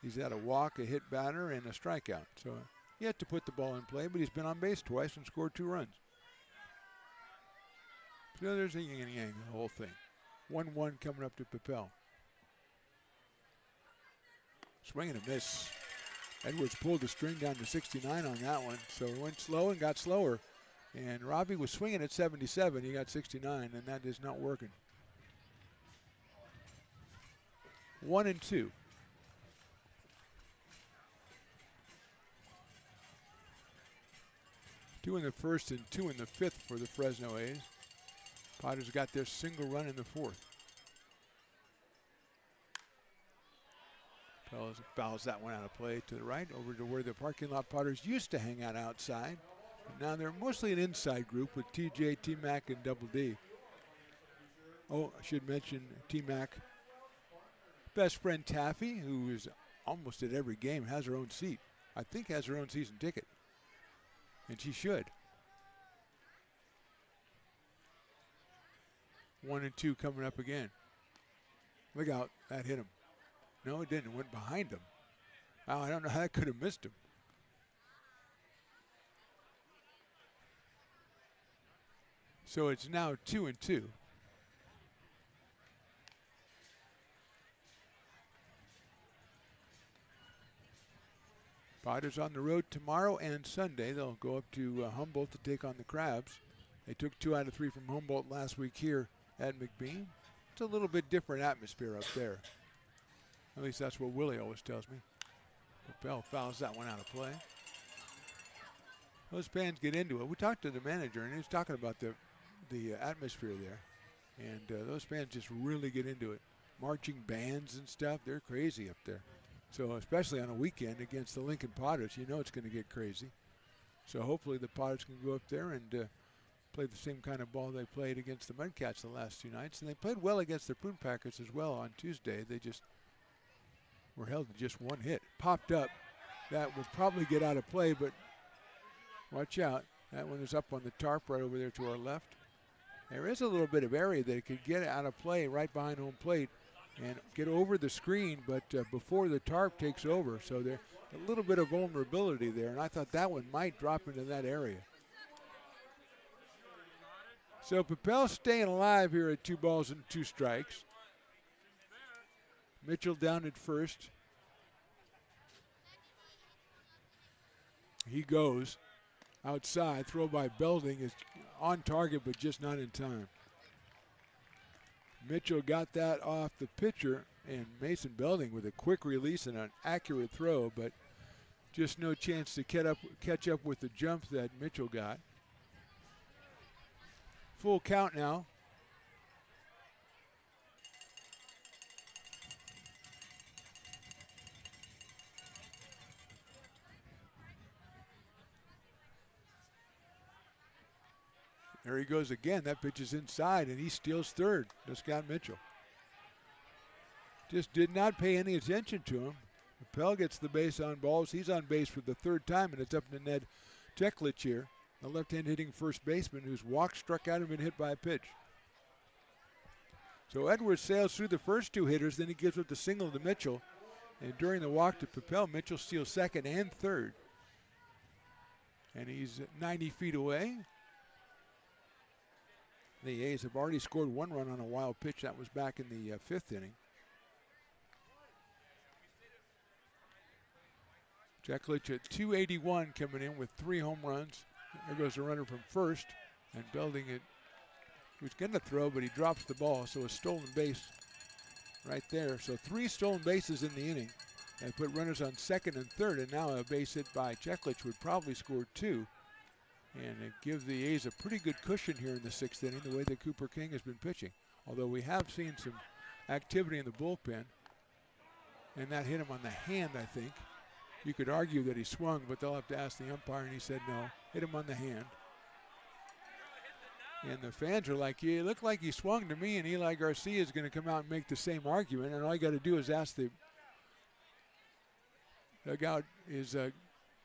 He's had a walk, a hit batter, and a strikeout. So yet to put the ball in play, but he's been on base twice and scored 2 runs. So there's a yin and yang, the whole thing. 1-1 coming up to Papel. Swing and a miss. Edwards pulled the string down to 69 on that one, so it went slow and got slower. And Robbie was swinging at 77. He got 69, and that is not working. 1-2. Two in the first and 2 in the fifth for the Fresno A's. Potters got their single run in the fourth. Pells fouls that one out of play to the right, over to where the parking lot Potters used to hang out outside. But now they're mostly an inside group with TJ, T-Mac, and Double D. Oh, I should mention T-Mac. Best friend Taffy, who is almost at every game, has her own seat. I think has her own season ticket. And she should. 1-2 coming up again. Look out, that hit him. No, it didn't. It went behind him. Oh, I don't know how that could have missed him. So it's now 2-2. Potters on the road tomorrow and Sunday. They'll go up to Humboldt to take on the Crabs. They took 2 out of 3 from Humboldt last week here at McBean. It's a little bit different atmosphere up there. At least that's what Willie always tells me. Bell fouls that one out of play. Those fans get into it. We talked to the manager, and he was talking about the atmosphere there. And those fans just really get into it. Marching bands and stuff, they're crazy up there. So especially on a weekend against the Lincoln Potters, you know it's going to get crazy. So hopefully the Potters can go up there and play the same kind of ball they played against the Mudcats the last 2 nights. And they played well against the Prune Packers as well on Tuesday. They just were held to just 1 hit. Popped up. That would probably get out of play, but watch out. That one is up on the tarp right over there to our left. There is a little bit of area that it could get out of play right behind home plate and get over the screen, but before the tarp takes over. So there's a little bit of vulnerability there, and I thought that one might drop into that area. So Papel staying alive here at 2 balls and 2 strikes. Mitchell down at first. He goes outside. Throw by Belding is on target, but just not in time. Mitchell got that off the pitcher, and Mason Belding with a quick release and an accurate throw, but just no chance to catch up with the jump that Mitchell got. Full count now. There he goes again. That pitch is inside, and he steals third to Scott Mitchell. Just did not pay any attention to him. Appel gets the base on balls. He's on base for the 3rd time, and it's up to Ned Teklich here, the left-hand hitting first baseman whose walk struck out and been hit by a pitch. So Edwards sails through the first 2 hitters, then he gives up the single to Mitchell. And during the walk to Papel, Mitchell steals 2nd and 3rd. And he's 90 feet away. The A's have already scored 1 run on a wild pitch. That was back in the 5th inning. Teklich at 281 coming in with 3 home runs. There goes the runner from first, and Belding it. He was going to throw, but he drops the ball, so a stolen base right there. So 3 stolen bases in the inning. And put runners on 2nd and 3rd, and now a base hit by Teklich would probably score 2. And it gives the A's a pretty good cushion here in the 6th inning, the way that Cooper King has been pitching. Although we have seen some activity in the bullpen. And that hit him on the hand, I think. You could argue that he swung, but they'll have to ask the umpire, and he said no. Hit him on the hand. And the fans are like, yeah, it looked like he swung to me, and Eli Garcia is going to come out and make the same argument. And all you got to do is ask the dugout is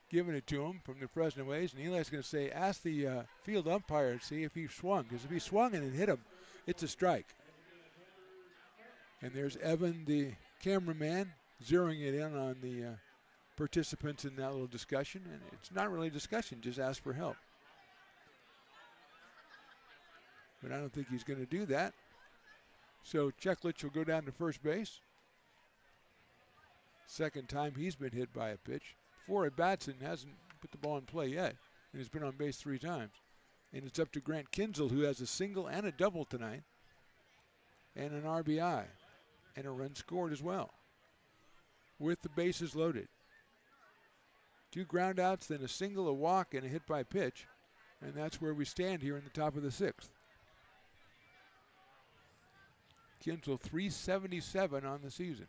giving it to him from the Fresno A's, and Eli's going to say, ask the field umpire to see if he swung, because if he swung and it hit him, it's a strike. And there's Evan, the cameraman, zeroing it in on the participants in that little discussion, and it's not really a discussion, just ask for help. But I don't think he's going to do that. So Teklich will go down to first base. Second time he's been hit by a pitch. 4 at-bats and hasn't put the ball in play yet, and has been on base 3 times. And it's up to Grant Kinzel, who has a single and a double tonight, and an RBI, and a run scored as well, with the bases loaded. 2 groundouts, then a single, a walk, and a hit by pitch, and that's where we stand here in the top of the 6th. Kinzel 377 on the season.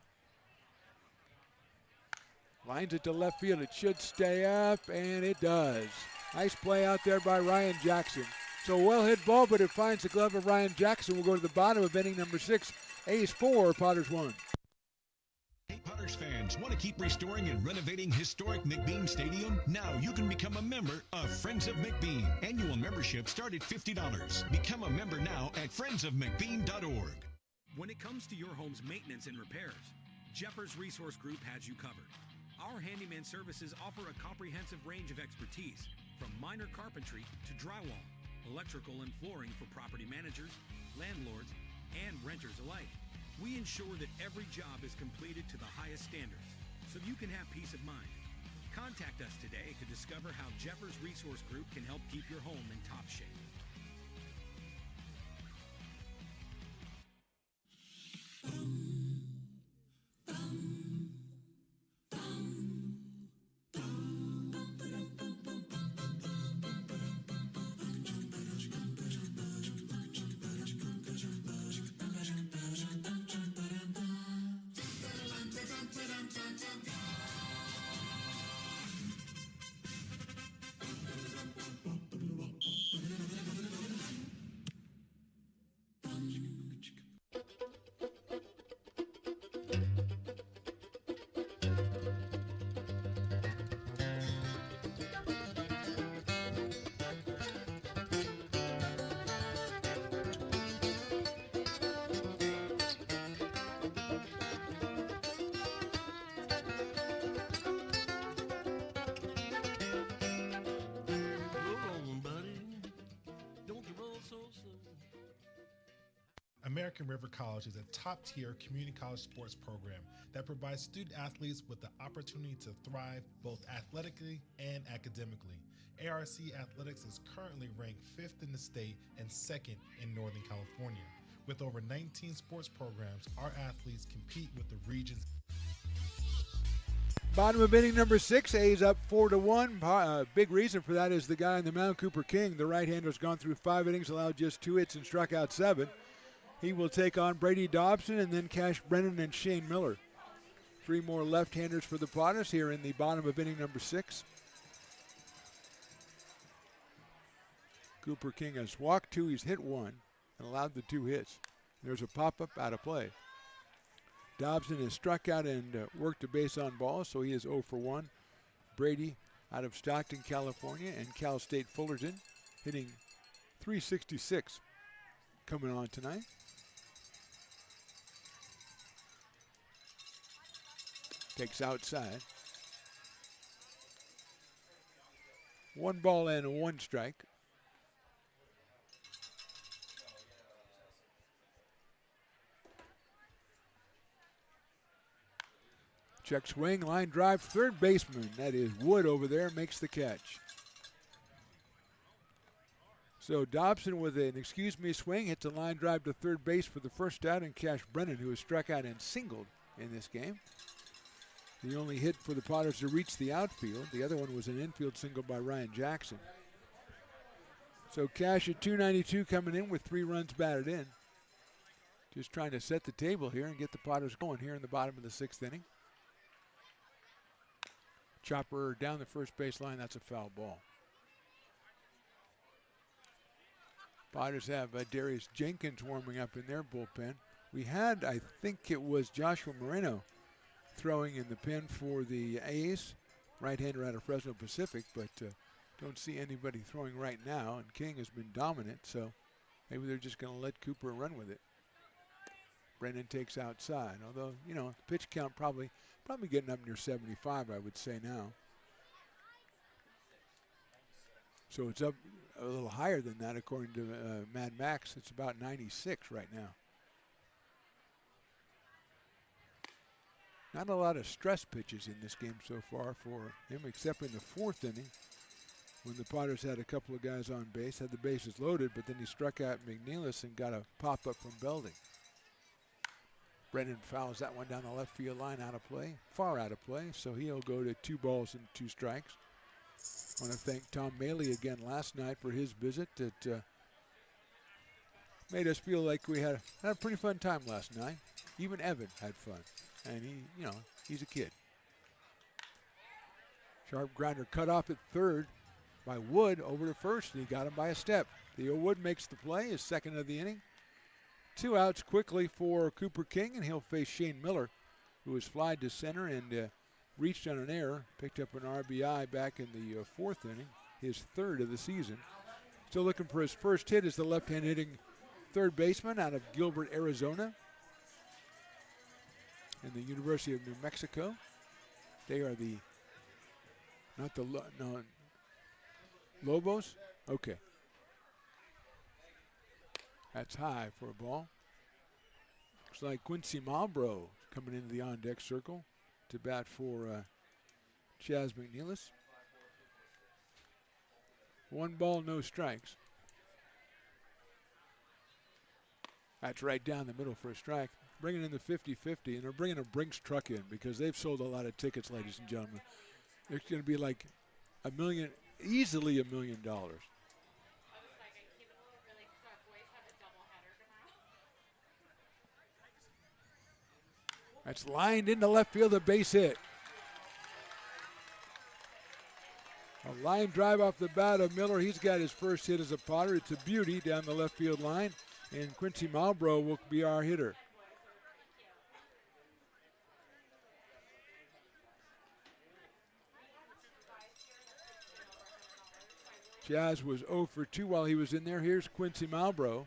Lines it to left field. It should stay up, and it does. Nice play out there by Ryan Jackson. So a well-hit ball, but it finds the glove of Ryan Jackson. We'll go to the bottom of inning number 6. A's 4, Potters 1. Hey, Potters fans, want to keep restoring and renovating historic McBean Stadium? Now you can become a member of Friends of McBean. Annual membership start at $50. Become a member now at friendsofmcbean.org. When it comes to your home's maintenance and repairs, Jeffers Resource Group has you covered. Our handyman services offer a comprehensive range of expertise, from minor carpentry to drywall, electrical and flooring for property managers, landlords, and renters alike. We ensure that every job is completed to the highest standards, so you can have peace of mind. Contact us today to discover how Jeffers Resource Group can help keep your home in top shape. American River College is a top-tier community college sports program that provides student athletes with the opportunity to thrive both athletically and academically. ARC Athletics is currently ranked 5th in the state and 2nd in Northern California. With over 19 sports programs, our athletes compete with the region's. Bottom of inning number 6, A's up 4-1. Big reason for that is the guy on the mound, Cooper King. The right-hander has gone through 5 innings, allowed just 2 hits and struck out 7. He will take on Brady Dobson and then Cash Brennan and Shane Miller. 3 more left-handers for the Potters here in the bottom of inning number 6. Cooper King has walked 2, he's hit 1, and allowed the 2 hits. There's a pop-up out of play. Dobson has struck out and worked a base on balls, so he is 0 for 1. Brady out of Stockton, California, and Cal State Fullerton hitting .366 coming on tonight. Takes outside. 1 ball and 1 strike. Check swing, line drive, third baseman. That is Wood over there, makes the catch. So Dobson with an swing, hits a line drive to third base for the first out, and Cash Brennan, who has struck out and singled in this game. The only hit for the Potters to reach the outfield. The other one was an infield single by Ryan Jackson. So Cash at .292 coming in with 3 runs batted in. Just trying to set the table here and get the Potters going here in the bottom of the 6th inning. Chopper down the first baseline, that's a foul ball. Potters have Darius Jenkins warming up in their bullpen. We had, I think it was Joshua Moreno throwing in the pen for the A's, right-hander out of Fresno Pacific, but don't see anybody throwing right now, and King has been dominant, so maybe they're just going to let Cooper run with it. Brennan takes outside, although, you know, the pitch count probably getting up near 75, I would say now. So it's up a little higher than that according to Mad Max. It's about 96 right now. Not a lot of stress pitches in this game so far for him, except in the fourth inning when the Potters had a couple of guys on base, had the bases loaded, but then he struck out McNeilis and got a pop-up from Belding. Brennan fouls that one down the left field line, out of play, far out of play, so he'll go to 2 balls and 2 strikes. I want to thank Tom Maley again last night for his visit. It made us feel like we had a pretty fun time last night. Even Evan had fun, and he's a kid. Sharp grounder cut off at third by Wood over to first, and he got him by a step. Theo Wood makes the play, his second of the inning. 2 outs quickly for Cooper King, and he'll face Shane Miller, who was flied to center and reached on an error, picked up an RBI back in the fourth inning, his third of the season. Still looking for his first hit as the left-hand hitting third baseman out of Gilbert, Arizona, in the University of New Mexico. They are Lobos? Okay. That's high for a ball. Looks like Quincy Malbrough coming into the on-deck circle to bat for Chaz McNeilis. 1 ball, no strikes. That's right down the middle for a strike. Bringing in the 50-50, and they're bringing a Brinks truck in because they've sold a lot of tickets, ladies and gentlemen. It's going to be like easily $1 million. That's lined into left field, a base hit. A line drive off the bat of Miller. He's got his first hit as a Potter. It's a beauty down the left field line, and Quincy Malbrough will be our hitter. Chaz was 0 for 2 while he was in there. Here's Quincy Malbrough.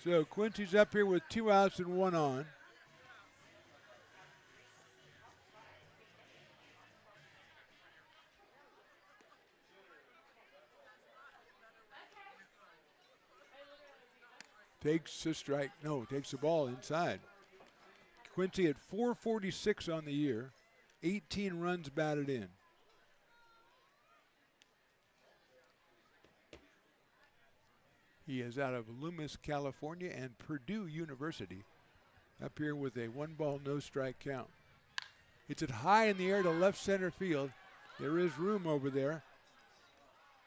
So Quincy's up here with 2 outs and 1 on. Takes a strike. No, takes the ball inside. Quincy had 446 on the year, 18 runs batted in. He is out of Loomis, California, and Purdue University. Up here with a 1 ball, no strike count. It's it high in the air to left center field. There is room over there.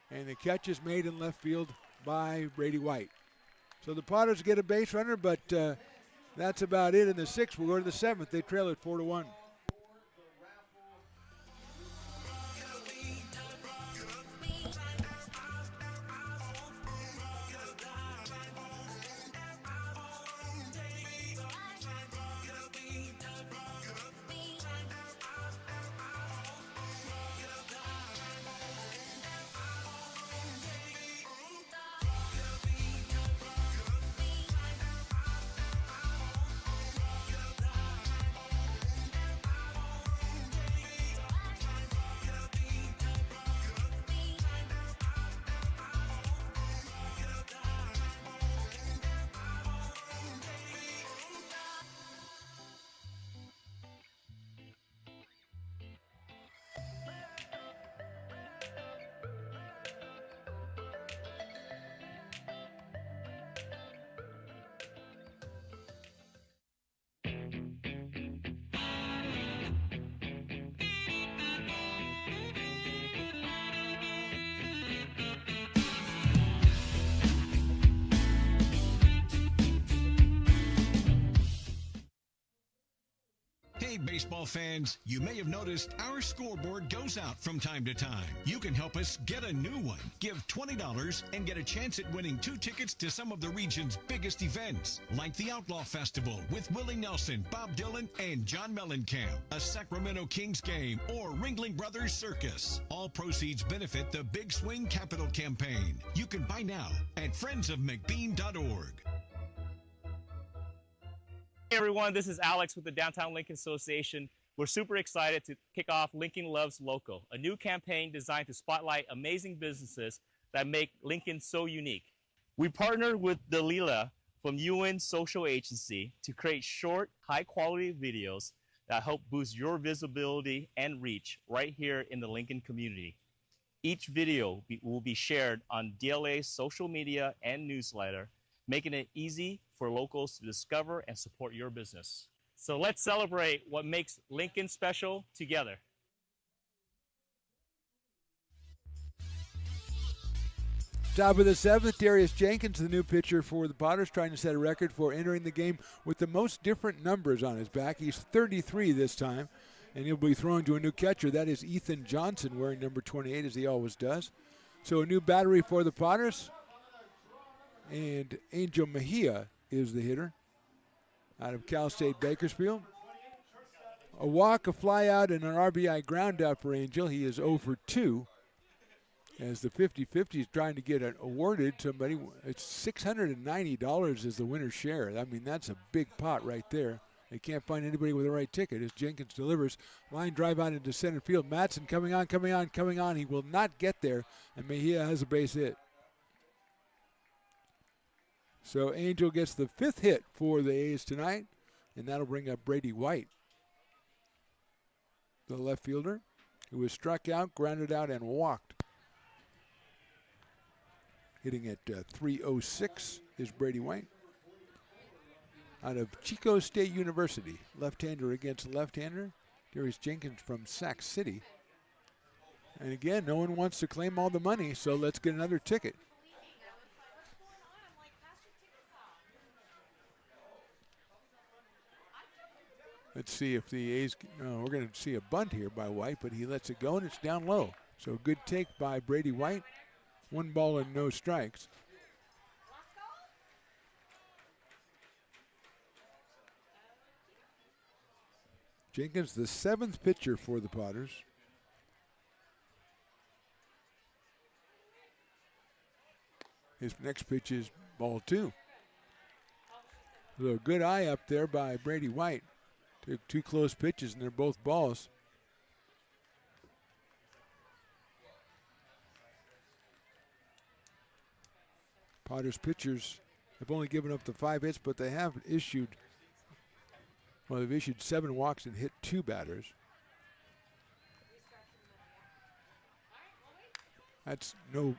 And the catch is made in left field by Brady White. So the Potters get a base runner, but that's about it in the 6th. We'll go to the 7th. They trail it 4-1. Hey, baseball fans, you may have noticed our scoreboard goes out from time to time. You can help us get a new one. Give $20 and get a chance at winning 2 tickets to some of the region's biggest events, like the Outlaw Festival with Willie Nelson, Bob Dylan, and John Mellencamp, a Sacramento Kings game, or Ringling Brothers Circus. All proceeds benefit the Big Swing Capital Campaign. You can buy now at friendsofmcbean.org. Hey everyone, this is Alex with the Downtown Lincoln Association. We're super excited to kick off Lincoln Loves Local, a new campaign designed to spotlight amazing businesses that make Lincoln so unique. We partnered with Dalila from UN Social Agency to create short, high-quality videos that help boost your visibility and reach right here in the Lincoln community. Each video will be shared on DLA's social media and newsletter, making it easy for locals to discover and support your business. So let's celebrate what makes Lincoln special together. Top of the seventh, Darius Jenkins, the new pitcher for the Potters, trying to set a record for entering the game with the most different numbers on his back. He's 33 this time, and he'll be throwing to a new catcher. That is Ethan Johnson, wearing number 28, as he always does. So a new battery for the Potters, and Angel Mejia is the hitter out of Cal State Bakersfield. A walk, a fly out, and an RBI ground out for Angel. He is 0 for 2. As the 50-50 is trying to get it awarded to somebody. It's $690 is the winner's share. I mean, that's a big pot right there. They can't find anybody with the right ticket as Jenkins delivers. Line drive out into center field. Matson coming on. He will not get there, and Mejia has a base hit. So Angel gets the 5th hit for the A's tonight, and that'll bring up Brady White, the left fielder, who was struck out, grounded out, and walked. Hitting at .306 is Brady White out of Chico State University. Left-hander against left-hander. Darius Jenkins from Sac City. And again, no one wants to claim all the money, so let's get another ticket. Let's see if the A's, we're going to see a bunt here by White, but he lets it go, and it's down low. So good take by Brady White. 1 ball and no strikes. Jenkins, the 7th pitcher for the Potters. His next pitch is ball 2. So a good eye up there by Brady White. Took 2 close pitches, and they're both balls. Potters pitchers have only given up the 5 hits, but they have issued, they've issued 7 walks and hit 2 batters. That's no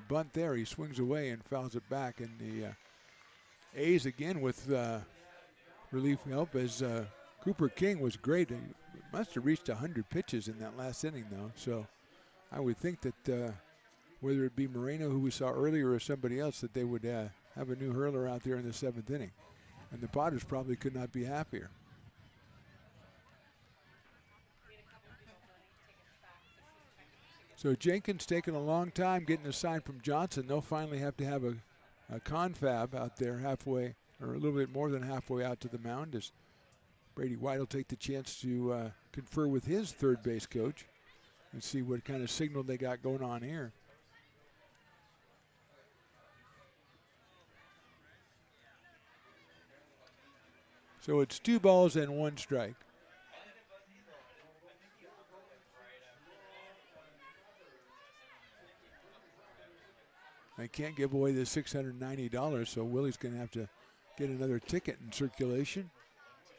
bunt there. He swings away and fouls it back. And the A's again with relief help as Cooper King was great. He must have reached 100 pitches in that last inning, though. So I would think that whether it be Moreno, who we saw earlier, or somebody else, that they would have a new hurler out there in the 7th inning. And the Potters probably could not be happier. So Jenkins taking a long time getting a sign from Johnson. They'll finally have to have a confab out there halfway, or a little bit more than halfway out to the mound, as Brady White will take the chance to confer with his third base coach and see what kind of signal they got going on here. So it's 2 balls and 1 strike. They can't give away the $690, so Willie's going to have to get another ticket in circulation.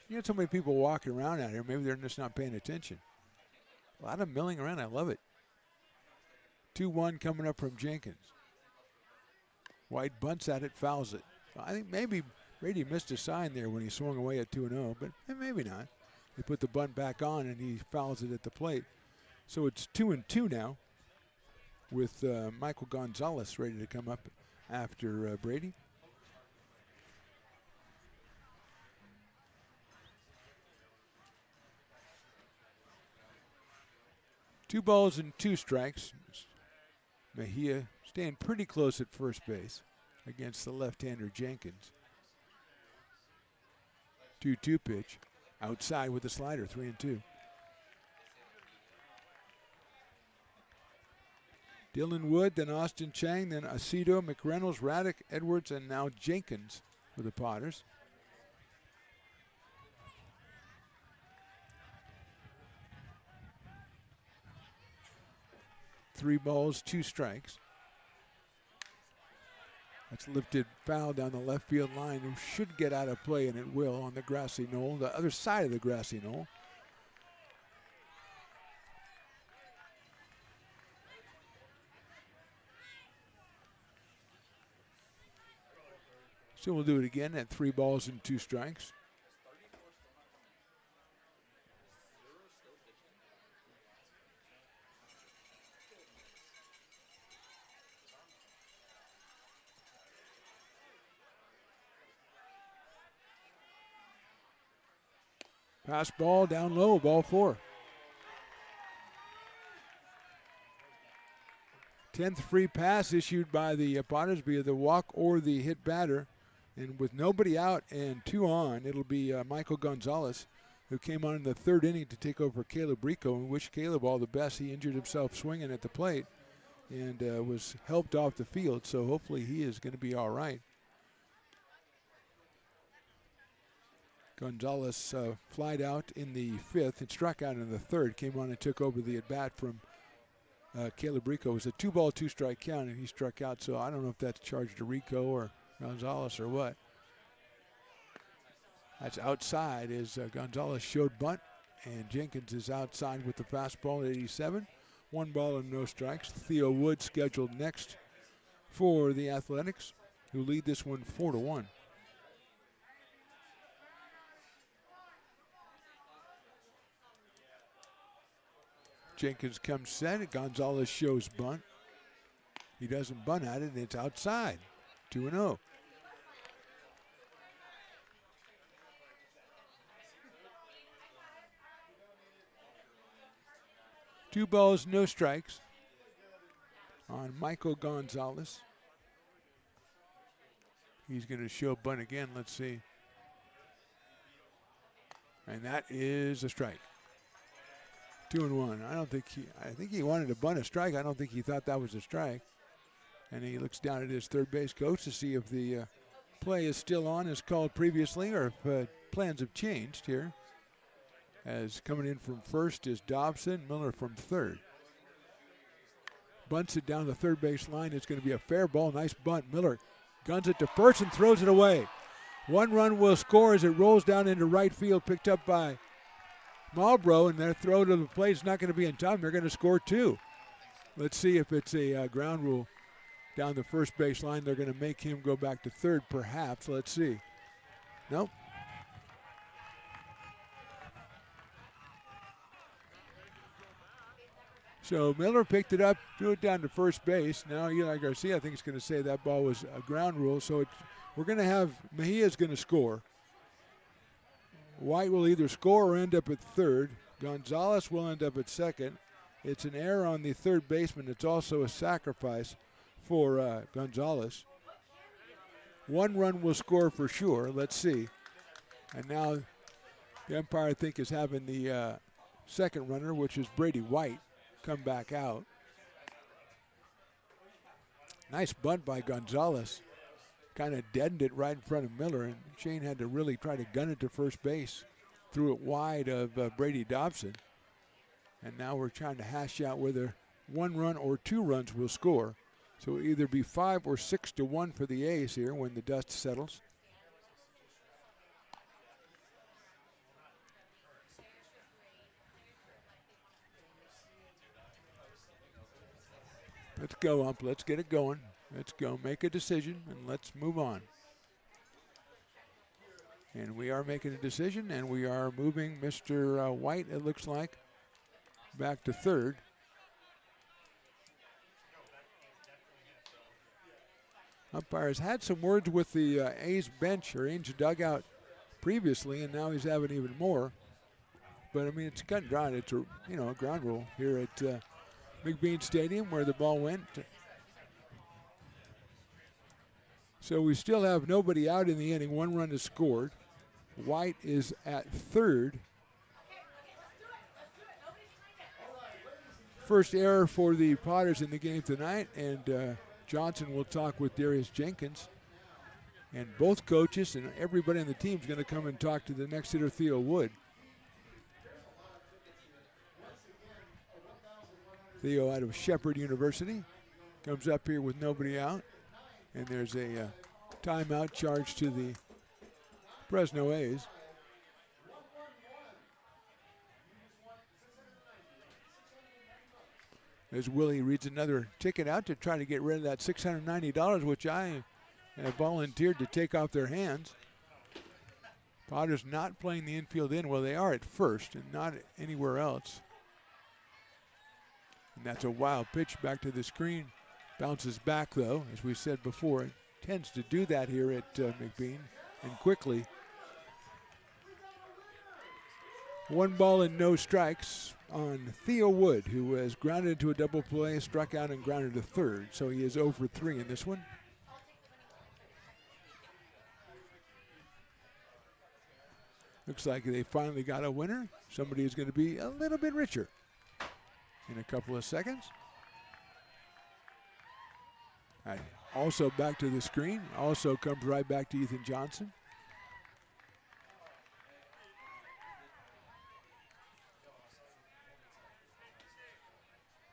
You got so many people walking around out here, maybe they're just not paying attention. A lot of milling around, I love it. 2-1 coming up from Jenkins. White bunts at it, fouls it. I think maybe Brady missed a sign there when he swung away at 2-0, but maybe not. They put the bunt back on, and he fouls it at the plate. So it's 2-2 now, with Michael Gonzalez ready to come up after Brady. Two balls and 2 strikes. Mejia staying pretty close at first base against the left-hander Jenkins. 2-2 pitch. Outside with the slider, 3-2. Dylan Wood, then Austin Chang, then Aceto, McReynolds, Raddick, Edwards, and now Jenkins for the Potters. 3 balls, 2 strikes. That's lifted foul down the left field line. It should get out of play, and it will on the grassy knoll, the other side of the grassy knoll. So we'll do it again at 3 balls and 2 strikes. Pass ball down low, ball 4. 10th free pass issued by the Potters via the walk or the hit batter. And with nobody out and 2 on, it'll be Michael Gonzalez, who came on in the 3rd inning to take over Caleb Rico, and wish Caleb all the best. He injured himself swinging at the plate and was helped off the field, so hopefully he is going to be all right. Gonzalez flied out in the 5th and struck out in the 3rd, came on and took over the at-bat from Caleb Rico. It was a 2-ball, 2-strike count, and he struck out, so I don't know if that's charged to Rico or Gonzalez or what. That's outside as Gonzalez showed bunt, and Jenkins is outside with the fastball at 87. 1 ball and no strikes. Theo Wood scheduled next for the Athletics, who lead this one 4-1. Jenkins comes set. Gonzalez shows bunt. He doesn't bunt at it, and it's outside. 2-0. Two balls, no strikes on Michael Gonzalez. He's going to show bunt again. Let's see. And that is a strike. 2-1. I think he wanted to bunt a strike. I don't think he thought that was a strike. And he looks down at his third base coach to see if the play is still on as called previously, or if plans have changed here. As coming in from first is Dobson, Miller from third. Bunts it down the third base line. It's going to be a fair ball. Nice bunt. Miller guns it to first and throws it away. 1 run will score as it rolls down into right field, picked up by Marlboro, and their throw to the plate is not going to be in time. They're going to score 2. Let's see if it's a ground rule down the first base line. They're going to make him go back to third, perhaps. Let's see. Nope. So Miller picked it up, threw it down to first base. Now Eli Garcia, I think, is going to say that ball was a ground rule. So we're going to have Mejia's going to score. White will either score or end up at third. Gonzalez will end up at second. It's an error on the third baseman. It's also a sacrifice for Gonzalez. 1 run will score for sure. Let's see. And now the umpire, I think, is having the second runner, which is Brady White, come back out. Nice bunt by Gonzalez. Kind of deadened it right in front of Miller, and Shane had to really try to gun it to first base. Threw it wide of Brady Dobson. And now we're trying to hash out whether 1 run or 2 runs will score. So it'll either be 5 or 6-1 for the A's here when the dust settles. Let's go, ump. Let's get it going. Let's go make a decision, and let's move on. And we are making a decision, and we are moving Mr. White, it looks like, back to third. Umpire has had some words with the A's bench or A's dugout previously, and now he's having even more. But, I mean, it's cut and dried. It's a ground rule here at McBean Stadium where the ball went. So we still have nobody out in the inning. 1 run is scored. White is at third. First error for the Potters in the game tonight, and Johnson will talk with Darius Jenkins. And both coaches and everybody on the team is going to come and talk to the next hitter, Theo Wood. Theo out of Shepherd University comes up here with nobody out. And there's a timeout charge to the Fresno A's. As Willie reads another ticket out to try to get rid of that $690, which I have volunteered to take off their hands. Potter's not playing the infield in. Well, they are at first and not anywhere else. And that's a wild pitch back to the screen. Bounces back, though, as we said before. It tends to do that here at McBean, and quickly. 1 ball and no strikes on Theo Wood, who has grounded into a double play, struck out and grounded to third. So he is 0 for 3 in this one. Looks like they finally got a winner. Somebody is going to be a little bit richer in a couple of seconds. All right. Also back to the screen. Also comes right back to Ethan Johnson.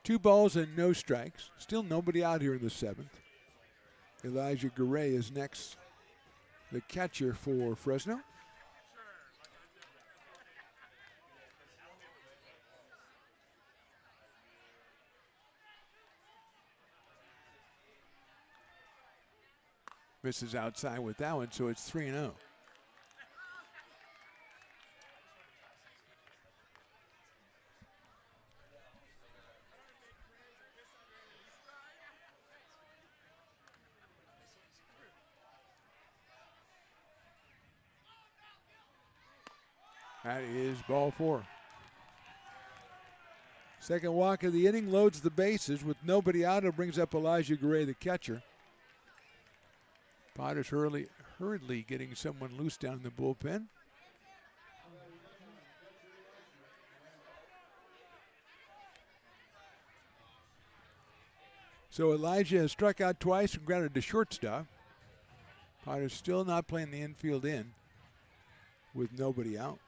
Two balls and no strikes. Still nobody out here in the 7th. Elijah Garay is next, the catcher for Fresno. Misses outside with that one, so it's 3-0. That is ball 4. Second walk of the inning, loads the bases with nobody out. It brings up Elijah Garay, the catcher. Potter's hurriedly getting someone loose down in the bullpen. So Elijah has struck out twice and grounded to shortstop. Potter's still not playing the infield in with nobody out.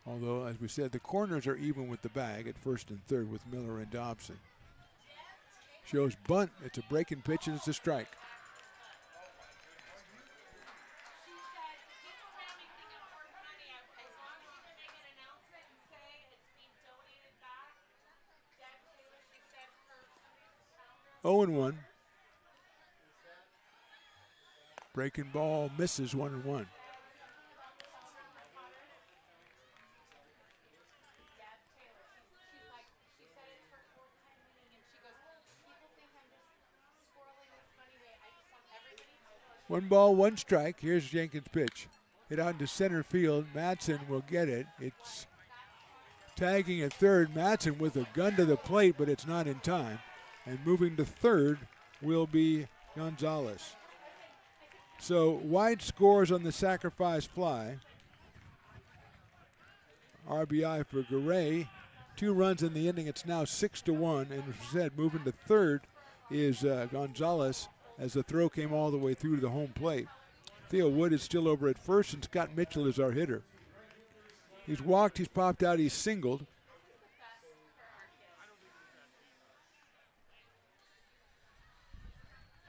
Although, as we said, the corners are even with the bag at first and third with Miller and Dobson. Shows bunt. It's a breaking pitch and it's a strike. Oh and 1. Breaking ball misses 1-1. One ball, one strike. Here's Jenkins' pitch. Hit out into center field. Madsen will get it. It's tagging at third. Madsen with a gun to the plate, but it's not in time. And moving to third will be Gonzalez. So White scores on the sacrifice fly. RBI for Garay. 2 runs in the inning. It's now 6-1. And as we said, moving to third is Gonzalez, as the throw came all the way through to the home plate. Theo Wood is still over at first, and Scott Mitchell is our hitter. He's walked, he's popped out, he's singled.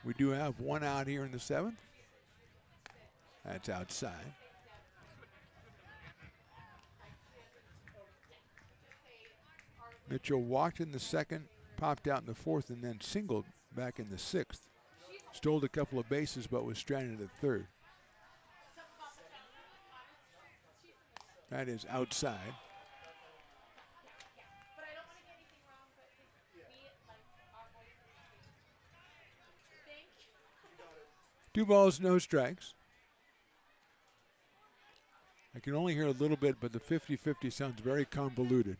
We do have one out here in the 7th. That's outside. Mitchell walked in the 2nd, popped out in the 4th, and then singled back in the 6th. Stole a couple of bases, but was stranded at third. That is outside. Two balls, no strikes. I can only hear a little bit, but the 50-50 sounds very convoluted.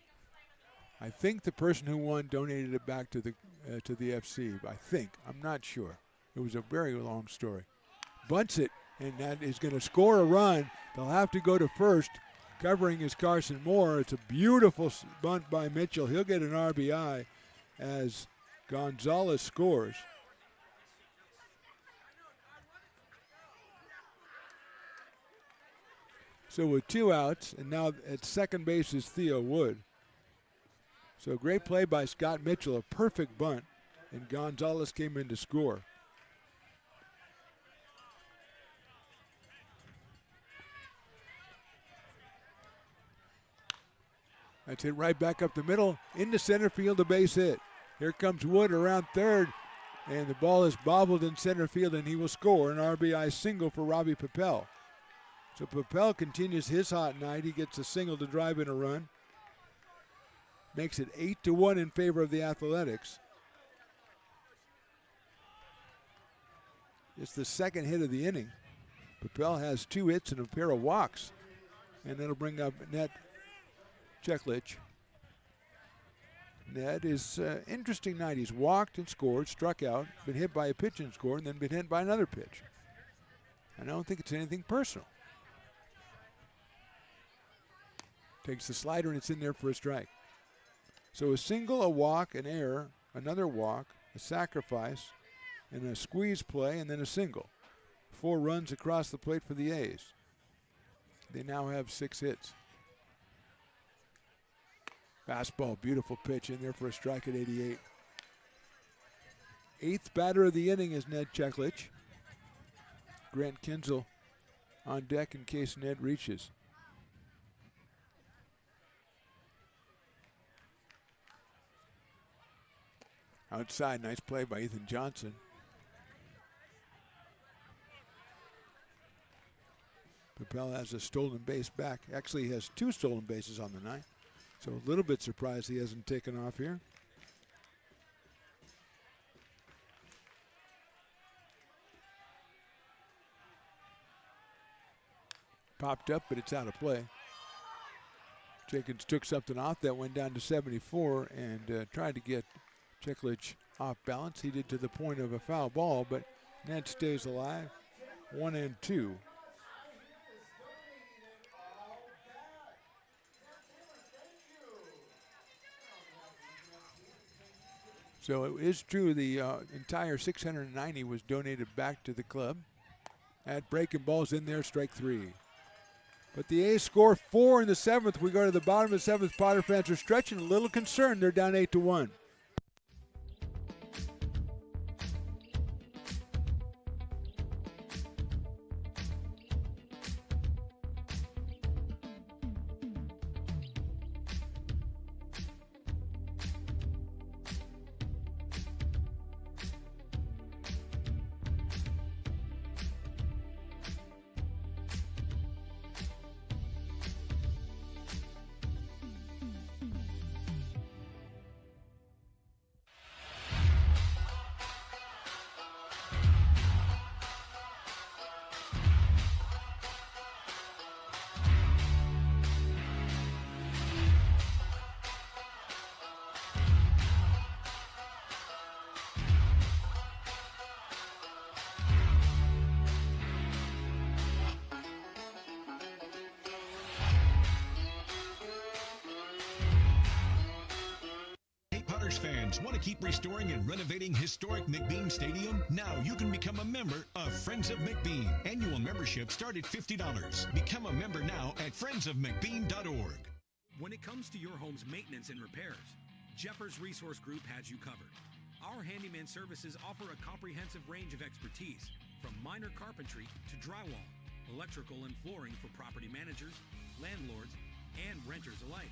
I think the person who won donated it back to the FC. I think. I'm not sure. It was a very long story. Bunts it, and that is going to score a run. They'll have to go to first. Covering is Carson Moore. It's a beautiful bunt by Mitchell. He'll get an RBI as Gonzalez scores. So with 2 outs, and now at second base is Theo Wood. So great play by Scott Mitchell, a perfect bunt, and Gonzalez came in to score. That's hit right back up the middle, into center field, a base hit. Here comes Wood around third, and the ball is bobbled in center field, and he will score an RBI single for Robbie Papel. So Papel continues his hot night. He gets a single to drive in a run. Makes it 8-1 in favor of the Athletics. It's the second hit of the inning. Papel has 2 hits and a pair of walks, and that'll bring up Ned Cheklich. Ned is interesting night. He's walked and scored, struck out, been hit by a pitch and scored, and then been hit by another pitch. I don't think it's anything personal. Takes the slider, and it's in there for a strike. So a single, a walk, an error, another walk, a sacrifice, and a squeeze play, and then a single. 4 runs across the plate for the A's. They now have 6 hits. Fastball, beautiful pitch in there for a strike at 88. 8th batter of the inning is Ned Cheklich. Grant Kinzel on deck in case Ned reaches. Outside, nice play by Ethan Johnson. Papel has a stolen base back. Actually, he has 2 stolen bases on the night. So a little bit surprised he hasn't taken off here. Popped up, but it's out of play. Jenkins took something off that went down to 74 and tried to get Cheklich off balance. He did to the point of a foul ball, but Ned stays alive. 1-2. So it is true the entire 690 was donated back to the club. At breaking balls in there, strike 3. But the A's score 4 in the 7th. We go to the bottom of the 7th. Potter fans are stretching, a little concerned. They're down 8-1. Fans want to keep restoring and renovating historic McBean Stadium? Now you can become a member of Friends of McBean. Annual membership start at $50. Become a member now at friendsofmcbean.org. When it comes to your home's maintenance and repairs, Jeffers Resource Group has you covered. Our handyman services offer a comprehensive range of expertise, from minor carpentry to drywall, electrical and flooring for property managers, landlords, and renters alike.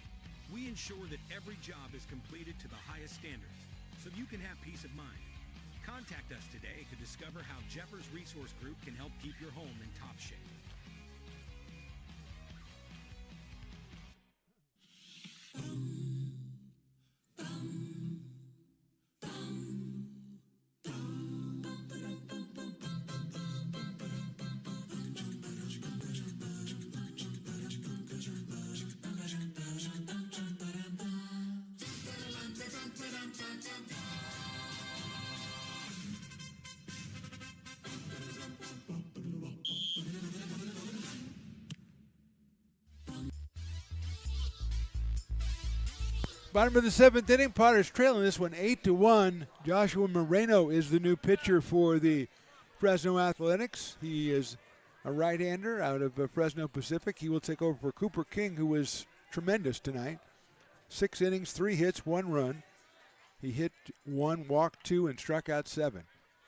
We ensure that every job is completed to the highest standards, so you can have peace of mind. Contact us today to discover how Jeffers Resource Group can help keep your home in top shape. Bottom of the 7th inning, Potter's trailing this one 8-1. Joshua Moreno is the new pitcher for the Fresno Athletics. He is a right-hander out of Fresno Pacific. He will take over for Cooper King, who was tremendous tonight. 6 innings, 3 hits, 1 run. He hit 1, walked 2, and struck out 7,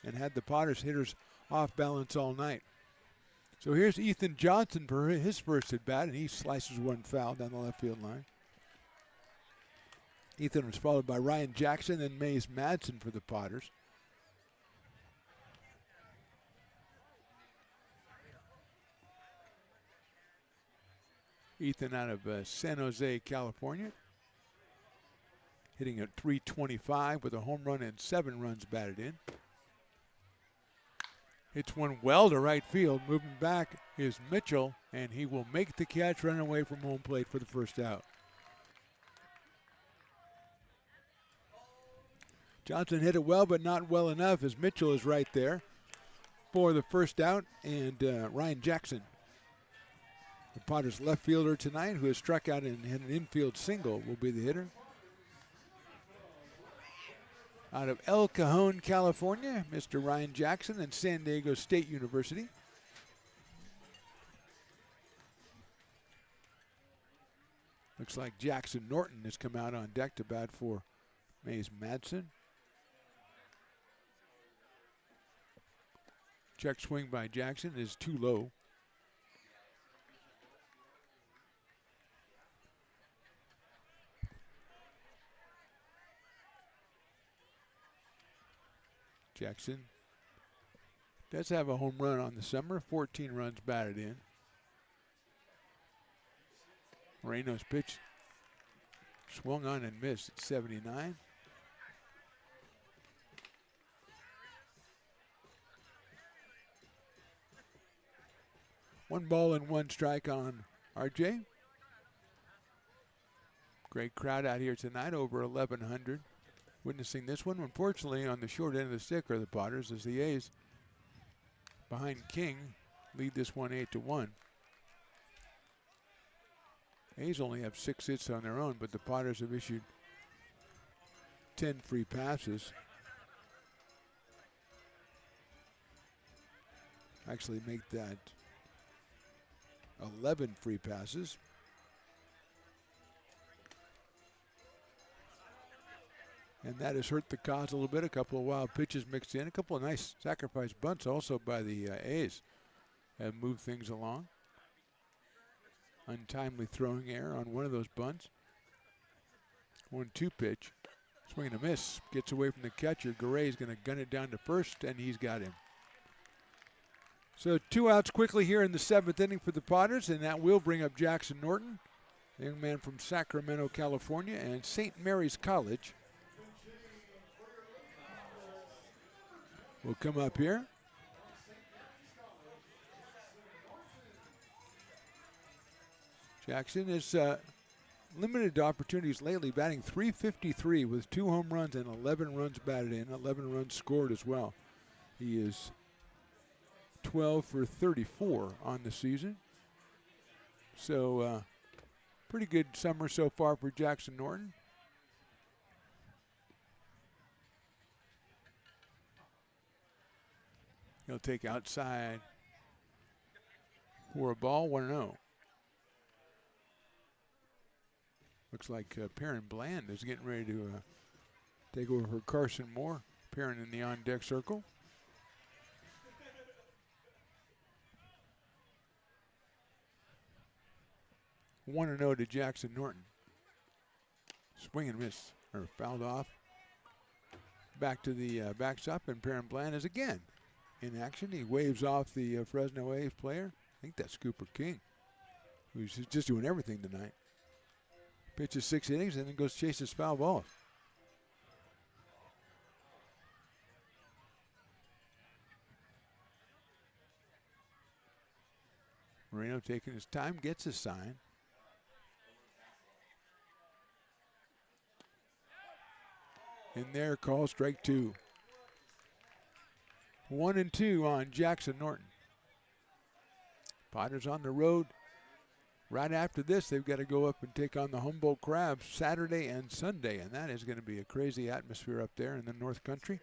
and had the Potters hitters off balance all night. So here's Ethan Johnson for his first at bat, and he slices 1 foul down the left field line. Ethan was followed by Ryan Jackson and Mays Madsen for the Potters. Ethan out of San Jose, California, hitting at .325 with a home run and 7 runs batted in. Hits one well to right field. Moving back is Mitchell, and he will make the catch, run away from home plate for the first out. Johnson hit it well, but not well enough, as Mitchell is right there for the first out, and Ryan Jackson, the Potters left fielder tonight, who has struck out and had an infield single, will be the hitter. Out of El Cajon, California, Mr. Ryan Jackson and San Diego State University. Looks like Jackson Norton has come out on deck to bat for Mays Madsen. Check swing by Jackson is too low. Jackson does have a home run on the summer, 14 runs batted in. Moreno's pitch swung on and missed at 79. One ball and 1 strike on RJ. Great crowd out here tonight, over 1,100. Witnessing this one, unfortunately, on the short end of the stick are the Potters, as the A's, behind King, lead this one 8-1. A's only have 6 hits on their own, but the Potters have issued 10 free passes. Actually make that 11 free passes. And that has hurt the cause a little bit. A couple of wild pitches mixed in. A couple of nice sacrifice bunts also by the A's have moved things along. Untimely throwing error on one of those bunts. 1-2 pitch. Swing and a miss. Gets away from the catcher. Garay's going to gun it down to first, and he's got him. So 2 outs quickly here in the 7th inning for the Potters, and that will bring up Jackson Norton, a young man from Sacramento, California, and St. Mary's College. Will come up here. Jackson is limited to opportunities lately, batting .353 with 2 home runs and 11 runs batted in, 11 runs scored as well. He is 12 for 34 on the season. So pretty good summer so far for Jackson Norton. He'll take outside for a ball, 1-0. Looks like Perrin Bland is getting ready to take over for Carson Moore. Perrin in the on-deck circle. One and 0 to Jackson Norton. Swing and miss, or fouled off. Back to the backstop, and Perrin Bland is again in action. He waves off the Fresno A's player. I think that's Cooper King, who's just doing everything tonight. Pitches 6 innings and then goes chases foul balls. Moreno taking his time, gets his sign. In there, call strike 2. 1-2 on Jackson Norton. Potters on the road. Right after this, they've got to go up and take on the Humboldt Crabs Saturday and Sunday, and that is going to be a crazy atmosphere up there in the North Country.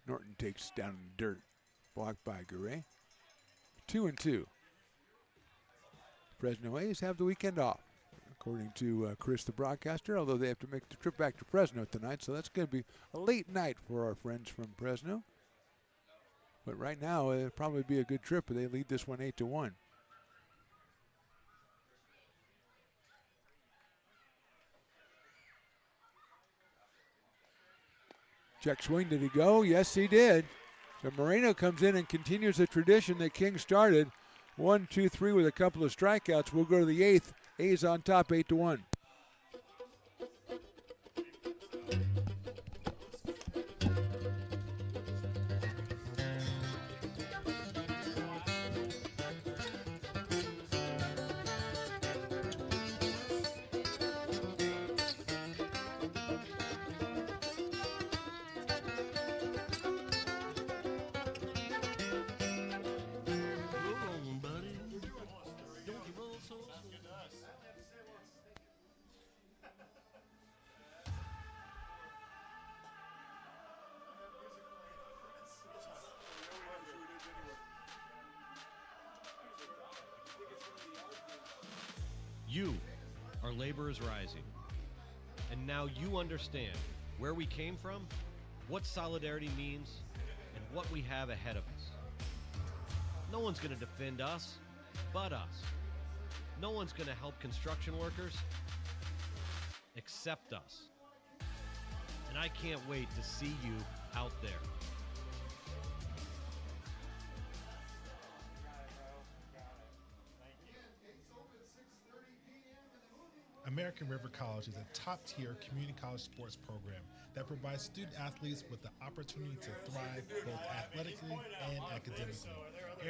Norton takes down in the dirt, blocked by Garay. 2-2. Fresno A's have the weekend off, according to Chris, the broadcaster, although they have to make the trip back to Fresno tonight, so that's going to be a late night for our friends from Fresno. But right now, it'll probably be a good trip, but they lead this one 8-1. Check swing, did he go? Yes, he did. So Moreno comes in and continues the tradition that King started. 1, 2, 3 with a couple of strikeouts. We'll go to the 8th. A's on top, 8-1. You are Laborers Rising. And now you understand where we came from, what solidarity means, and what we have ahead of us. No one's going to defend us but us. No one's going to help construction workers except us. And I can't wait to see you out there. American River College is a top-tier community college sports program that provides student athletes with the opportunity to thrive both athletically and academically.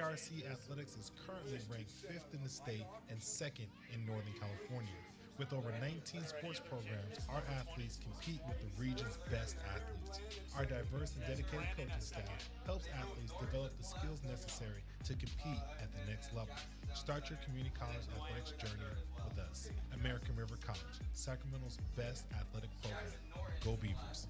ARC Athletics is currently ranked 5th in the state and 2nd in Northern California. With over 19 sports programs, our athletes compete with the region's best athletes. Our diverse and dedicated coaching staff helps athletes develop the skills necessary to compete at the next level. Start your community college athletics journey with us. American River College, Sacramento's best athletic program. Go Beavers.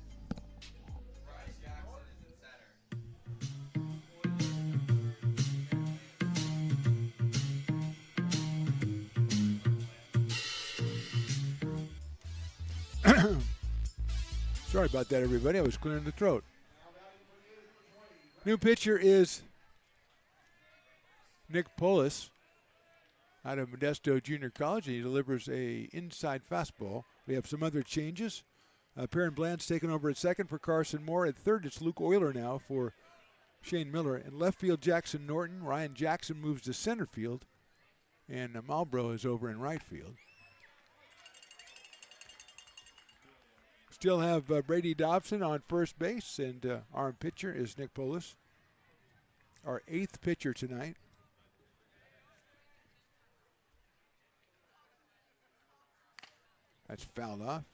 Sorry about that, everybody. I was clearing the throat. New pitcher is Nick Polis out of Modesto Junior College. He delivers a inside fastball. We have some other changes. Perrin Bland's taken over at second for Carson Moore. At third, it's Luke Euler now for Shane Miller. In left field, Jackson Norton. Ryan Jackson moves to center field. And Malbro is over in right field. Still have Brady Dobson on first base, and our pitcher is Nick Polis, our 8th pitcher tonight. That's fouled off.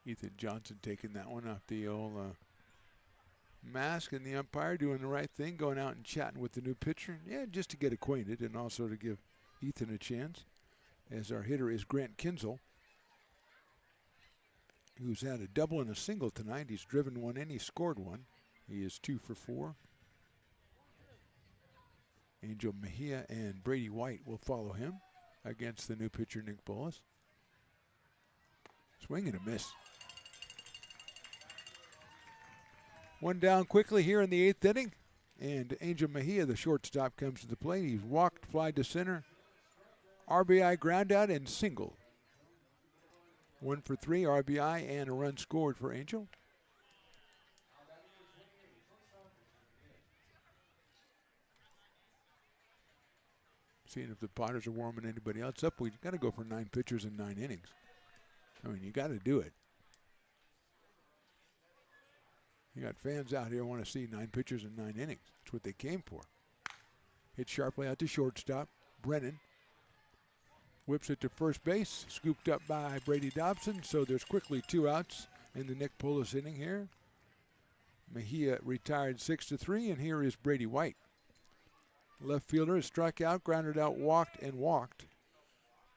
Ethan Johnson taking that one off the old mask, and the umpire doing the right thing, going out and chatting with the new pitcher. Yeah, just to get acquainted and also to give Ethan a chance. As our hitter is Grant Kinzel, who's had a double and a single tonight. He's driven one in, he scored one. He is 2 for 4. Angel Mejia and Brady White will follow him against the new pitcher, Nick Polis. Swing and a miss. One down quickly here in the 8th inning, and Angel Mejia, the shortstop, comes to the plate. He's walked, fly to center, RBI ground out, and single. 1 for 3 RBI and a run scored for Angel. Seeing if the Potters are warming anybody else up. We've got to go for 9 pitchers in 9 innings. I mean, you got to do it. You got fans out here want to see 9 pitchers in 9 innings. That's what they came for. Hit sharply out to shortstop. Brennan whips it to first base, scooped up by Brady Dobson. So there's quickly 2 outs in the Nick Polis inning here. Mejia retired 6-3, and here is Brady White. Left fielder is struck out, grounded out, walked, and walked.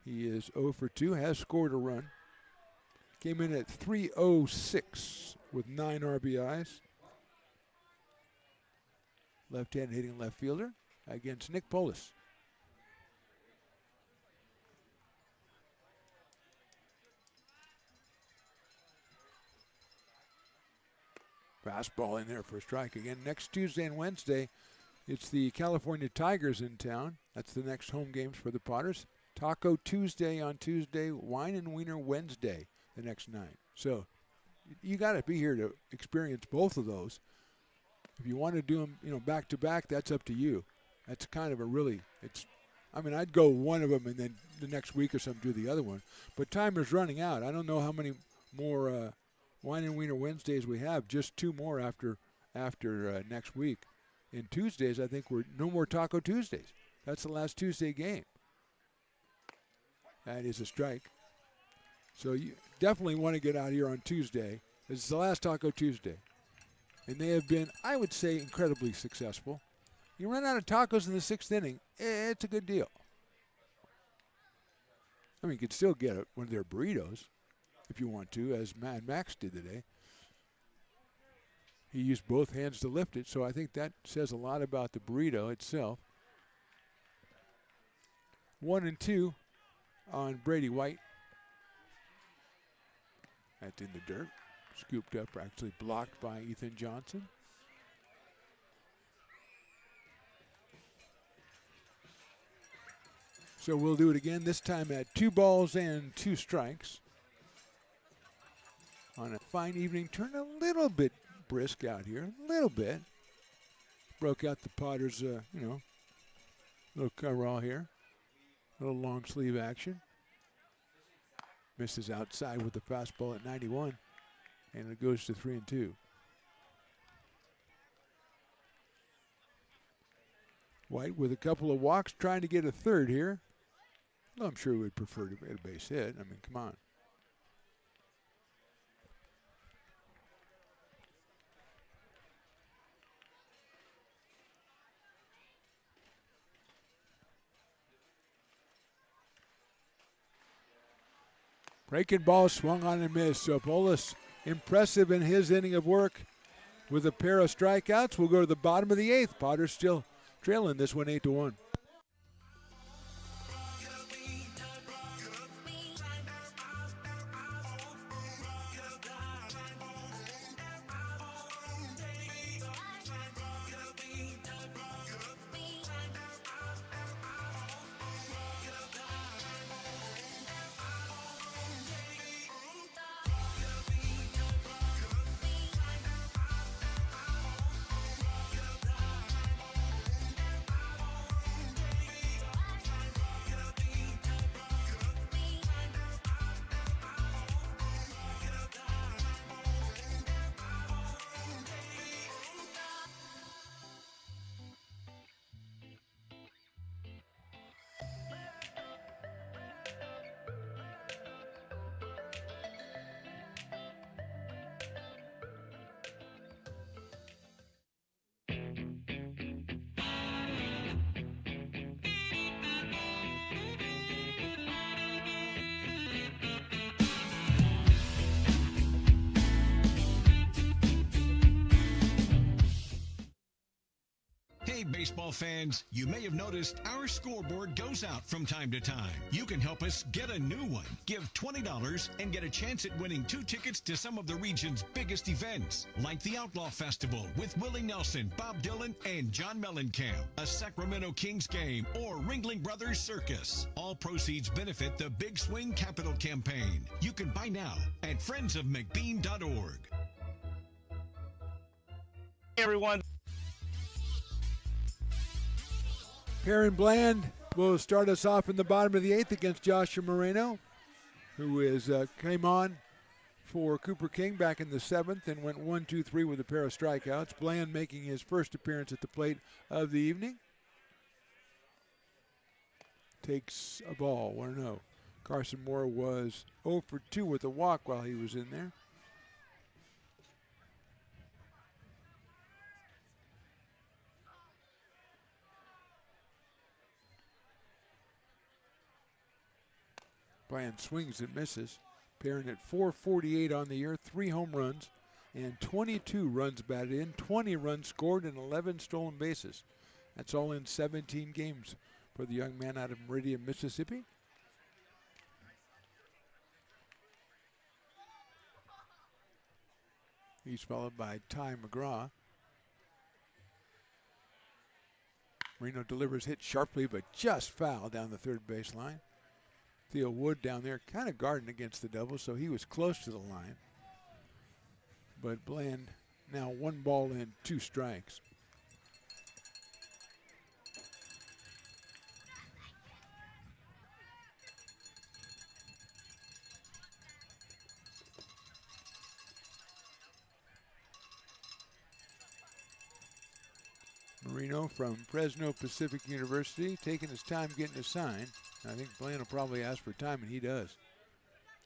He is 0 for 2, has scored a run. Came in at 306 with 9 RBIs. Left-hand hitting left fielder against Nick Polis. Fastball in there for a strike again. Next Tuesday and Wednesday, it's the California Tigers in town. That's the next home games for the Potters. Taco Tuesday on Tuesday, Wine and Wiener Wednesday the next night. So you got to be here to experience both of those. If you want to do them, back to back, that's up to you. That's kind of I'd go one of them and then the next week or something do the other one. But time is running out. I don't know how many more Wine and Wiener Wednesdays we have. Just 2 more after next week. And Tuesdays, I think we're no more Taco Tuesdays. That's the last Tuesday game. That is a strike. So you definitely want to get out here on Tuesday. This is the last Taco Tuesday. And they have been, I would say, incredibly successful. You run out of tacos in the 6th inning, it's a good deal. I mean, you could still get one of their burritos if you want to, as Max did today. He used both hands to lift it, so I think that says a lot about the burrito itself. 1-2 on Brady White. That's in the dirt. Scooped up, actually blocked by Ethan Johnson. So we'll do it again, this time at 2 balls and 2 strikes. On a fine evening, turned a little bit brisk out here, a little bit. Broke out the Potters, little coverall here. A little long sleeve action. Misses outside with the fastball at 91, and it goes to 3-2. White with a couple of walks, trying to get a third here. Well, I'm sure we'd prefer to get a base hit. I mean, come on. Breaking ball swung on and missed. So Polis impressive in his inning of work with a pair of strikeouts. We'll go to the bottom of the 8th. Potters still trailing this one 8-1. Hey, baseball fans, you may have noticed our scoreboard goes out from time to time. You can help us get a new one. Give $20 and get a chance at winning 2 tickets to some of the region's biggest events, like the Outlaw Festival with Willie Nelson, Bob Dylan, and John Mellencamp, a Sacramento Kings game, or Ringling Brothers Circus. All proceeds benefit the Big Swing Capital Campaign. You can buy now at friendsofmcbean.org. Hey, everyone. Perrin Bland will start us off in the bottom of the 8th against Joshua Moreno, who came on for Cooper King back in the 7th and went 1-2-3 with a pair of strikeouts. Bland making his first appearance at the plate of the evening. Takes a ball, 1-0. Carson Moore was 0 for 2 with a walk while he was in there. Bland swings and misses. pairing at .448 on the year, 3 home runs, and 22 runs batted in, 20 runs scored, and 11 stolen bases. That's all in 17 games for the young man out of Meridian, Mississippi. He's followed by Ty McGraw. Marino delivers, hit sharply, but just foul down the third baseline. Theo Wood down there kind of guarding against the double, so he was close to the line. But Bland now 1 ball and 2 strikes. Marino from Fresno Pacific University taking his time getting a sign. I think Bland will probably ask for time, and he does.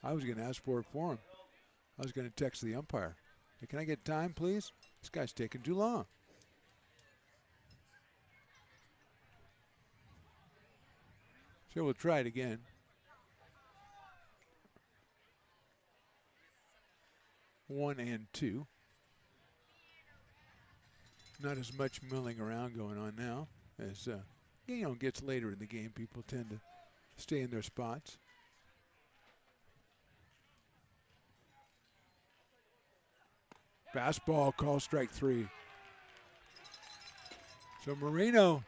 I was going to ask for it for him. I was going to text the umpire. Hey, can I get time, please? This guy's taking too long. So we'll try it again. One and 2. Not as much milling around going on now as gets later in the game. People tend to stay in their spots. Fastball, call strike 3. So Marino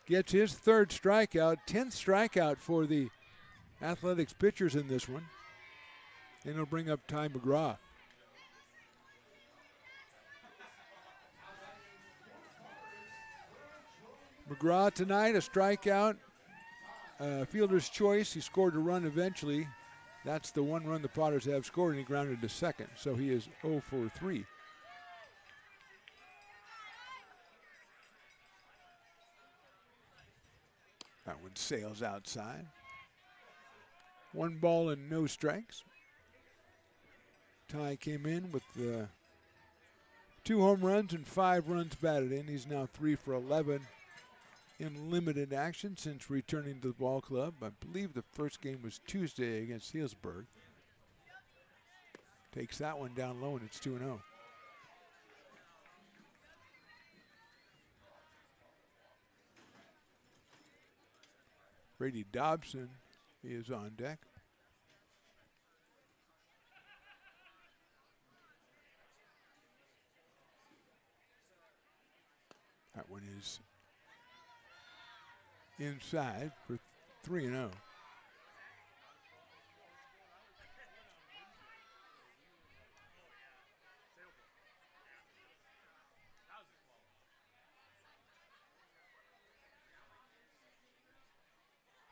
gets his 3rd strikeout, 10th strikeout for the Athletics pitchers in this one. And he'll bring up Ty McGraw. McGraw tonight, a strikeout, fielder's choice. He scored a run eventually. That's the 1 run the Potters have scored, and he grounded to second. So he is 0 for 3. That one sails outside. 1 ball and no strikes. Ty came in with 2 home runs and 5 runs batted in. He's now 3 for 11 in limited action since returning to the ball club. I believe the first game was Tuesday against Healdsburg. Takes that one down low, and it's 2-0. Brady Dobson is on deck. That one is inside for 3-0.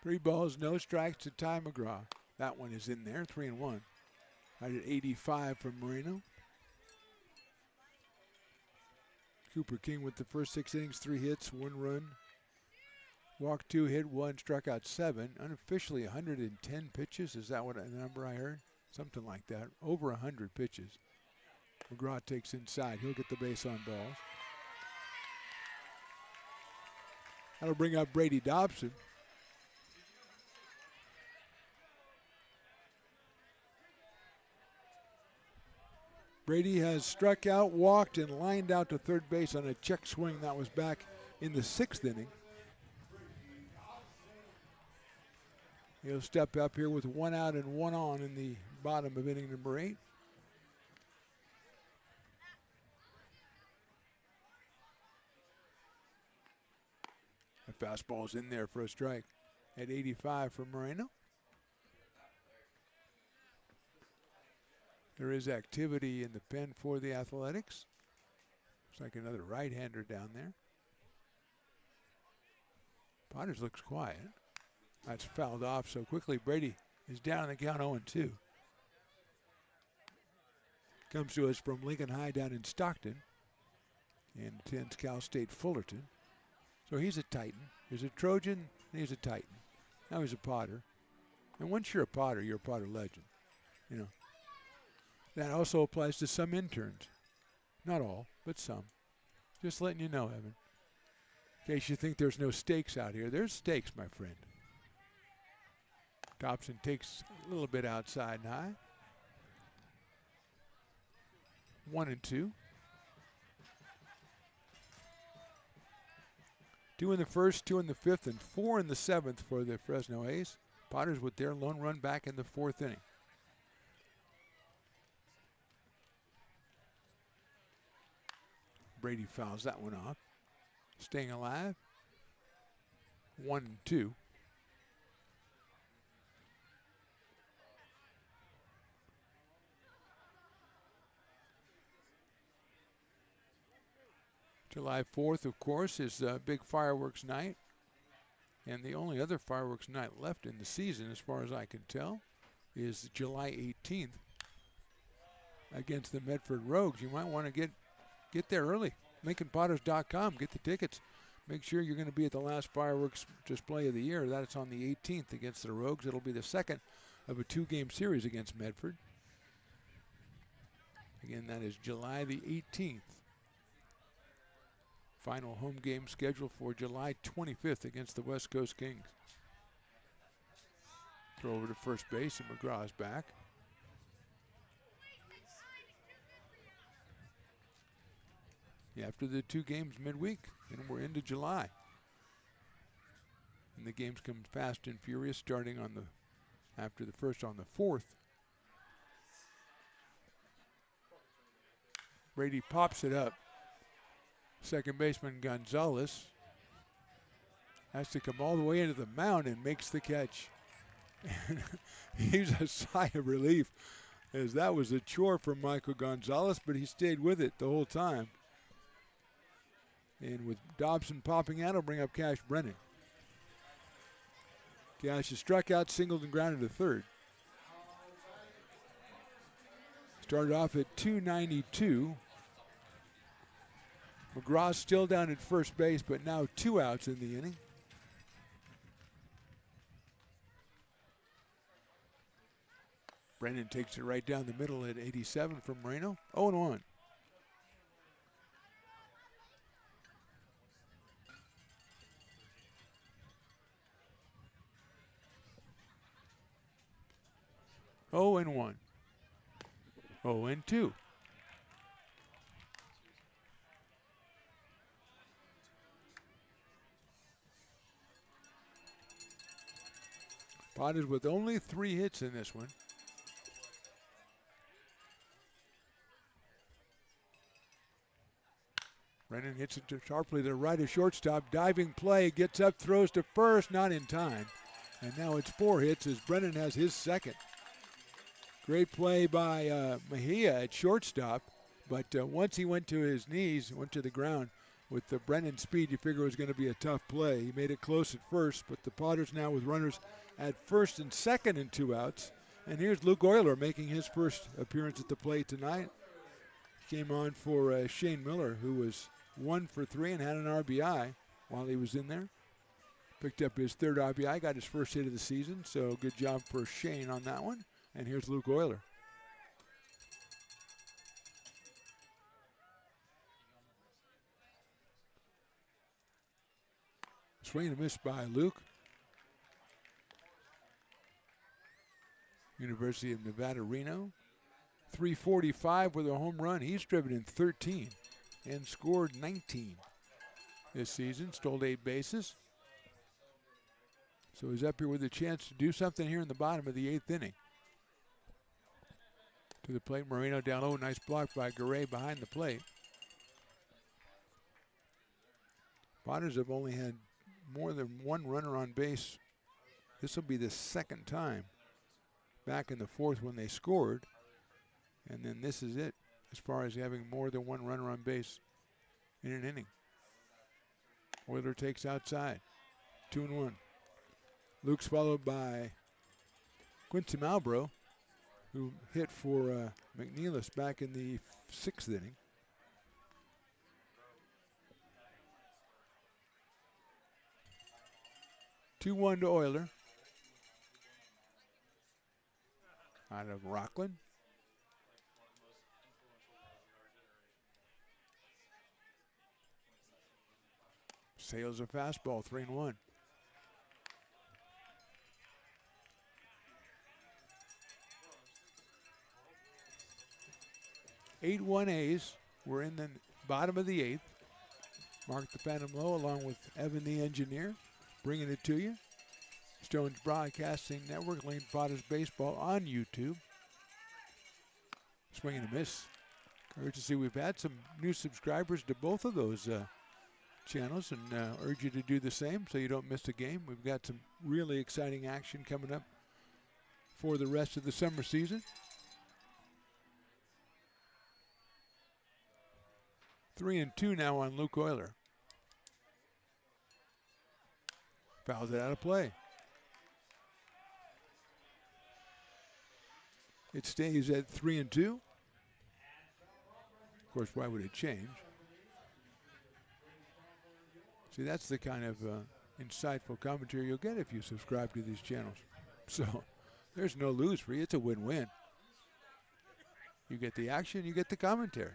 Three balls, no strikes to Ty McGraw. That one is in there, 3-1. Right at 85 from Marino. Cooper King with the first 6 innings, 3 hits, 1 run. Walked 2, hit 1, struck out 7. Unofficially 110 pitches. Is that what the number I heard? Something like that. Over 100 pitches. McGraw takes inside. He'll get the base on balls. That'll bring up Brady Dobson. Brady has struck out, walked, and lined out to third base on a check swing. That was back in the 6th inning. He'll step up here with 1 out and 1 on in the bottom of inning number 8. The fastball's in there for a strike at 85 for Moreno. There is activity in the pen for the Athletics. Looks like another right-hander down there. Potters looks quiet. That's fouled off so quickly. Brady is down in the count 0-2. Comes to us from Lincoln High down in Stockton and attends Cal State Fullerton. So he's a Titan. He's a Trojan and he's a Titan. Now he's a Potter. And once you're a Potter, you're a Potter legend. You know. That also applies to some interns. Not all, but some. Just letting you know, Evan. In case you think there's no stakes out here. There's stakes, my friend. Dobson takes a little bit outside and high. 1-2. 2 in the first, 2 in the fifth, and 4 in the seventh for the Fresno A's. Potters with their lone run back in the fourth inning. Brady fouls that one off. Staying alive. 1-2. July 4th, of course, is a big fireworks night. And the only other fireworks night left in the season, as far as I can tell, is July 18th against the Medford Rogues. You might want to get there early. LincolnPotters.com. Get the tickets. Make sure you're going to be at the last fireworks display of the year. That's on the 18th against the Rogues. It'll be the second of a 2-game series against Medford. Again, that is July the 18th. Final home game scheduled for July 25th against the West Coast Kings. Throw over to first base, and McGraw's back. After the 2 games midweek, and we're into July. And the games come fast and furious, starting on after the first on the 4th. Brady pops it up. Second baseman Gonzalez has to come all the way into the mound and makes the catch. He's a sigh of relief, as that was a chore for Michael Gonzalez, but he stayed with it the whole time. And with Dobson popping out, he'll bring up Cash Brennan. Cash is struck out, singled, and grounded to third. Started off at 292. McGraw's still down at first base, but now 2 outs in the inning. Brennan takes it right down the middle at 87 from Moreno. 0-1. Oh and 1. 0-2. Potters with only 3 hits in this one. Brennan hits it sharply to right of shortstop. Diving play, gets up, throws to first, not in time. And now it's 4 hits as Brennan has his second. Great play by Mejia at shortstop, but once he went to his knees, went to the ground, with the Brennan speed, you figure it was going to be a tough play. He made it close at first, but the Potters now with runners at first and second and 2 outs. And here's Luke Euler making his first appearance at the plate tonight. Came on for Shane Miller, who was 1 for 3 and had an RBI while he was in there. Picked up his 3rd RBI, got his first hit of the season, so good job for Shane on that one. And here's Luke Euler. Swing and a miss by Luke. University of Nevada, Reno. 345 with a home run. He's driven in 13 and scored 19 this season. Stole 8 bases. So he's up here with a chance to do something here in the bottom of the 8th inning. To the plate, Moreno down low. Nice block by Garay behind the plate. Potters have only had more than 1 runner on base. This will be the 2nd time. Back in the 4th when they scored. And then this is it as far as having more than 1 runner on base in an inning. Euler takes outside. 2-1. Luke's followed by Quincy Malbrough, who hit for McNeilis back in the 6th inning. Two-1 to Euler. Out of Rockland. Sails a fastball, 3-1. 8-1 A's. We're in the bottom of the 8th. Mark the Phantom Low along with Evan the Engineer bringing it to you. Stones Broadcasting Network, Lincoln Potters Baseball on YouTube. Swing and a miss. Encouraged to see we've had some new subscribers to both of those channels, and urge you to do the same so you don't miss a game. We've got some really exciting action coming up for the rest of the summer season. 3-2 now on Luke Euler. Fouls it out of play. It stays at 3-2. Of course, why would it change? See, that's the kind of insightful commentary you'll get if you subscribe to these channels. So there's no lose for you. It's a win-win. You get the action, you get the commentary.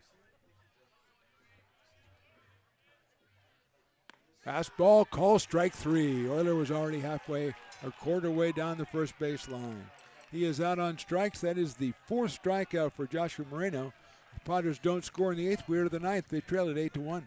Fastball, call, strike 3. Euler was already halfway, a quarter way down the first base line. He is out on strikes. That is the 4th strikeout for Joshua Moreno. The Padres don't score in the 8th. We're to the 9th. They trail it 8-1.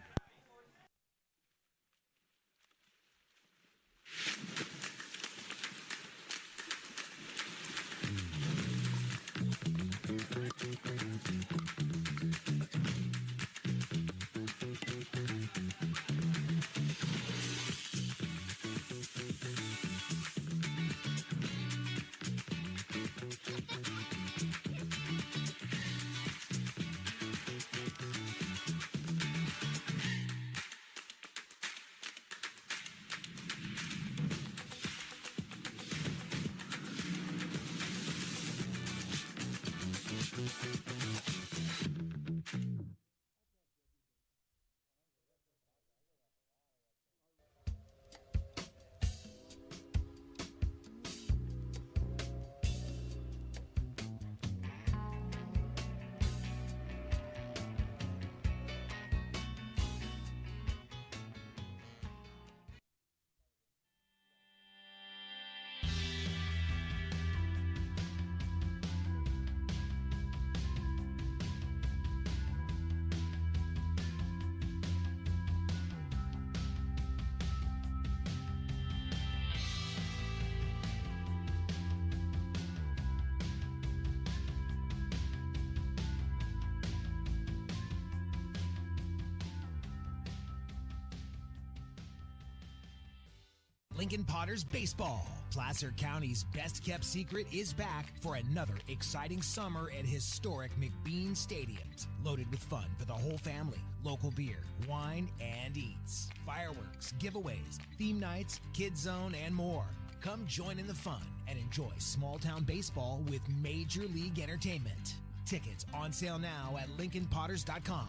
Lincoln Potters Baseball. Placer County's best kept secret is back for another exciting summer at historic McBean Stadiums. Loaded with fun for the whole family, local beer, wine, and eats. Fireworks, giveaways, theme nights, kids zone, and more. Come join in the fun and enjoy small town baseball with Major League Entertainment. Tickets on sale now at LincolnPotters.com.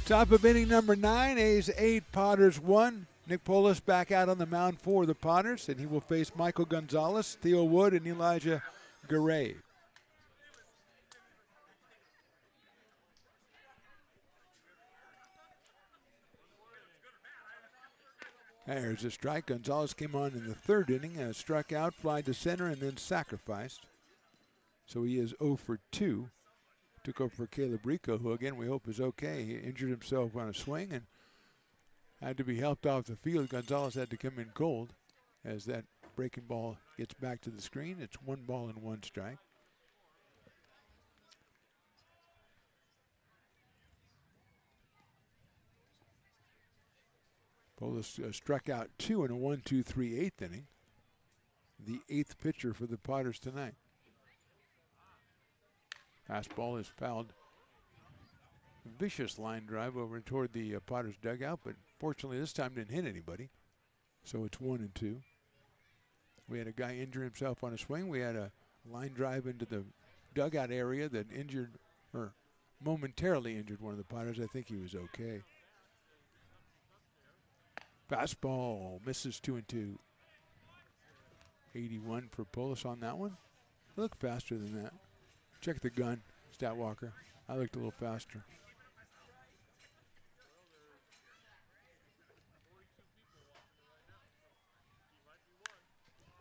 Top of inning number 9, A's 8, Potters 1. Nick Polis back out on the mound for the Potters, and he will face Michael Gonzalez, Theo Wood, and Elijah Garay. There's a strike. Gonzalez came on in the 3rd inning, struck out, fly to center, and then sacrificed. So he is 0 for 2. Took over for Caleb Rico, who again we hope is okay. He injured himself on a swing and had to be helped off the field. Gonzalez had to come in cold as that breaking ball gets back to the screen. It's 1 ball and 1 strike. Polis struck out 2 in a 1-2-3-8 inning. The 8th pitcher for the Potters tonight. Fastball is fouled. Vicious line drive over toward the Potters dugout, but fortunately this time didn't hit anybody. So it's 1-2. We had a guy injure himself on a swing. We had a line drive into the dugout area that injured, or momentarily injured, one of the Potters. I think he was okay. Fastball misses 2-2. 81 for Polis on that one. Look faster than that. Check the gun, Statwalker. I looked a little faster.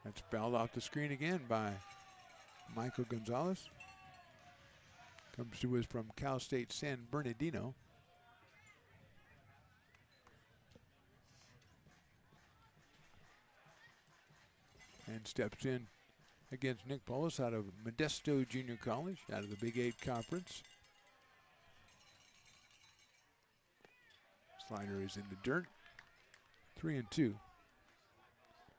That's fouled off the screen again by Michael Gonzalez. Comes to us from Cal State San Bernardino. And steps in against Nick Polis out of Modesto Junior College, out of the Big 8 Conference. Slider is in the dirt. 3-2.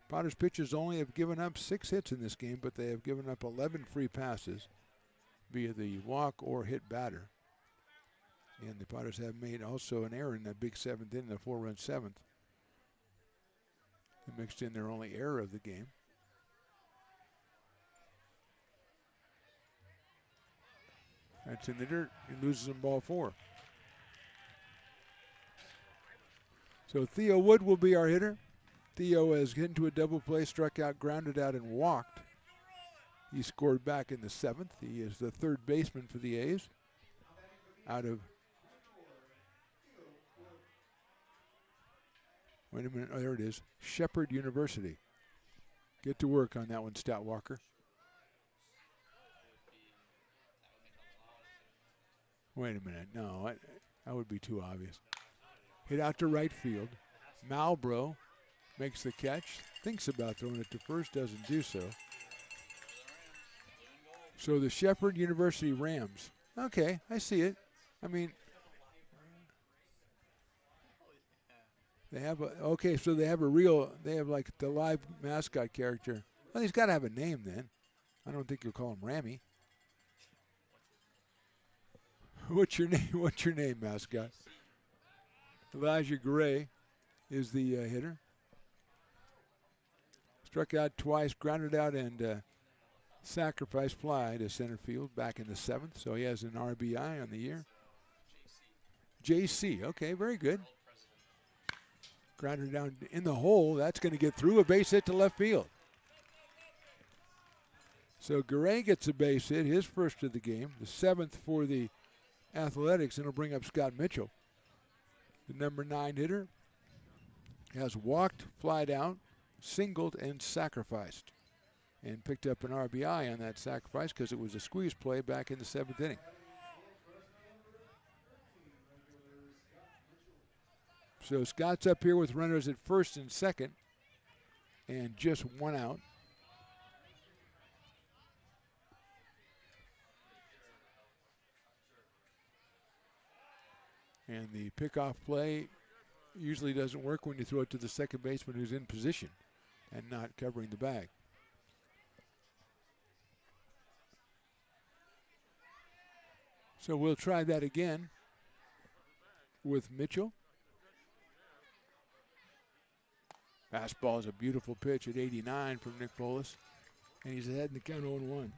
Potters pitchers only have given up 6 hits in this game, but they have given up 11 free passes via the walk or hit batter. And the Potters have made also an error in that big 7th inning, the 4-run 7th. They mixed in their only error of the game. That's in the dirt. He loses in ball 4. So Theo Wood will be our hitter. Theo has hit into a double play, struck out, grounded out, and walked. He scored back in the 7th. He is the third baseman for the A's. Out of, wait a minute, oh, there it is, Shepherd University. Get to work on that one, Stout Walker. Wait a minute, no, that would be too obvious. Hit out to right field. Malbro makes the catch, thinks about throwing it to first, doesn't do so. So the Shepherd University Rams. Okay, I see it. I mean, they have a, okay, so they have a real, they have like the live mascot character. Well, he's got to have a name then. I don't think you'll call him Rammy. What's your name? What's your name, mascot? Elijah Gray is the hitter. Struck out twice, grounded out, and sacrifice fly to center field back in the 7th. So he has an RBI on the year. JC, okay, very good. Grounded down in the hole. That's going to get through, a base hit to left field. So Gray gets a base hit, his first of the game, the 7th for the Athletics, and it'll bring up Scott Mitchell. The number 9 hitter has walked, flied out, singled, and sacrificed. And picked up an RBI on that sacrifice because it was a squeeze play back in the 7th inning. So Scott's up here with runners at first and second, and just one out. And the pickoff play usually doesn't work when you throw it to the second baseman who's in position and not covering the bag. So we'll try that again with Mitchell. Fastball is a beautiful pitch at 89 from Nick Polis, and he's ahead in the count 0-1.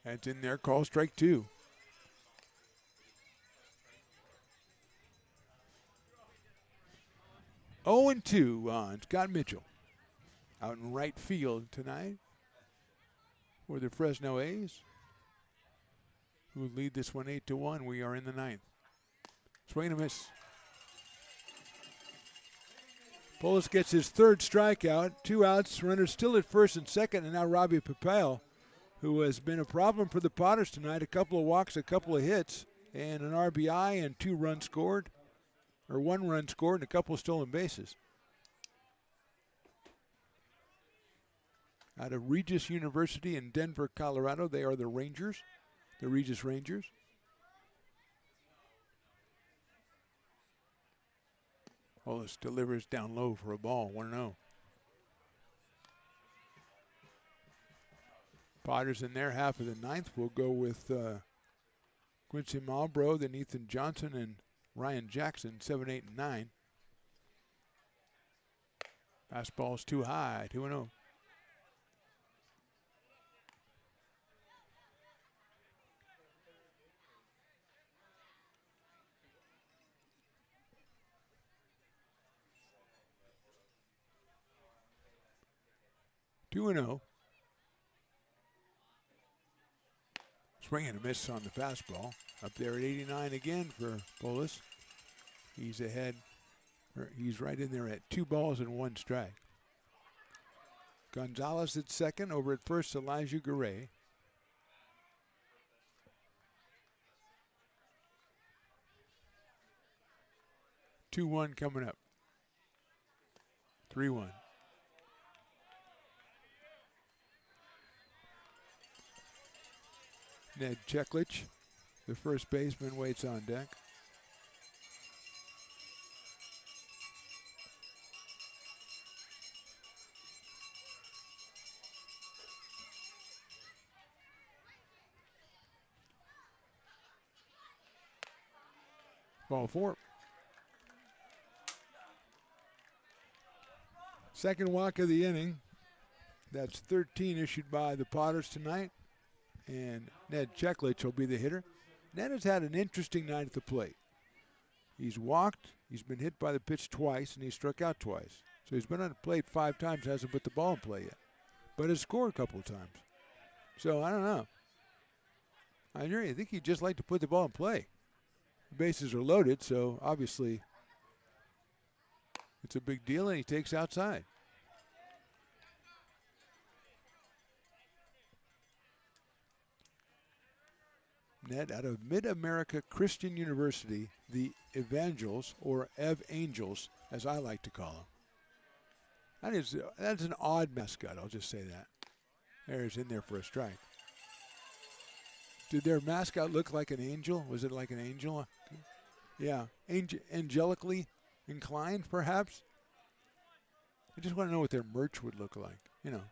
That's in there, call strike 2. Oh, and 2 on Scott Mitchell. Out in right field tonight for the Fresno A's, who lead this one 8-1. We are in the 9th. Swing and a miss. Polis gets his 3rd strikeout. 2 outs, runners still at first and second, and now Robbie Papel, who has been a problem for the Potters tonight. A couple of walks, a couple of hits, and an RBI and 2 runs scored, or 1 run scored, and a couple of stolen bases. Out of Regis University in Denver, Colorado, they are the Rangers, the Regis Rangers. Polis delivers down low for a ball, 1-0. Potters in their half of the 9th will go with Quincy Malbro, then Ethan Johnson and Ryan Jackson, 7, 8, and 9. Fastball's too high, 2-0. Swing and a miss on the fastball. Up there at 89 again for Polis. He's ahead He's right in there at 2 balls and 1 strike. Gonzalez at second. Over at first, Elijah Garay. Two one coming up. 3-1. Ned Cheklich, the first baseman, waits on deck. Ball 4. Second walk of the inning. That's 13 issued by the Potters tonight. And Ned Cheklich will be the hitter. Ned has had an interesting night at the plate. He's walked, he's been hit by the pitch twice, and he struck out twice. So he's been on the plate 5 times, hasn't put the ball in play yet. But has scored a couple of times. So I don't know. I think he'd just like to put the ball in play. The bases are loaded, so obviously it's a big deal, and he takes outside. Ned out of Mid-America Christian University, the Evangels, or Ev Angels, as I like to call them. That's an odd mascot, I'll just say that. There's in there for a strike. Did their mascot look like an angel? Was it like an angel? Yeah, angelically inclined, perhaps? I just want to know what their merch would look like, you know.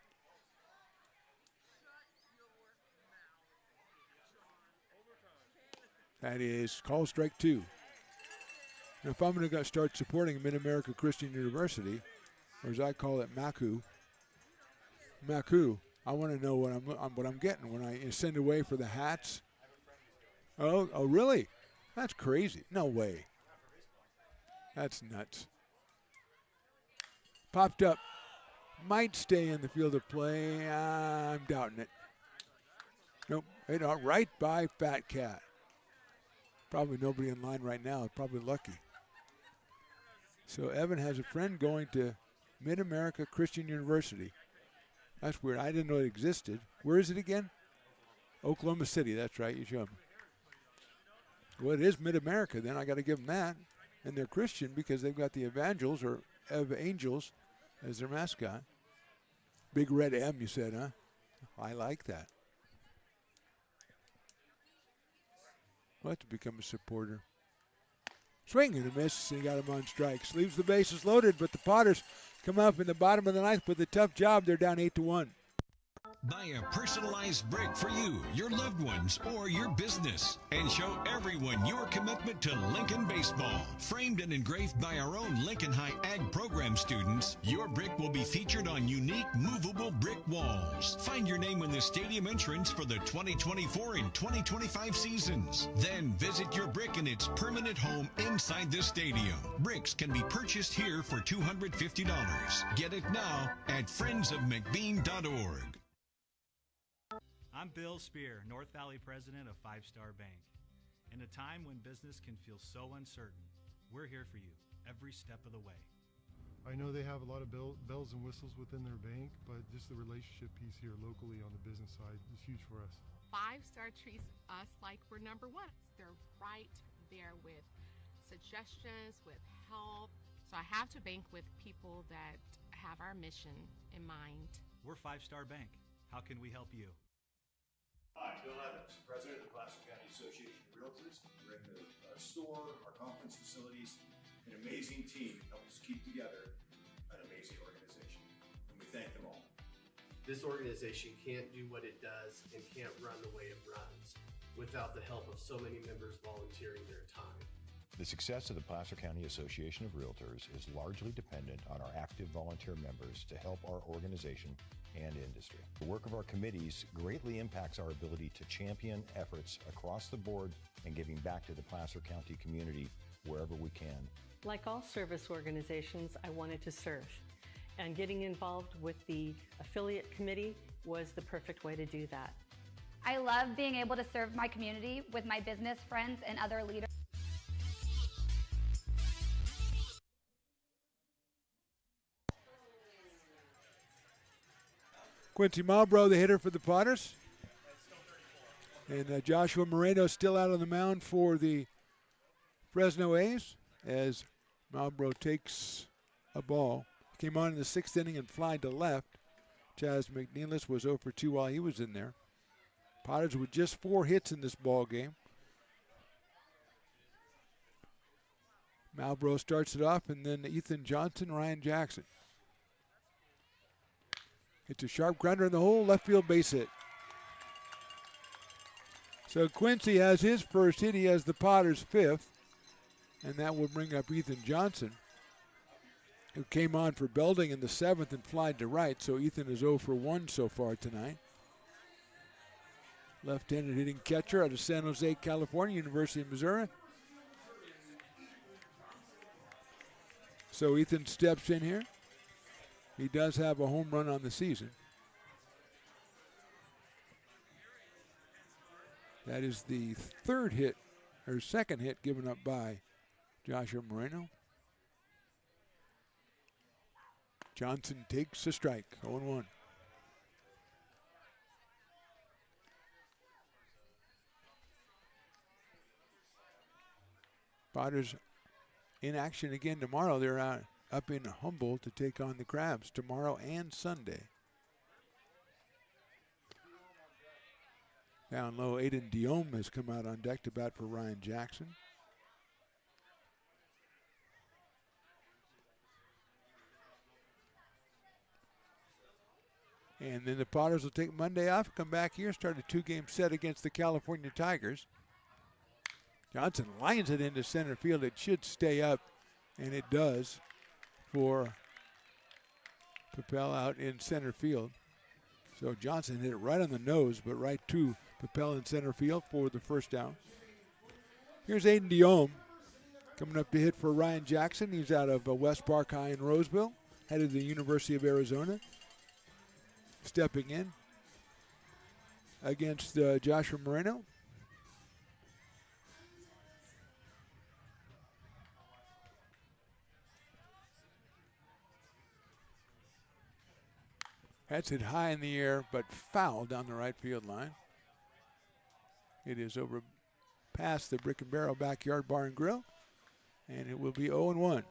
That is call strike 2. Now, if I'm going to start supporting Mid-America Christian University, or as I call it, Maku, I want to know what I'm getting when I send away for the hats. Oh, really? That's crazy. No way. That's nuts. Popped up. Might stay in the field of play. I'm doubting it. Nope. Right by Fat Cat. Probably nobody in line right now. Probably lucky. So Evan has a friend going to Mid-America Christian University. That's weird. I didn't know it existed. Where is it again? Oklahoma City. That's right. You show them. Well, it is Mid-America. Then I got to give them that. And they're Christian because they've got the Evangels or Ev Angels as their mascot. Big red M, you said, huh? I like that. I'll have to become a supporter. Swing and a miss. He got him on strikes. Leaves the bases loaded, but the Potters come up in the bottom of the ninth with a tough job. They're down 8-1. Buy a personalized brick for you, your loved ones, or your business, and show everyone your commitment to Lincoln baseball. Framed and engraved by our own Lincoln High Ag program students, your brick will be featured on unique movable brick walls. Find your name in the stadium entrance for the 2024 and 2025 seasons. Then visit your brick in its permanent home inside the stadium. Bricks can be purchased here for $250. Get it now at friendsofmcbean.org. I'm Bill Spear, North Valley president of 5 Star Bank. In a time when business can feel so uncertain, we're here for you every step of the way. I know they have a lot of bells and whistles within their bank, but just the relationship piece here locally on the business side is huge for us. 5 Star treats us like we're number one. They're right there with suggestions, with help. So I have to bank with people that have our mission in mind. We're 5 Star Bank. How can we help you? Hi, Bill Evans, president of the Placer County Association of Realtors. We're in the store, our conference facilities, an amazing team helps keep together an amazing organization, and we thank them all. This organization can't do what it does and can't run the way it runs without the help of so many members volunteering their time. The success of the Placer County Association of Realtors is largely dependent on our active volunteer members to help our organization and industry. The work of our committees greatly impacts our ability to champion efforts across the board and giving back to the Placer County community wherever we can. Like all service organizations, I wanted to serve. And getting involved with the affiliate committee was the perfect way to do that. I love being able to serve my community with my business friends and other leaders. Quincy Malbrough, the hitter for the Potters. And Joshua Moreno still out on the mound for the Fresno A's as Malbrough takes a ball. Came on in the 6th inning and flied to left. Chaz McNeilis was 0 for 2 while he was in there. Potters with just 4 hits in this ball game. Malbrough starts it off, and then Ethan Johnson, Ryan Jackson. It's a sharp grounder in the hole, left field base hit. So Quincy has his first hit. He has the Potters' 5th, and that will bring up Ethan Johnson, who came on for Belding in the 7th and flied to right. So Ethan is 0 for 1 so far tonight. Left-handed hitting catcher out of San Jose, California, University of Missouri. So Ethan steps in here. He does have a home run on the season. That is the 3rd hit, or 2nd hit given up by Joshua Moreno. Johnson takes a strike, 0-1. Potters in action again tomorrow. They're out up in Humboldt to take on the Crabs tomorrow and Sunday. Down low, Aiden Diome has come out on deck to bat for Ryan Jackson. And then the Potters will take Monday off, come back here, start a 2-game set against the California Tigers. Johnson lines it into center field. It should stay up, and it does for Papel out in center field. So Johnson hit it right on the nose, but right to Papel in center field for the first down. Here's Aiden Diome coming up to hit for Ryan Jackson. He's out of West Park High in Roseville, headed to the University of Arizona. Stepping in against Joshua Moreno. That's hit high in the air, but foul down the right field line. It is over past the Brick and Barrel Backyard Bar and Grill, and it will be 0-1.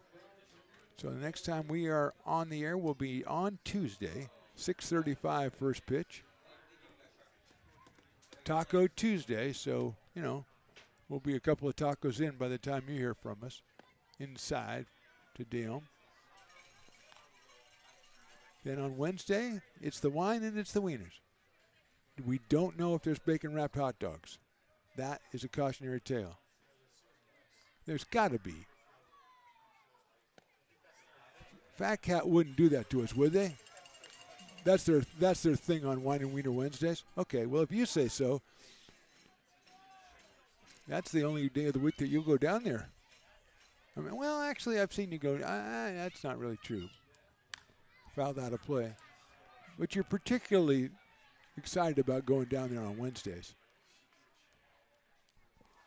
So the next time we are on the air will be on Tuesday, 6:35 first pitch. Taco Tuesday, so, you know, we'll be a couple of tacos in by the time you hear from us. Inside to Diome. Then on Wednesday, it's the wine and it's the wieners. We don't know if there's bacon-wrapped hot dogs. That is a cautionary tale. There's got to be. Fat Cat wouldn't do that to us, would they? That's their thing on Wine and Wiener Wednesdays? Okay, well, if you say so, that's the only day of the week that you'll go down there. I mean, well, actually, I've seen you go. That's not really true. Fouled out of play. But you're particularly excited about going down there on Wednesdays.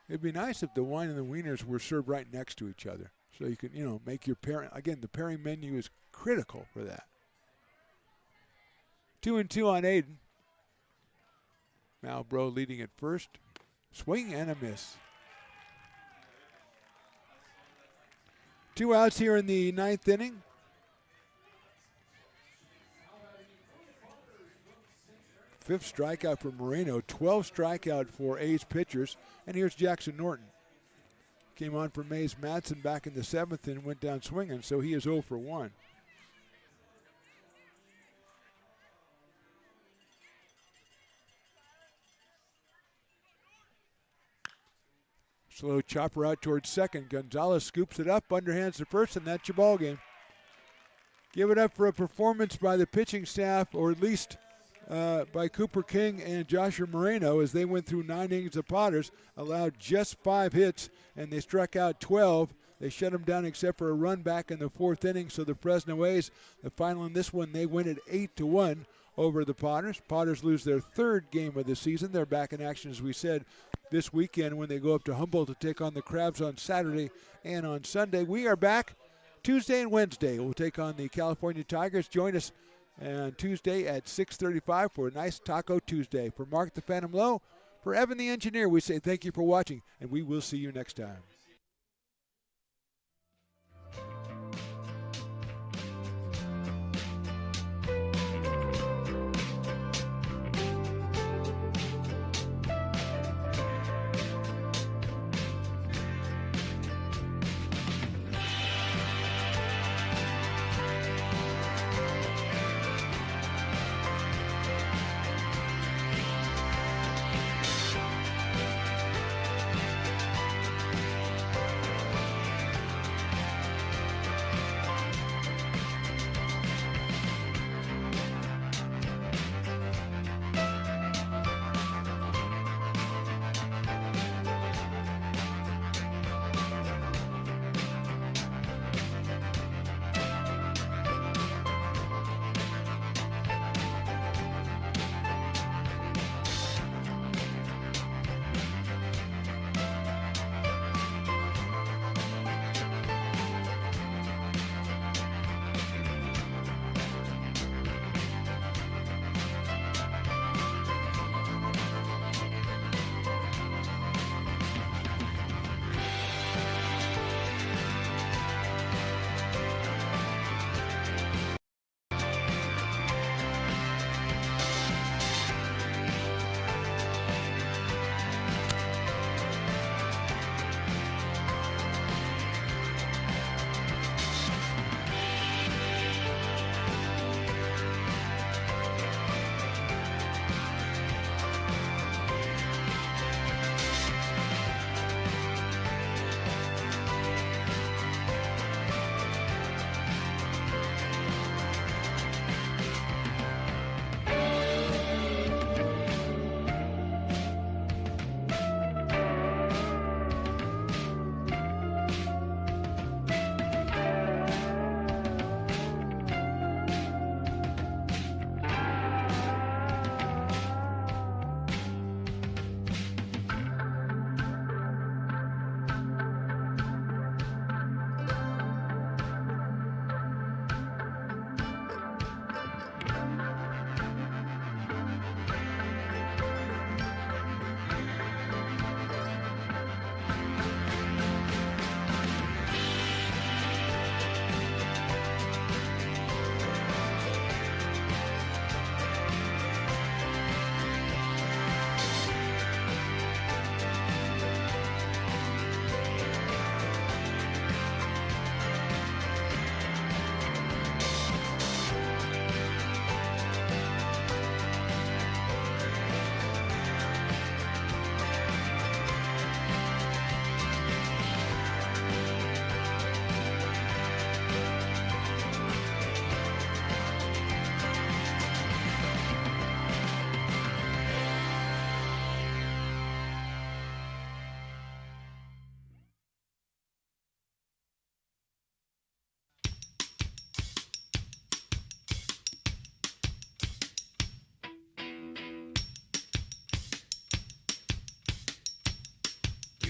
It'd be nice if the wine and the wieners were served right next to each other. So you can, you know, make your pairing. Again, the pairing menu is critical for that. 2-2 on Aiden. Malbrough leading at first. Swing and a miss. 2 outs here in the 9th inning. Fifth strikeout for Moreno, 12 strikeout for A's pitchers. And here's Jackson Norton. Came on for Mays Madsen back in the 7th and went down swinging, so he is 0 for 1. Slow chopper out towards second. Gonzalez scoops it up, underhands to first, and that's your ball game. Give it up for a performance by the pitching staff, or at least by Cooper King and Joshua Moreno, as they went through 9 innings of Potters, allowed just 5 hits, and they struck out 12. They shut them down except for a run back in the 4th inning. So the Fresno A's, the final in this one, they win it 8-1 over the Potters. Potters lose their 3rd game of the season. They're back in action, as we said, this weekend when they go up to Humboldt to take on the Crabs on Saturday and on Sunday. We are back Tuesday and Wednesday. We'll take on the California Tigers. Join us and Tuesday at 6:35 for a nice Taco Tuesday. For Mark the Phantom Low, for Evan the Engineer, we say thank you for watching, and we will see you next time.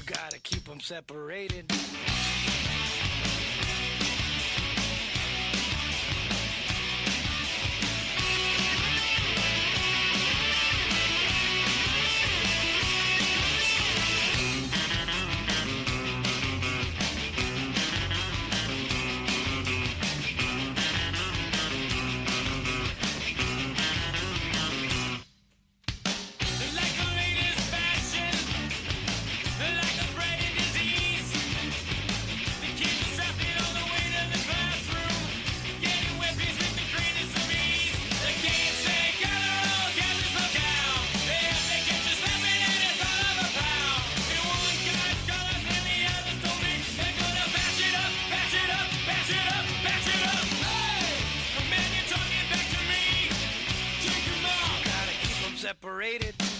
Gotta keep them separated. Separated.